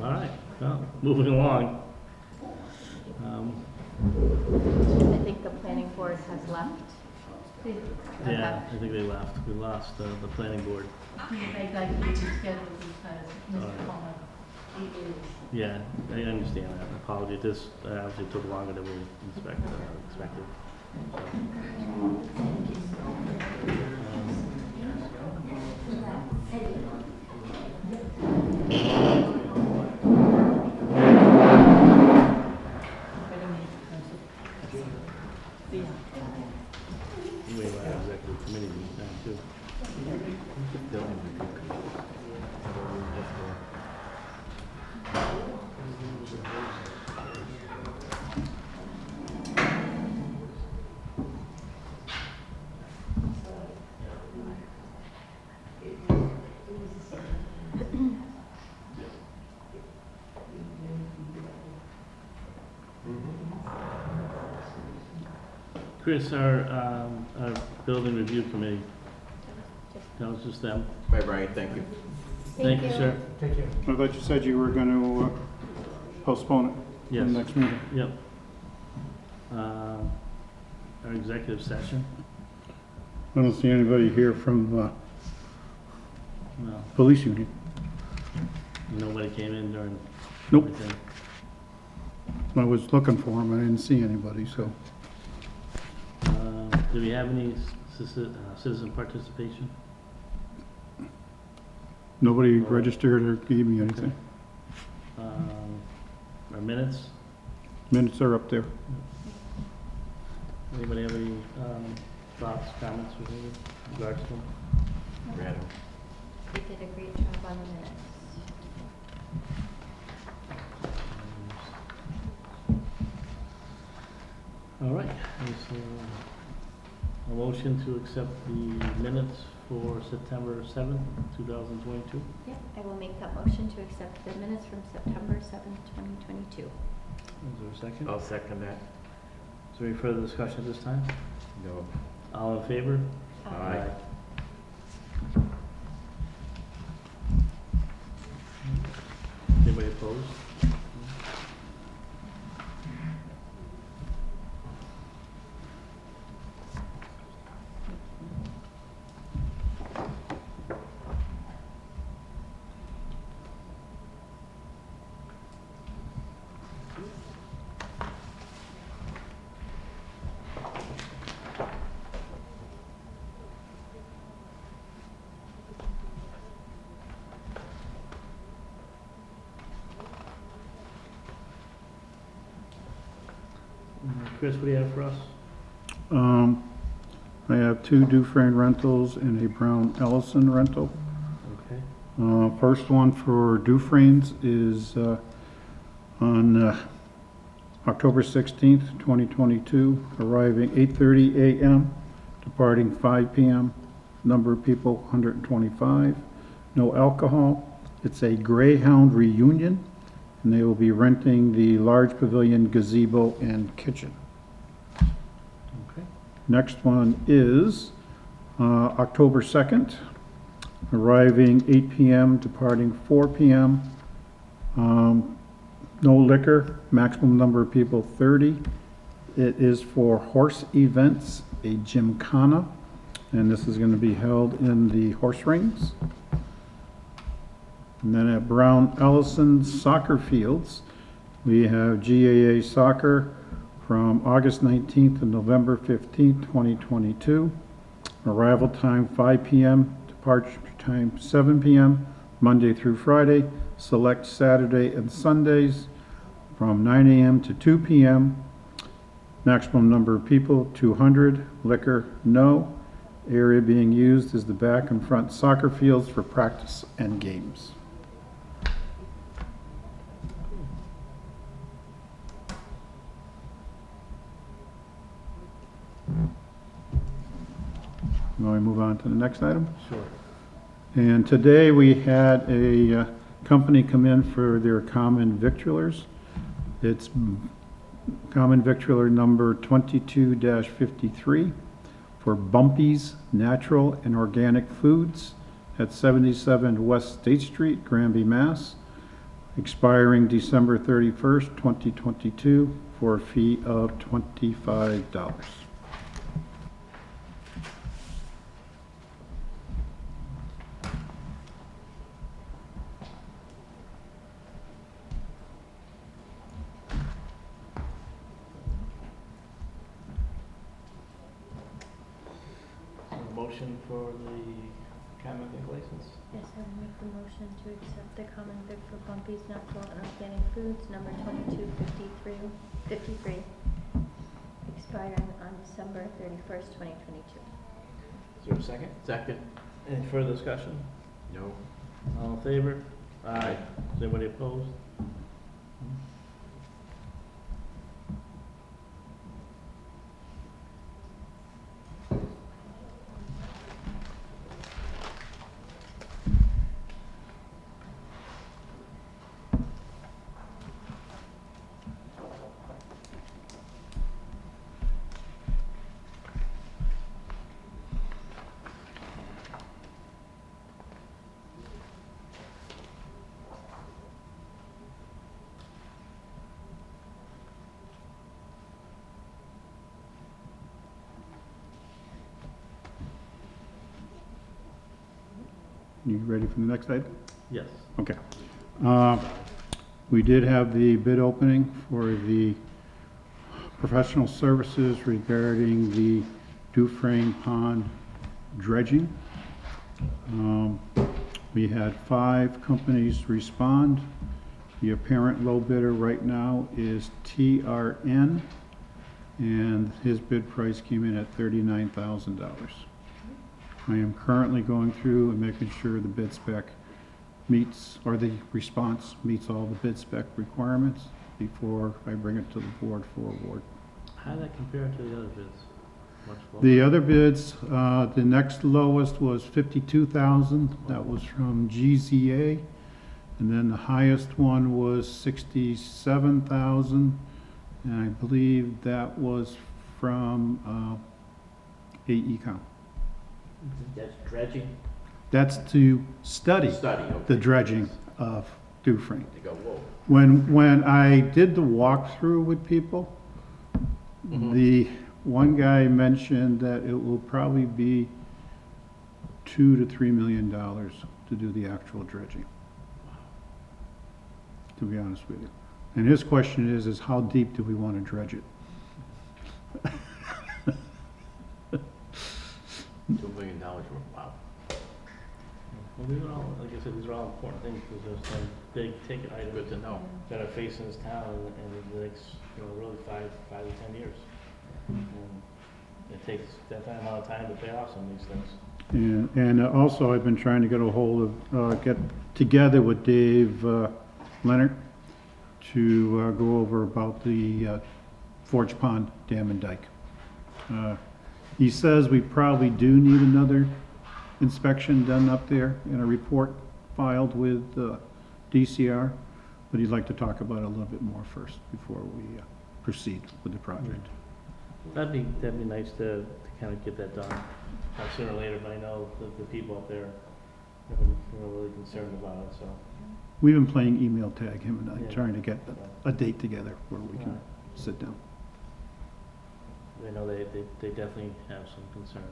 All right, well, moving along. I think the planning board has left. Yeah, I think they left. We lost the planning board. They'd like to be scheduled because All right. Mr. Coleman, he is. Yeah, I understand that. Apology. This obviously took longer than we expected. We have an executive committee meeting now too. Chris, our building review committee, that was just them. Bye, Brian, thank you. Thank you, sir. Take care. I thought you said you were going to postpone it to Yes. the next meeting. Yep. Our executive session, I don't see anybody here from no, police union. nobody came in during. Nope. everything. I was looking for them, I didn't see anybody, so. Do we have any citizen participation? Nobody registered or gave me anything. Our minutes? Minutes are up there. Anybody have any thoughts, comments with regards to them? Brad? They did a great job on the minutes. All right, is a motion to accept the minutes for September 7th, 2022? Yep, I will make that motion to accept the minutes from September 7th, 2022. Is there a second? I'll second that. Is there any further discussion at this time? No. All in favor? Aye. Anybody opposed? Chris, what do you have for us? I have 2 Dufresne rentals and a Brown Ellison rental. Okay. First one for Dufresne's is on October 16th, 2022, arriving 8:30 a.m., departing 5 p.m. Number of people, 125. No alcohol. It's a Greyhound reunion, and they will be renting the large pavilion, gazebo, and kitchen. Okay. Next one is October 2nd, arriving 8 p.m., departing 4 p.m. No liquor, maximum number of people 30. It is for horse events, a gymkhana, and this is going to be held in the horse rings. And then at Brown Ellison Soccer Fields, we have GAA Soccer from August 19th to November 15th, 2022. Arrival time 5 p.m., departure time 7 p.m., Monday through Friday, select Saturday and Sundays from 9 a.m. to 2 p.m. Maximum number of people, 200. Liquor, no. Area being used is the back and front soccer fields for practice and games. Now we move on to the next item. Sure. And today we had a company come in for their common victulars. It's common victular number 22-53 for Bumpy's Natural and Organic Foods at 77 West State Street, Granby, Mass. Expiring December 31st, 2022 for a fee of $25. Motion for the common vic license? Yes, I will make the motion to accept the common vic for Bumpy's Natural and Organic Foods, number 2253, expiring on December 31st, 2022. Is there a second? Second? Any further discussion? No. All in favor? Aye. Is anybody opposed? You ready for the next item? Yes. Okay. We did have the bid opening for the professional services regarding the Dufresne Pond dredging. We had 5 companies respond. The apparent low bidder right now is TRN, and his bid price came in at $39,000. I am currently going through and making sure the bid spec meets, or the response meets all the bid spec requirements before I bring it to the board for award. How did that compare to the other bids? Much lower? The other bids, the next lowest was $52,000. That was from GZA. And then the highest one was $67,000. And I believe that was from AECom. That's dredging? That's to study Study, okay. the dredging of Dufresne. They go, whoa. When I did the walkthrough with people, the one guy mentioned that it will probably be $2 to $3 million to do the actual dredging, to be honest with you. And his question is how deep do we want to dredge it? $2 million, wow. Well, these are all, like I said, these are all important things, because there's some big ticket items Good to know. that are facing this town in the next, really 5 to 10 years. And it takes that amount of time to pay off some of these things. And also, I've been trying to get a hold of, get together with Dave Leonard to go over about the Forge Pond Dam and Dike. He says we probably do need another inspection done up there and a report filed with DCR, but he'd like to talk about it a little bit more first before we proceed with the project. That'd be nice to kind of get that done sooner or later, but I know the people up there have been really concerned about it, so. We've been playing email tag, him and I, Yeah. trying to get a date together where we can sit down. I know they definitely have some concerns.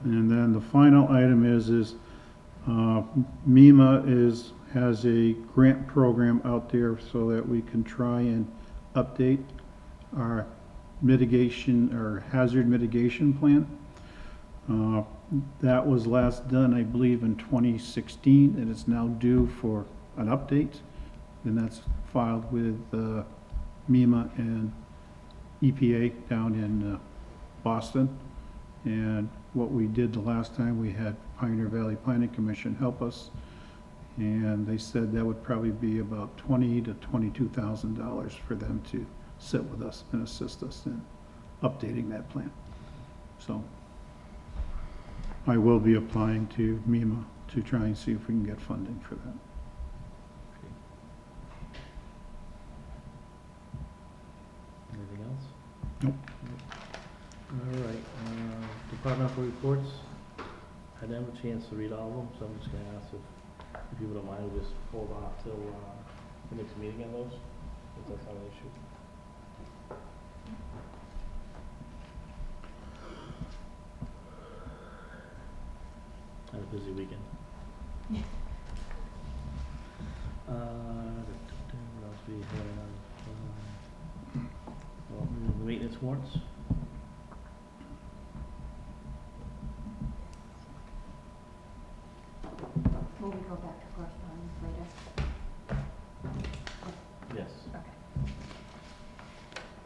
And then the final item is MEMA has a grant program out there so that we can try and update our mitigation or hazard mitigation plan. That was last done, I believe, in 2016, and it's now due for an update. And that's filed with MEMA and EPA down in Boston. And what we did the last time, we had Pioneer Valley Planning Commission help us, and they said that would probably be about $20,000 to $22,000 for them to sit with us and assist us in updating that plan. So I will be applying to MEMA to try and see if we can get funding for that. Anything else? Nope. All right, departmental reports. I didn't have a chance to read all of them, so I'm just gonna ask if you don't mind, we'll just hold off till the next meeting on those, if that's not an issue. I had a busy weekend. What else we have? Well, the maintenance warrants. Will we go back to correspondence later? Yes. Okay.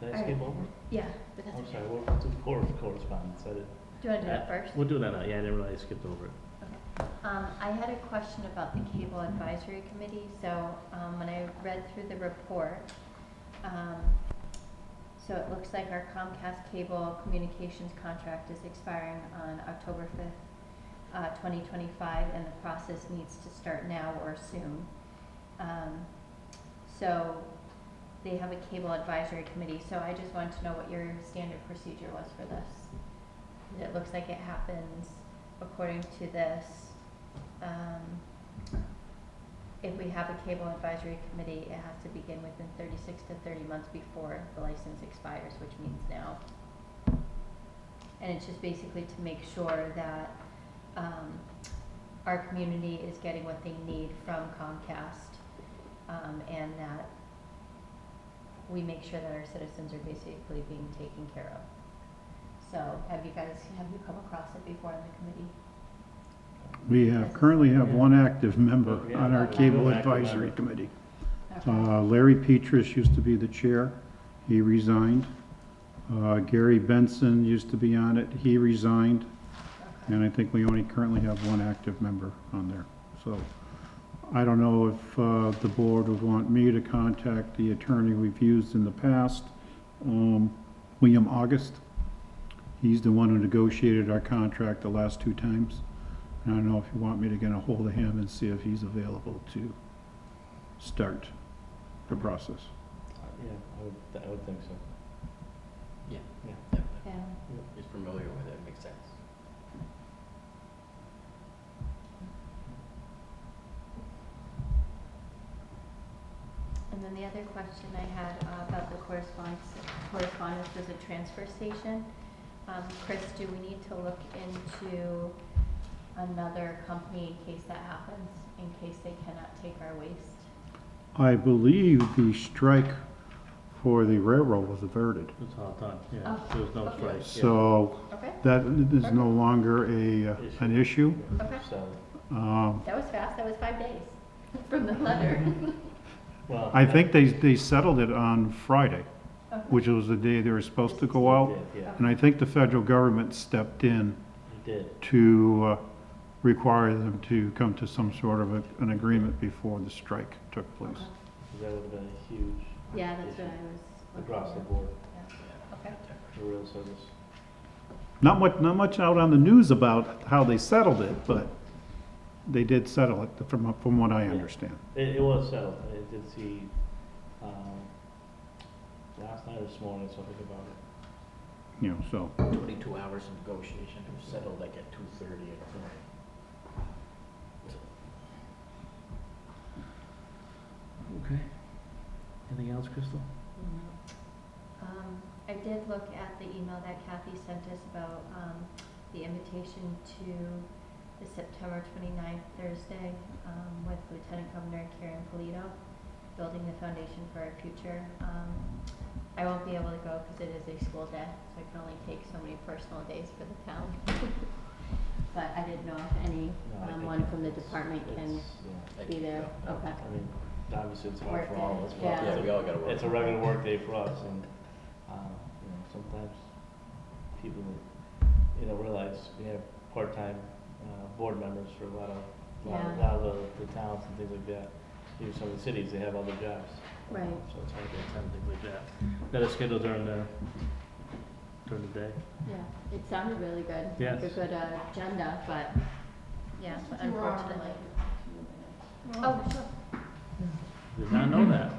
Did I skip over? Yeah, but that's I'm okay. sorry, we'll do correspondence. I didn't. Do you want to do that first? We'll do that now. Yeah, I didn't realize I skipped over it. I had a question about the Cable Advisory Committee. So when I read through the report, so it looks like our Comcast cable communications contract is expiring on October 5th, 2025, and the process needs to start now or soon. So they have a Cable Advisory Committee. So I just wanted to know what your standard procedure was for this. It looks like it happens according to this. If we have a cable advisory committee, it has to begin within 36 to 30 months before the license expires, which means now. And it's just basically to make sure that our community is getting what they need from Comcast, and that we make sure that our citizens are basically being taken care of. So have you come across it before in the committee? We currently have one active member on our Cable Advisory Committee. Okay. Larry Petrus used to be the chair. He resigned. Gary Benson used to be on it. He resigned. Okay. And I think we only currently have one active member on there. So I don't know if the board would want me to contact the attorney we've used in the past, William August. He's the one who negotiated our contract the last 2 times. And I don't know if you want me to get a hold of him and see if he's available to start the process. Yeah, I would think so. Yeah, Yeah. definitely. Yeah. He's familiar with it, makes sense. And then the other question I had about the correspondence was a transfer station. Chris, do we need to look into another company in case that happens, in case they cannot take our waste? I believe the strike for the railroad was averted. It's all done, yeah, Oh, there was no okay. strike. yeah. So Okay, that is no longer an issue. okay. So, That was fast, that was 5 days from the letter. well. I think they settled it on Friday, Okay. which was the day they were supposed to go out. Yeah, And I think the federal government stepped in he did. to require them to come to some sort of an agreement before the strike took place. That would have been a huge Yeah, that's what I was. looking across the at. board, Yeah. Okay. for real service. Not much out on the news about how they settled it, but they did settle it from what I Yeah. understand. It was settled, I did see, last night or this morning, something about it. You know, so. 22 hours of negotiation, it was settled like at 2:30 in the morning. Okay. Anything else, Crystal? I did look at the email that Kathy sent us about the invitation to the September 29th Thursday with Lieutenant Governor Karen Polito, building the foundation for our future. I won't be able to go because it is a school day, so I can only take so many personal days for the town. But I didn't know if any No, I think one from the department can Yeah. be there. Okay. I mean, obviously it's hard Work for all day. of us. but Yeah. Yeah, we all gotta work. It's a regular work day for us, and, you know, sometimes people, you know, realize we have part-time, board members for a lot of the towns and things like that. Even some of the cities, they have other jobs. Right. So it's hard to attend things like that. That is scheduled during the day. Yeah, it sounded really good. Yes. Like a good agenda, but yeah, unfortunately. Oh, sure. Did not know that.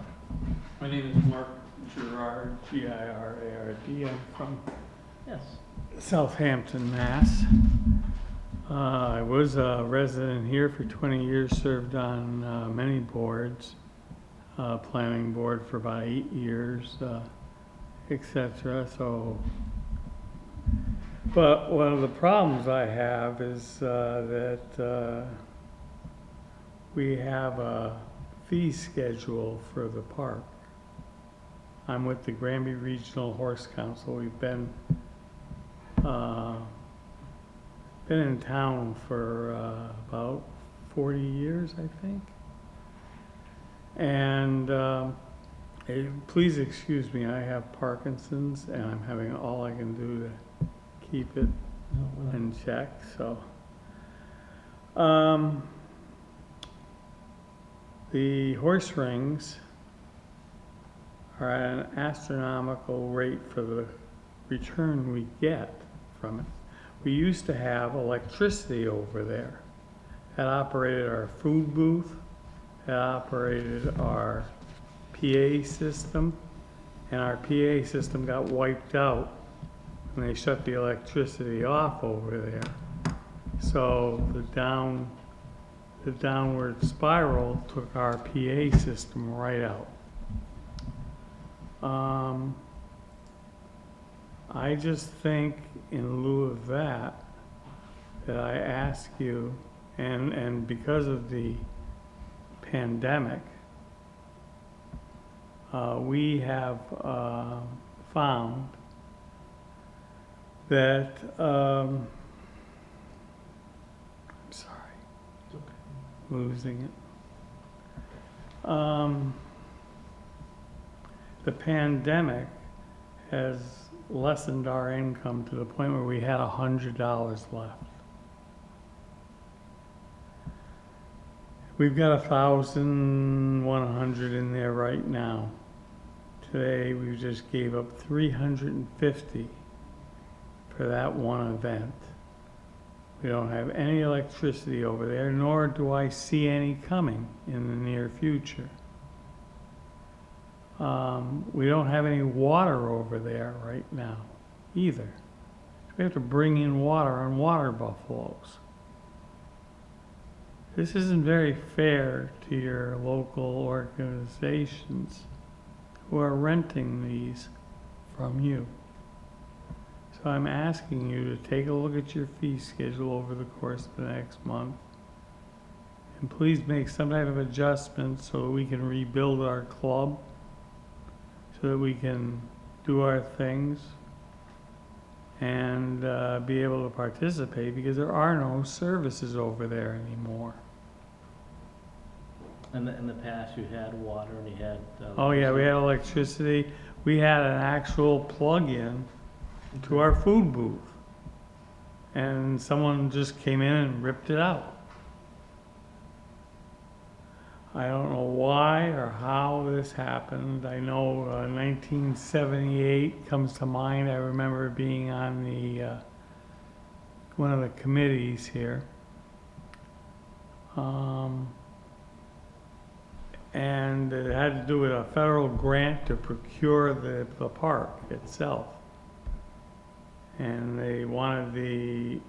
My name is Mark Girard, Girard. I'm from Yes. Southampton, Mass. I was a resident here for 20 years, served on many boards, planning board for about 8 years, etc. So, but one of the problems I have is that we have a fee schedule for the park. I'm with the Granby Regional Horse Council. We've been in town for about 40 years, I think. And please excuse me, I have Parkinson's and I'm having all I can do to keep it in check, so. The horse rings are at an astronomical rate for the return we get from it. We used to have electricity over there. It operated our food booth, it operated our PA system, and our PA system got wiped out when they shut the electricity off over there. So the downward spiral took our PA system right out. I just think in lieu of that, that I ask you, and because of the pandemic, we have found that, I'm sorry, losing it. The pandemic has lessened our income to the point where we had $100 left. We've got 1,100 in there right now. Today we just gave up 350 for that one event. We don't have any electricity over there, nor do I see any coming in the near future. We don't have any water over there right now either. We have to bring in water on water buffaloes. This isn't very fair to your local organizations who are renting these from you. So I'm asking you to take a look at your fee schedule over the course of the next month. And please make some type of adjustment so we can rebuild our club, so that we can do our things and be able to participate, because there are no services over there anymore. In the past, you had water and you had. Oh yeah, we had electricity. We had an actual plug-in to our food booth. And someone just came in and ripped it out. I don't know why or how this happened. I know 1978 comes to mind. I remember being on the one of the committees here. And it had to do with a federal grant to procure the park itself. And they wanted the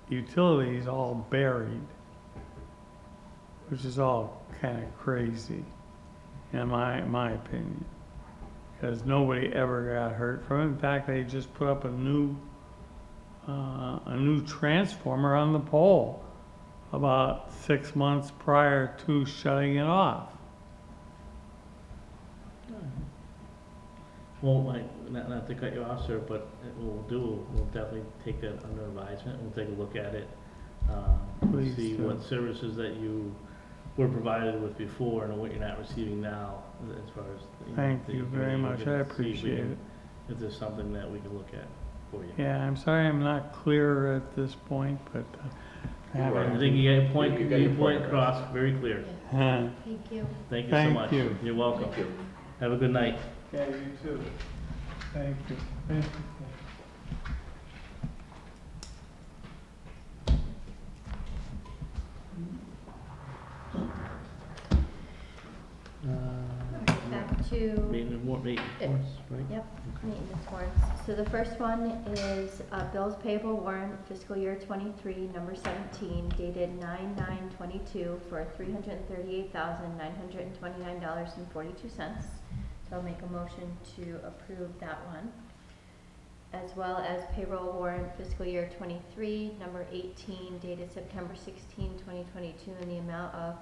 utilities all buried, which is all kind of crazy, in my opinion, because nobody ever got hurt from it. In fact, they just put up a new transformer on the pole about 6 months prior to shutting it off. Well, not to cut you off, sir, but what we'll do, we'll definitely take that under advisement. We'll take a look at it. Please see do. what services that you were provided with before and what you're not receiving now, as far as. Thank you very much. I appreciate it. If there's something that we can look at for you. Yeah, I'm sorry I'm not clear at this point, but I think you got your point across very clear. Huh. Thank you. Thank you so Thank much. you. You're welcome. Have a good night. Yeah, you too. Thank you. Thank you. Back to. Maintenance warrants, right? Yep, maintenance warrants. So the first one is bills payable warrant fiscal year 23, number 17, dated 9/9/22 for $338,929.42. So I'll make a motion to approve that one. As well as payroll warrant fiscal year 23, number 18, dated September 16, 2022, in the amount of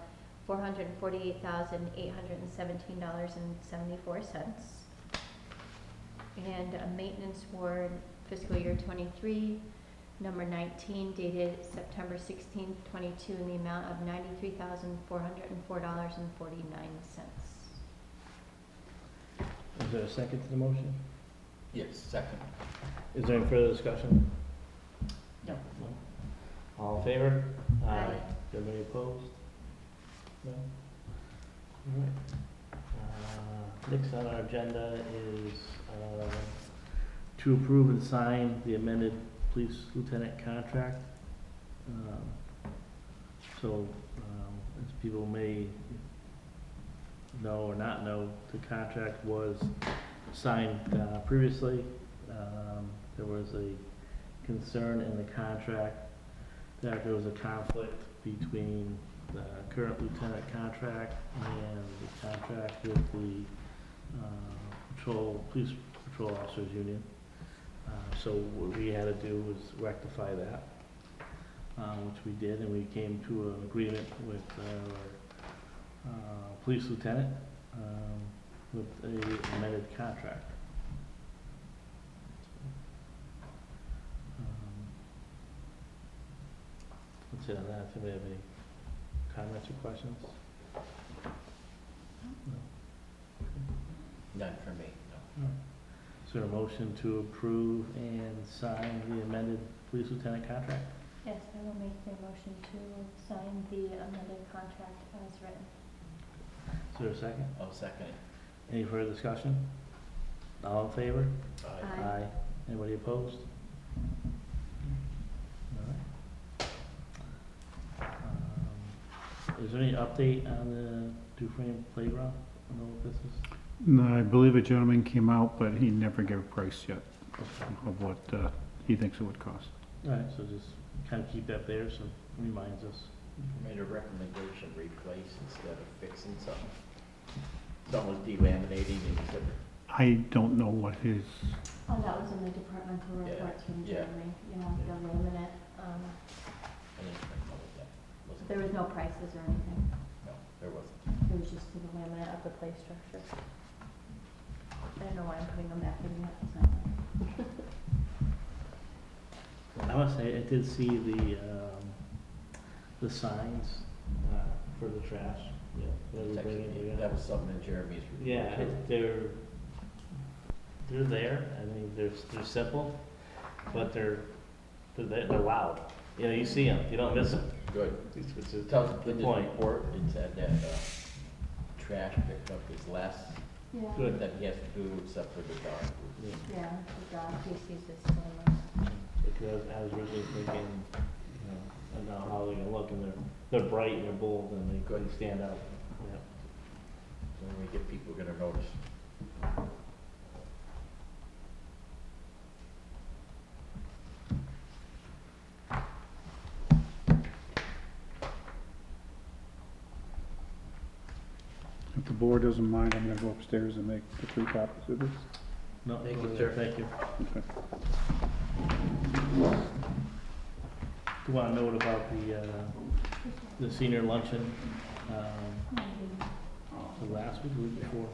$448,817.74. And a maintenance warrant fiscal year 23, number 19, dated September 16, 22, in the amount of $93,404.49. Is there a second to the motion? Yes, second. Is there any further discussion? No. All in favor? Aye. Anybody opposed? No? All right. Next on our agenda is to approve and sign the amended police lieutenant contract. As people may know or not know, the contract was signed previously. There was a concern in the contract that there was a conflict between the current lieutenant contract and the contract with the police patrol officers union. So what we had to do was rectify that, which we did, and we came to an agreement with our police lieutenant with a amended contract. That's it on that. Do we have any comments or questions? No. None for me, no. No. Is there a motion to approve and sign the amended police lieutenant contract? Yes, I will make the motion to sign the amended contract as written. Is there a second? I'll second it. Any further discussion? All in favor? Aye. Aye. Anybody opposed? All right. Is there any update on the Dufresne Playground? I don't know what this is. No, I believe a gentleman came out, but he never gave a price yet of what he thinks it would cost. All right, so just kind of keep that there so it reminds us. Made a recommendation, replace instead of fixing something. Something was delaminating and he said, I don't know what his, Oh, that was in the departmental Yeah, reports from yeah. Jeremy, the laminate. I didn't know what that was. There was no prices or anything. No, there wasn't. It was just for the laminate of the play structure. I don't know why I'm putting them back in yet, so. I must say, I did see the signs, for the trash. Yeah. That we bring in here. That was something that Jeremy's. Yeah, they're there, I mean, they're simple, but they're loud. You know, you see them, you don't miss them. Good. Which is Tell us the the point. report, it said that, trash pickup is less Yeah. Good. that he has to do except for the dog food. Yeah, the dog feces is still in Because I was originally thinking, you know, I don't know how they're gonna look, and they're bright and they're bold and they couldn't stand out. Yeah. When we get people gonna notice. If the board doesn't mind, I'm gonna go upstairs and make the 3 copies of this. No, Thank you, go sir. ahead. Thank you. Okay. Do you want to note about the senior luncheon, the last week, week before?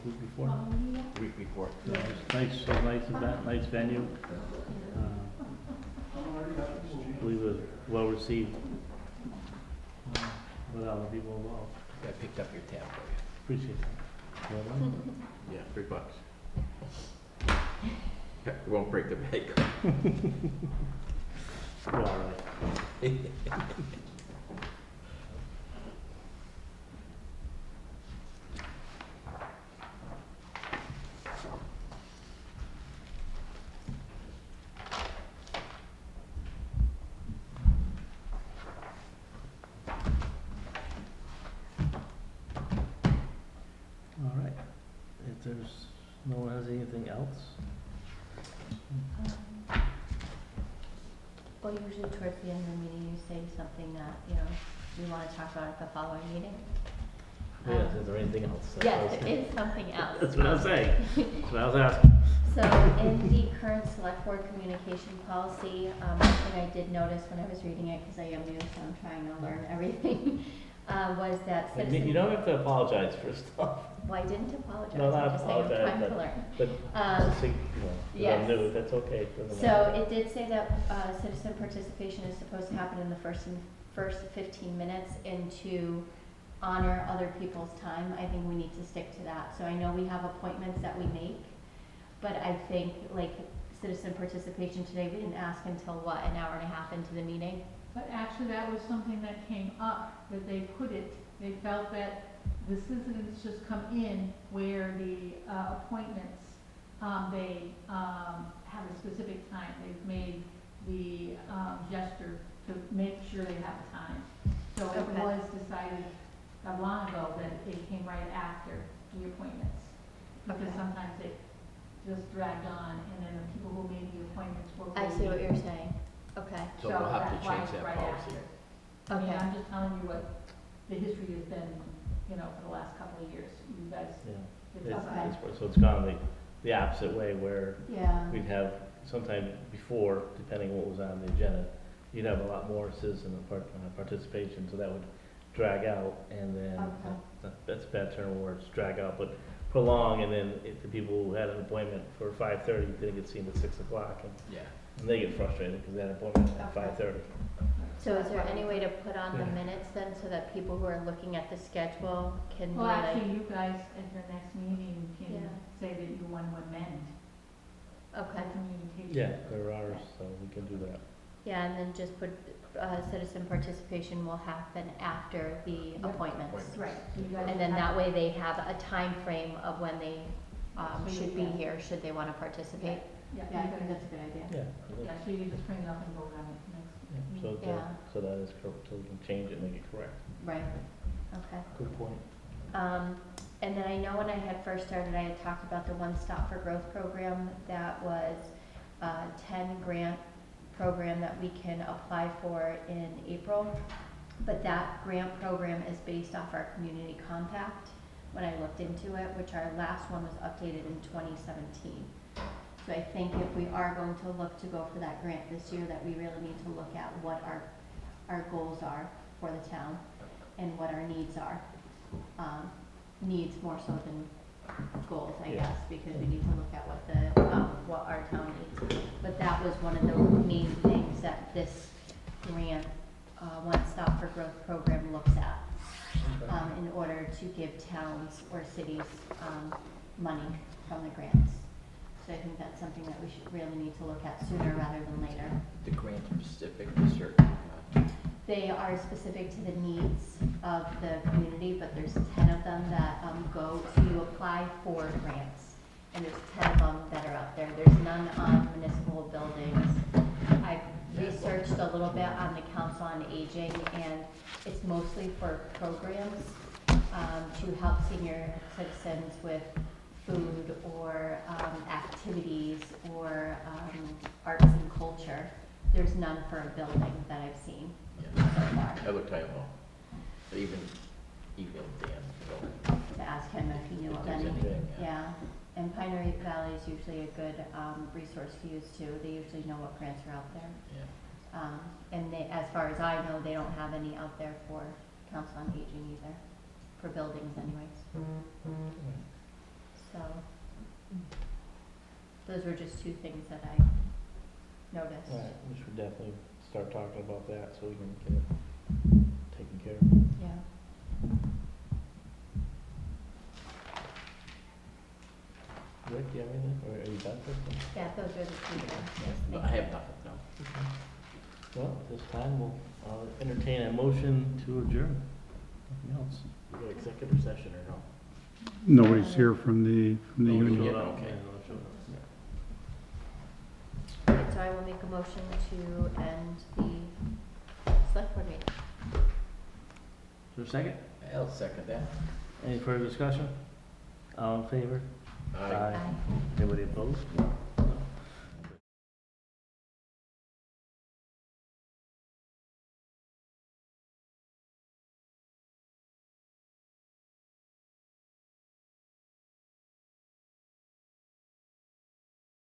Week before. Yeah, it was nice event, nice venue. I believe it was well received. With all the people involved. I picked up your tab for Appreciate that. Well done. you. Yeah, $3. It won't break the bank. You're all right. All right. If there's, no one has anything else? Well, usually towards the end of the meeting, you say something that, you know, you want to talk about at the following meeting. Yes, is there anything else? Yes, there is something else. That's what I was saying. That's what I was asking. So in the current select board communication policy, one thing I did notice when I was reading it, because I am new, so I'm trying to learn everything, was that citizen. You don't have to apologize for stuff. Well, I didn't apologize. No, not I'm just saying I'm apologize, trying to but- learn. But, Um, you know, 'cause yes. I'm new, that's okay. Doesn't So matter. it did say that citizen participation is supposed to happen in the first 15 minutes and to honor other people's time. I think we need to stick to that. So I know we have appointments that we make, but I think like citizen participation today, we didn't ask until what, an hour and a half into the meeting? But actually, that was something that came up, that they put it, they felt that the citizens just come in where the appointments, they have a specific time. They've made the gesture to make sure they have time. So it Okay. was decided long ago that it came right after the appointments. Because Okay. sometimes it just dragged on, and then the people who made the appointments were. I see what you're saying. Okay. So we'll have that's to why change it's that right policy. after. I mean, Okay. I'm just telling you what the history has been, you know, for the last couple of years. You guys, Yeah. it's It's- okay. So it's gone the opposite way where Yeah. we'd have sometime before, depending on what was on the agenda, you'd have a lot more citizen participation, so that would drag out, and then, Okay. that's a bad term of words, drag out, but prolong, and then if the people who had an appointment for 5:30 didn't get seen at 6 o'clock, Yeah. and they get frustrated because they had an appointment at Okay. 5:30. So is there any way to put on the Yeah. minutes then, so that people who are looking at the schedule can be Well, like? actually, you guys at your next meeting Yeah. can say that you want to amend Okay. the communication. Yeah, there are, so we can do that. Yeah, and then just put, citizen participation will happen after the Yep. appointments. Right. So you guys And then have- that way they have a time frame of when they, So should you be can- here, should they wanna participate. Yeah, Yeah, I you think guys- that's a good idea. Yeah. Yeah, so you can just bring it up and vote on it next. So Yeah. that is correct, so we can change it and make it correct. Right, okay. Good point. And then I know when I had first started, I had talked about the One Stop for Growth program. That was a 10 grant program that we can apply for in April. But that grant program is based off our community compact, when I looked into it, which our last one was updated in 2017. So I think if we are going to look to go for that grant this year, that we really need to look at what our goals are for the town and what our needs are. Needs more so than goals, I Yeah. guess, because we need to look at what our town needs. But that was one of the main things that this grant, One Stop for Growth program looks at, in order to give towns or cities, money from the grants. So I think that's something that we should really need to look at sooner rather than later. The grant specific to certain, They are specific to the needs of the community, but there's 10 of them that go to apply for grants. And there's 10 of them that are out there. There's none on municipal buildings. I've researched a little bit on the Council on Aging, and it's mostly for programs to help senior citizens with food or activities or arts and culture. There's none for a building that I've seen so far. I looked at all. But even Dan, To ask him if he knew If of there's any. anything, Yeah, and Pine Valley is usually a good resource to use too. They usually know what grants are out there. yeah. And they, as far as I know, they don't have any out there for Council on Aging either, for buildings anyways. So, those were just two things that I noticed. All right, we should definitely start talking about that so we can get it taken care of. Yeah. Rick, do you have anything, or are you done with this? Yeah, those are the two things, yes, No, thank I you. have nothing, no. Well, at this time, we'll entertain a motion to adjourn. Nothing else. We got executive session or no? Nobody's here from the No one union. showed up. Okay. Yeah, no one showed up. Yeah. Alright, so I will make a motion to end the select board meeting. Is there a second? I'll second that. Any further discussion? All in favor? Aye. Aye. Anybody opposed?